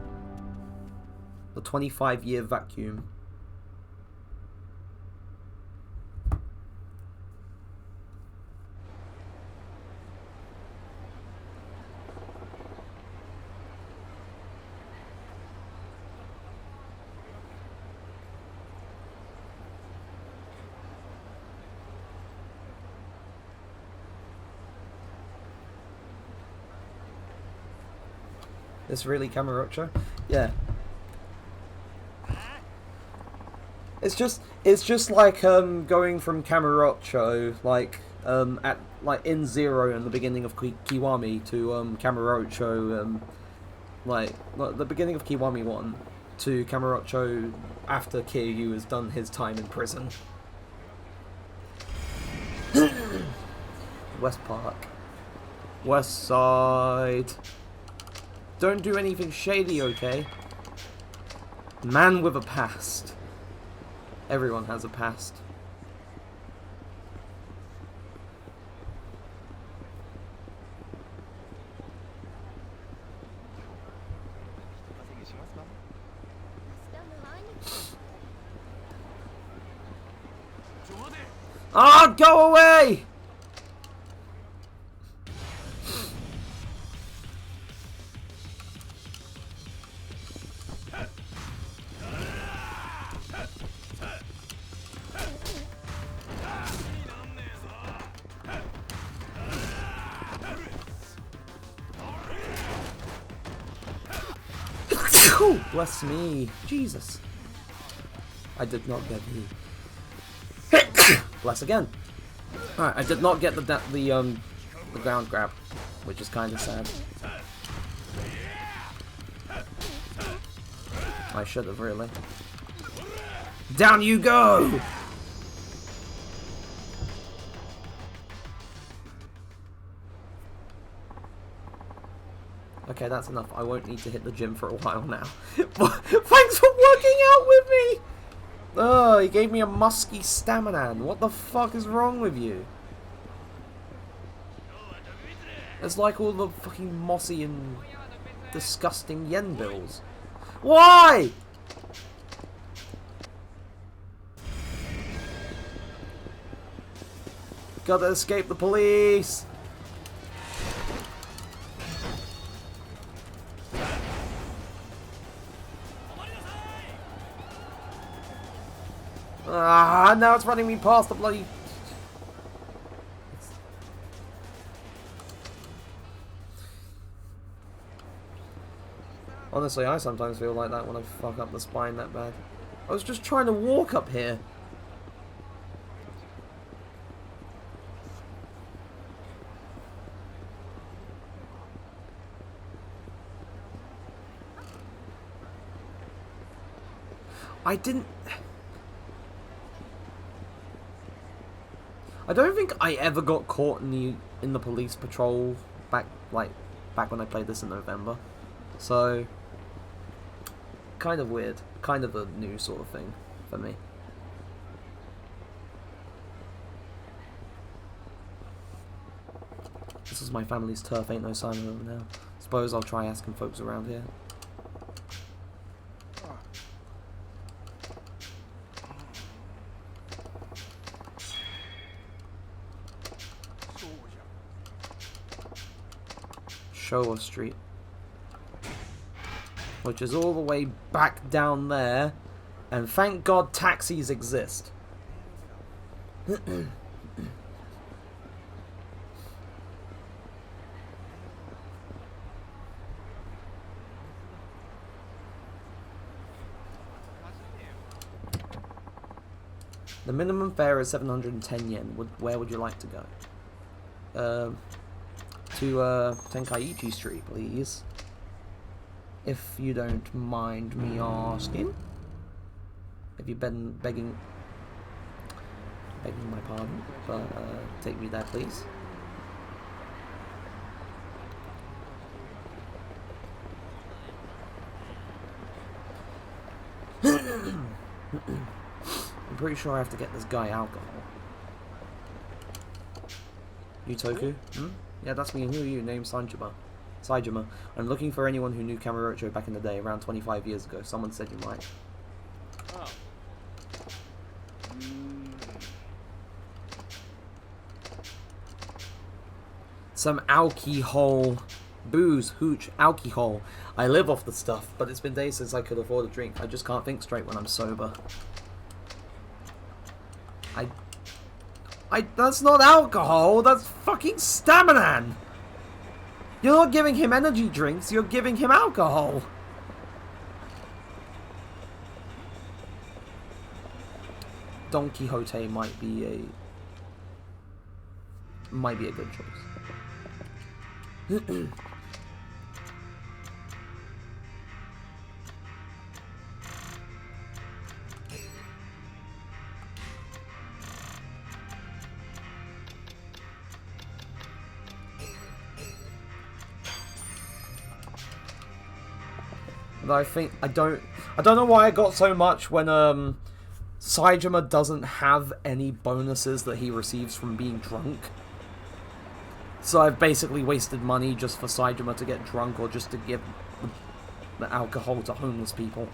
The 25-year vacuum. It's really Kamurocho? Yeah. It's just like going from Kamurocho in Zero in the beginning of Kiwami to Kamurocho like the beginning of Kiwami 1 to Kamurocho after Kiryu has done his time in prison. West Park. West Side. Don't do anything shady, okay? Man with a past. Everyone has a past. Ah, go away! Bless me. Jesus. I did not get the... Bless again. Alright, I did not get the ground grab, which is kind of sad. I should have, really. Down you go! Okay, that's enough. I won't need to hit the gym for a while now. Thanks for working out with me! Oh, he gave me a musky stamina. What the fuck is wrong with you? It's like all the fucking mossy and disgusting yen bills. Why? Gotta escape the police! Ah, now it's running me past the bloody... Honestly, I sometimes feel like that when I fuck up the spine that bad. I was just trying to walk up here. I don't think I ever got caught in the police patrol back when I played this in November. So kind of weird, kind of a new sort of thing for me. This is my family's turf, ain't no sign of them now. Suppose I'll try asking folks around here. Showa Street, which is all the way back down there, and thank God taxis exist. The minimum fare is 710 yen. Where would you like to go? To Tenkaichi Street, please. If you don't mind me asking. If you've been begging my pardon, but take me there, please. I'm pretty sure I have to get this guy alcohol. Yutoku? Hmm? Yeah, that's me. And who are you? Name's Saijima. I'm looking for anyone who knew Kamurocho back in the day, around 25 years ago. Someone said you might. Oh. Some alcohol. Booze, hooch, alcohol. I live off the stuff, but it's been days since I could afford a drink. I just can't think straight when I'm sober. That's not alcohol, that's fucking stamina! You're not giving him energy drinks, you're giving him alcohol. Don Quixote might be a good choice. I think I don't know why I got so much when Saejima doesn't have any bonuses that he receives from being drunk. So I've basically wasted money just for Saejima to get drunk or just to give the alcohol to homeless people.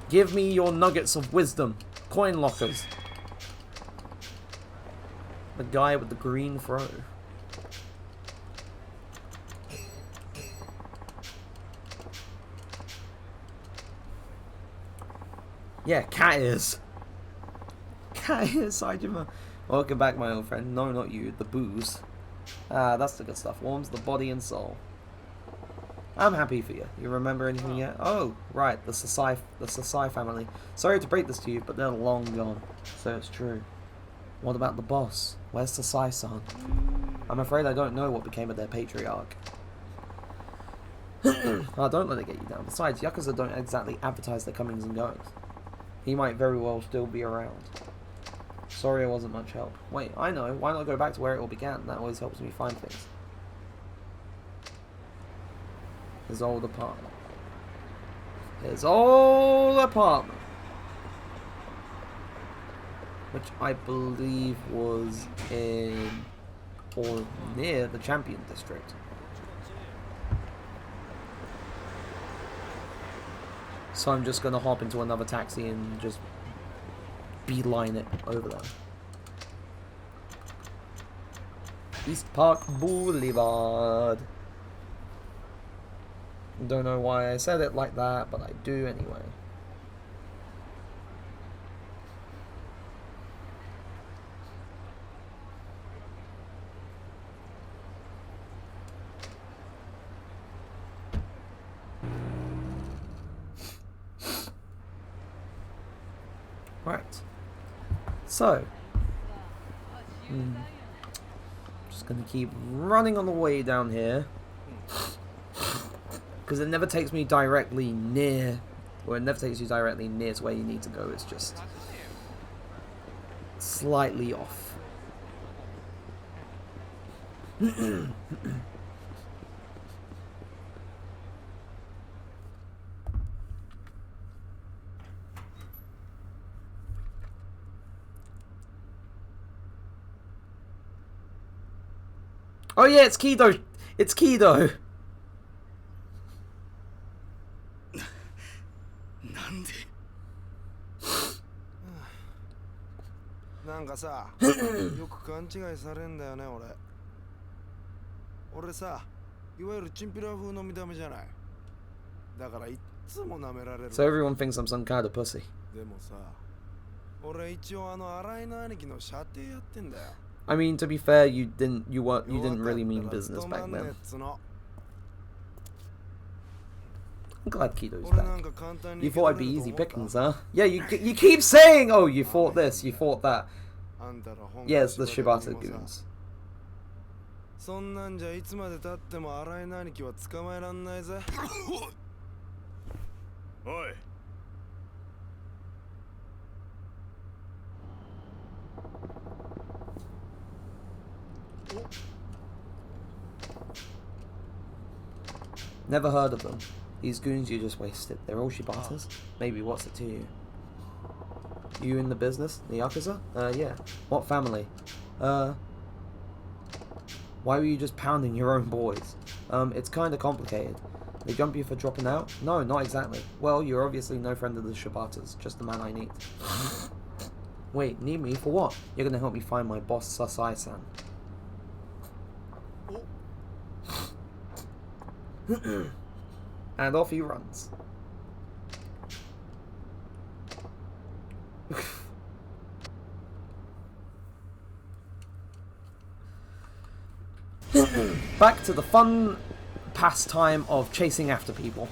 Give me your nuggets of wisdom. Coin lockers. The guy with the green throw. Yeah, cat ears. Cat ears, Saejima. Welcome back, my old friend. No, not you. The booze. Ah, that's the good stuff. Warms the body and soul. I'm happy for you. You remember anything yet? Oh, right. The Sasai family. Sorry to break this to you, but they're long gone. So it's true. What about the boss? Where's Sasai-san? I'm afraid I don't know what became of their patriarch. Oh, don't let it get you down. Besides, Yakuza don't exactly advertise their comings and goings. He might very well still be around. Sorry I wasn't much help. Wait, I know. Why not go back to where it all began? That always helps me find things. His old apartment. His old apartment. Which I believe was in or near the Champion District. So I'm just going to hop into another taxi and just beeline it over there. East Park Boulevard. Don't know why I said it like that, but I do anyway. Right. So. Just gonna keep running on the way down here. Because it never takes me directly near. Or it never takes you directly near to where you need to go. It's just slightly off. Oh yeah, it's Kido. It's Kido. なんかさ、よく勘違いされんだよね、俺さ、いわゆるチンピラ風の見た目じゃない。だからいっつも舐められる。So everyone thinks I'm some kind of pussy. でもさ、俺一応新井の兄貴の射程やってんだよ。I mean, to be fair, you didn't really mean business back then. I'm glad Kido's back. You thought I'd be easy pickings, huh? Yeah, you keep saying, oh, you fought this, you fought that. Yeah, it's the Shibata goons. そんなんじゃいつまで経っても新井の兄貴は捕まえらんないぜ。おい。Never heard of them. These goons you just wasted. They're all Shibatas? Maybe what's it to you? You in the business? The Yakuza? Yeah. What family? Why were you just pounding your own boys? It's kinda complicated. They jump you for dropping out? No, not exactly. Well, you're obviously no friend of the Shibatas. Just the man I need. Wait, need me? For what? You're gonna help me find my boss, Sasai-san. And off he runs. Back to the fun pastime of chasing after people.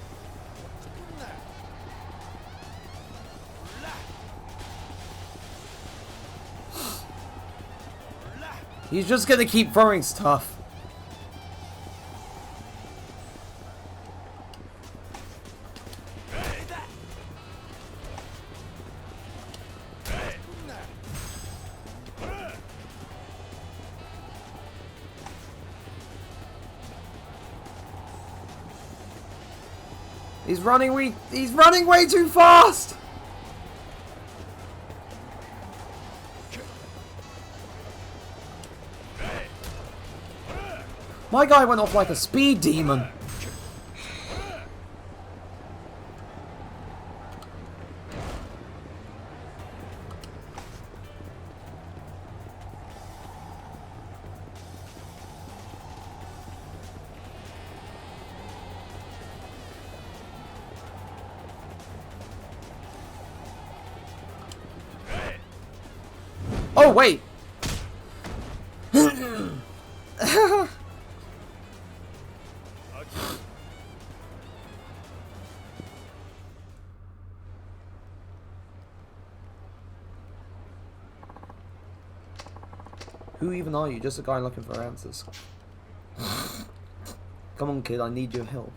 He's just gonna keep throwing stuff. He's running way too fast! My guy went off like a speed demon. Oh, wait! Who even are you? Just a guy looking for answers. Come on, kid, I need your help.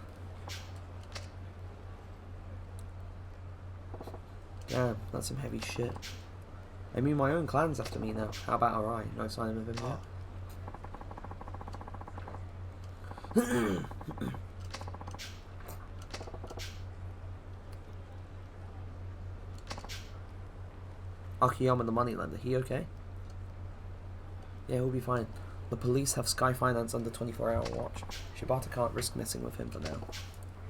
Damn, that's some heavy shit. I mean, my own clan's after me now. How about Arai? No sign of him yet. Akiyama the moneylender, he okay? Yeah, he'll be fine. The police have Sky Finance under 24-hour watch. Shibata can't risk messing with him for now.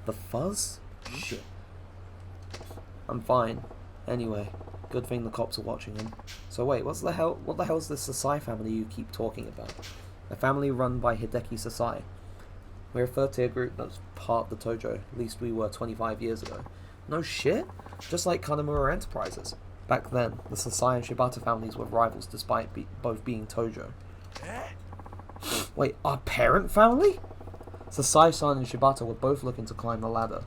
The fuzz? Shit. I'm fine. Anyway, good thing the cops are watching him. So wait, what the hell is this Sasai family you keep talking about? A family run by Hideki Sasai. We're a third-tier group that's part of the Tojo. At least we were 25 years ago. No shit? Just like Kanemura Enterprises. Back then, the Sasai and Shibata families were rivals despite both being Tojo. Wait, our parent family? Sasai-san and Shibata were both looking to climb the ladder.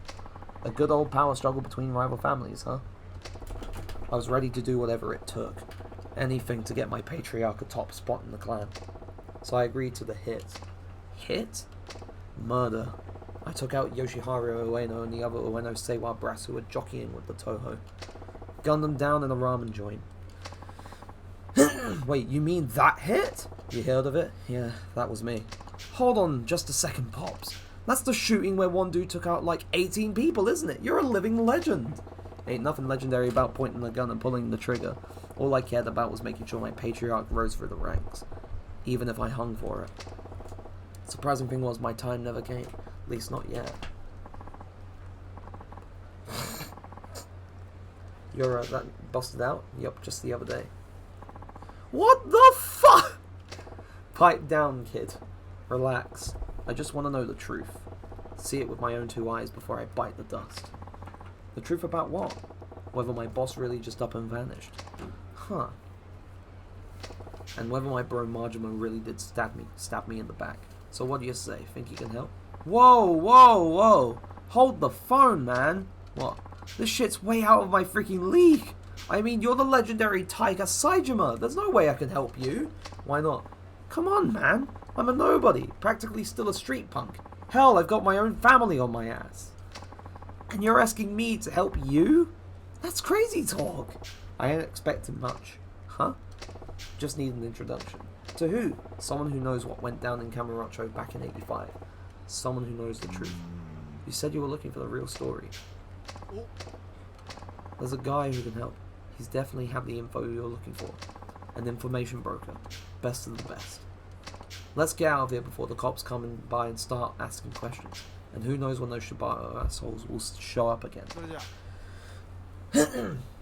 A good old power struggle between rival families, huh? I was ready to do whatever it took. Anything to get my patriarch a top spot in the clan. So I agreed to the hit. Hit? Murder. I took out Yoshiharu Ueno and the other Ueno Seiwa brass who were jockeying with the Toho. Gunned them down in a ramen joint. Wait, you mean that hit? You heard of it? Yeah, that was me. Hold on just a second, Pops. That's the shooting where one dude took out like 18 people, isn't it? You're a living legend. Ain't nothing legendary about pointing the gun and pulling the trigger. All I cared about was making sure my patriarch rose through the ranks. Even if I hung for it. Surprising thing was my time never came. At least not yet. You're that busted out? Yup, just the other day. What the fuck? Pipe down, kid. Relax. I just want to know the truth. See it with my own two eyes before I bite the dust. The truth about what? Whether my boss really just up and vanished. Huh. And whether my bro Majima really did stab me in the back. So what do you say? Think you can help? Whoa, whoa, whoa. Hold the phone, man. What? This shit's way out of my freaking league. I mean, you're the legendary Tiger Saijima. There's no way I can help you. Why not? Come on, man. I'm a nobody. Practically still a street punk. Hell, I've got my own family on my ass. And you're asking me to help you? That's crazy talk. I ain't expecting much. Huh? Just need an introduction. To who? Someone who knows what went down in Kamurocho back in '85. Someone who knows the truth. You said you were looking for the real story. There's a guy who can help. He's definitely have the info you're looking for. An information broker. Best of the best. Let's get out of here before the cops come in by and start asking questions. And who knows when those Shibata assholes will show up again.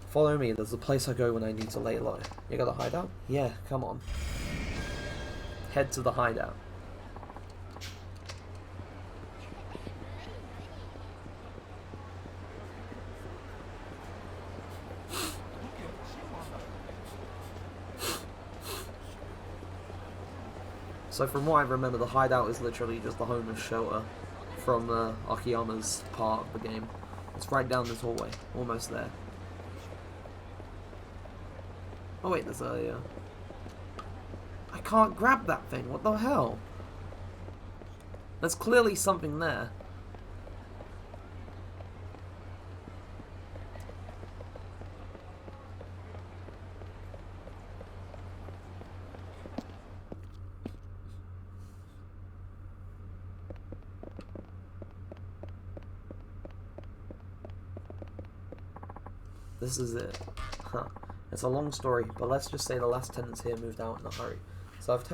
Follow me, there's a place I go when I need to lay low. You got a hideout? Yeah, come on. Head to the hideout. So from what I remember, the hideout is literally just the homeless shelter from Akiyama's part of the game. It's right down this hallway, almost there. Oh wait, there's a... I can't grab that thing, what the hell? There's clearly something there. This is it. Huh. It's a long story, but let's just say the last tenants here moved out in a hurry. So I've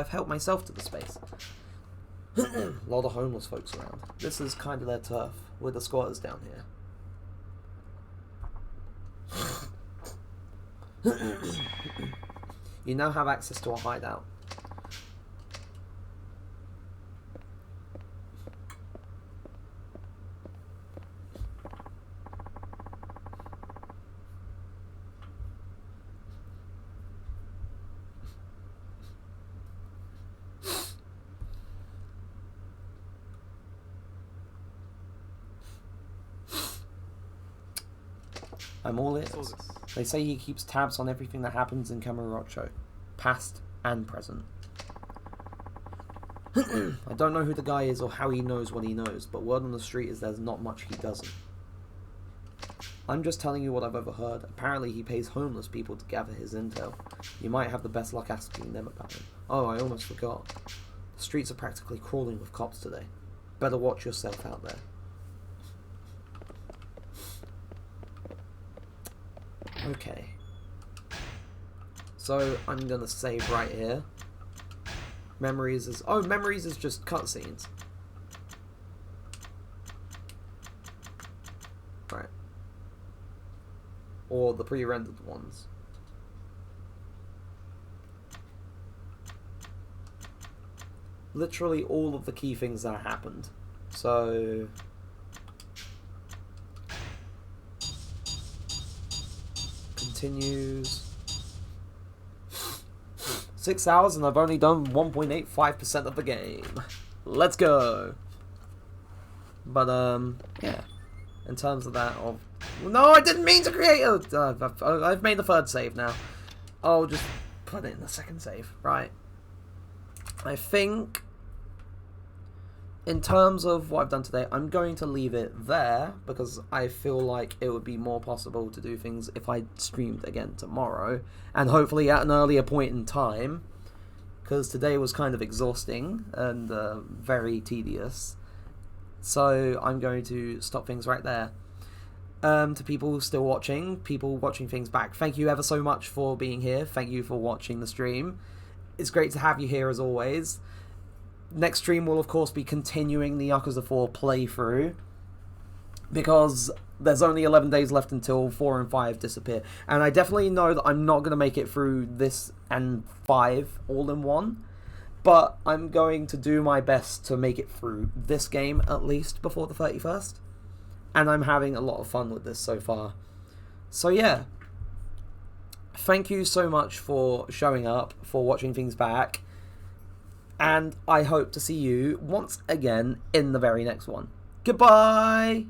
helped myself to the space. A lot of homeless folks around. This is kind of their turf, with the squatters down here. You now have access to a hideout. I'm all ears. They say he keeps tabs on everything that happens in Kamurocho, past and present. I don't know who the guy is or how he knows what he knows, but word on the street is there's not much he doesn't. I'm just telling you what I've overheard. Apparently he pays homeless people to gather his intel. You might have the best luck asking them about him. Oh, I almost forgot. The streets are practically crawling with cops today. Better watch yourself out there. Okay. So, I'm gonna save right here. Memories is... Oh, memories is just cutscenes. Right. Or the pre-rendered ones. Literally all of the key things that happened. So... Continues. 6 hours and I've only done 1.85% of the game. Let's go. But yeah. In terms of that, no, I didn't mean to create a. I've made the third save now. I'll just put it in the second save, right? I think. In terms of what I've done today, I'm going to leave it there because I feel like it would be more possible to do things if I streamed again tomorrow and hopefully at an earlier point in time, because today was kind of exhausting and very tedious. So I'm going to stop things right there. To people still watching, people watching things back, thank you ever so much for being here. Thank you for watching the stream. It's great to have you here as always. Next stream will of course be continuing the Yakuza 4 playthrough because there's only 11 days left until 4 and 5 disappear, and I definitely know that I'm not going to make it through this and 5 all in one, but I'm going to do my best to make it through this game at least before the 31st, and I'm having a lot of fun with this so far. So yeah, thank you so much for showing up, for watching things back. And I hope to see you once again in the very next one. Goodbye!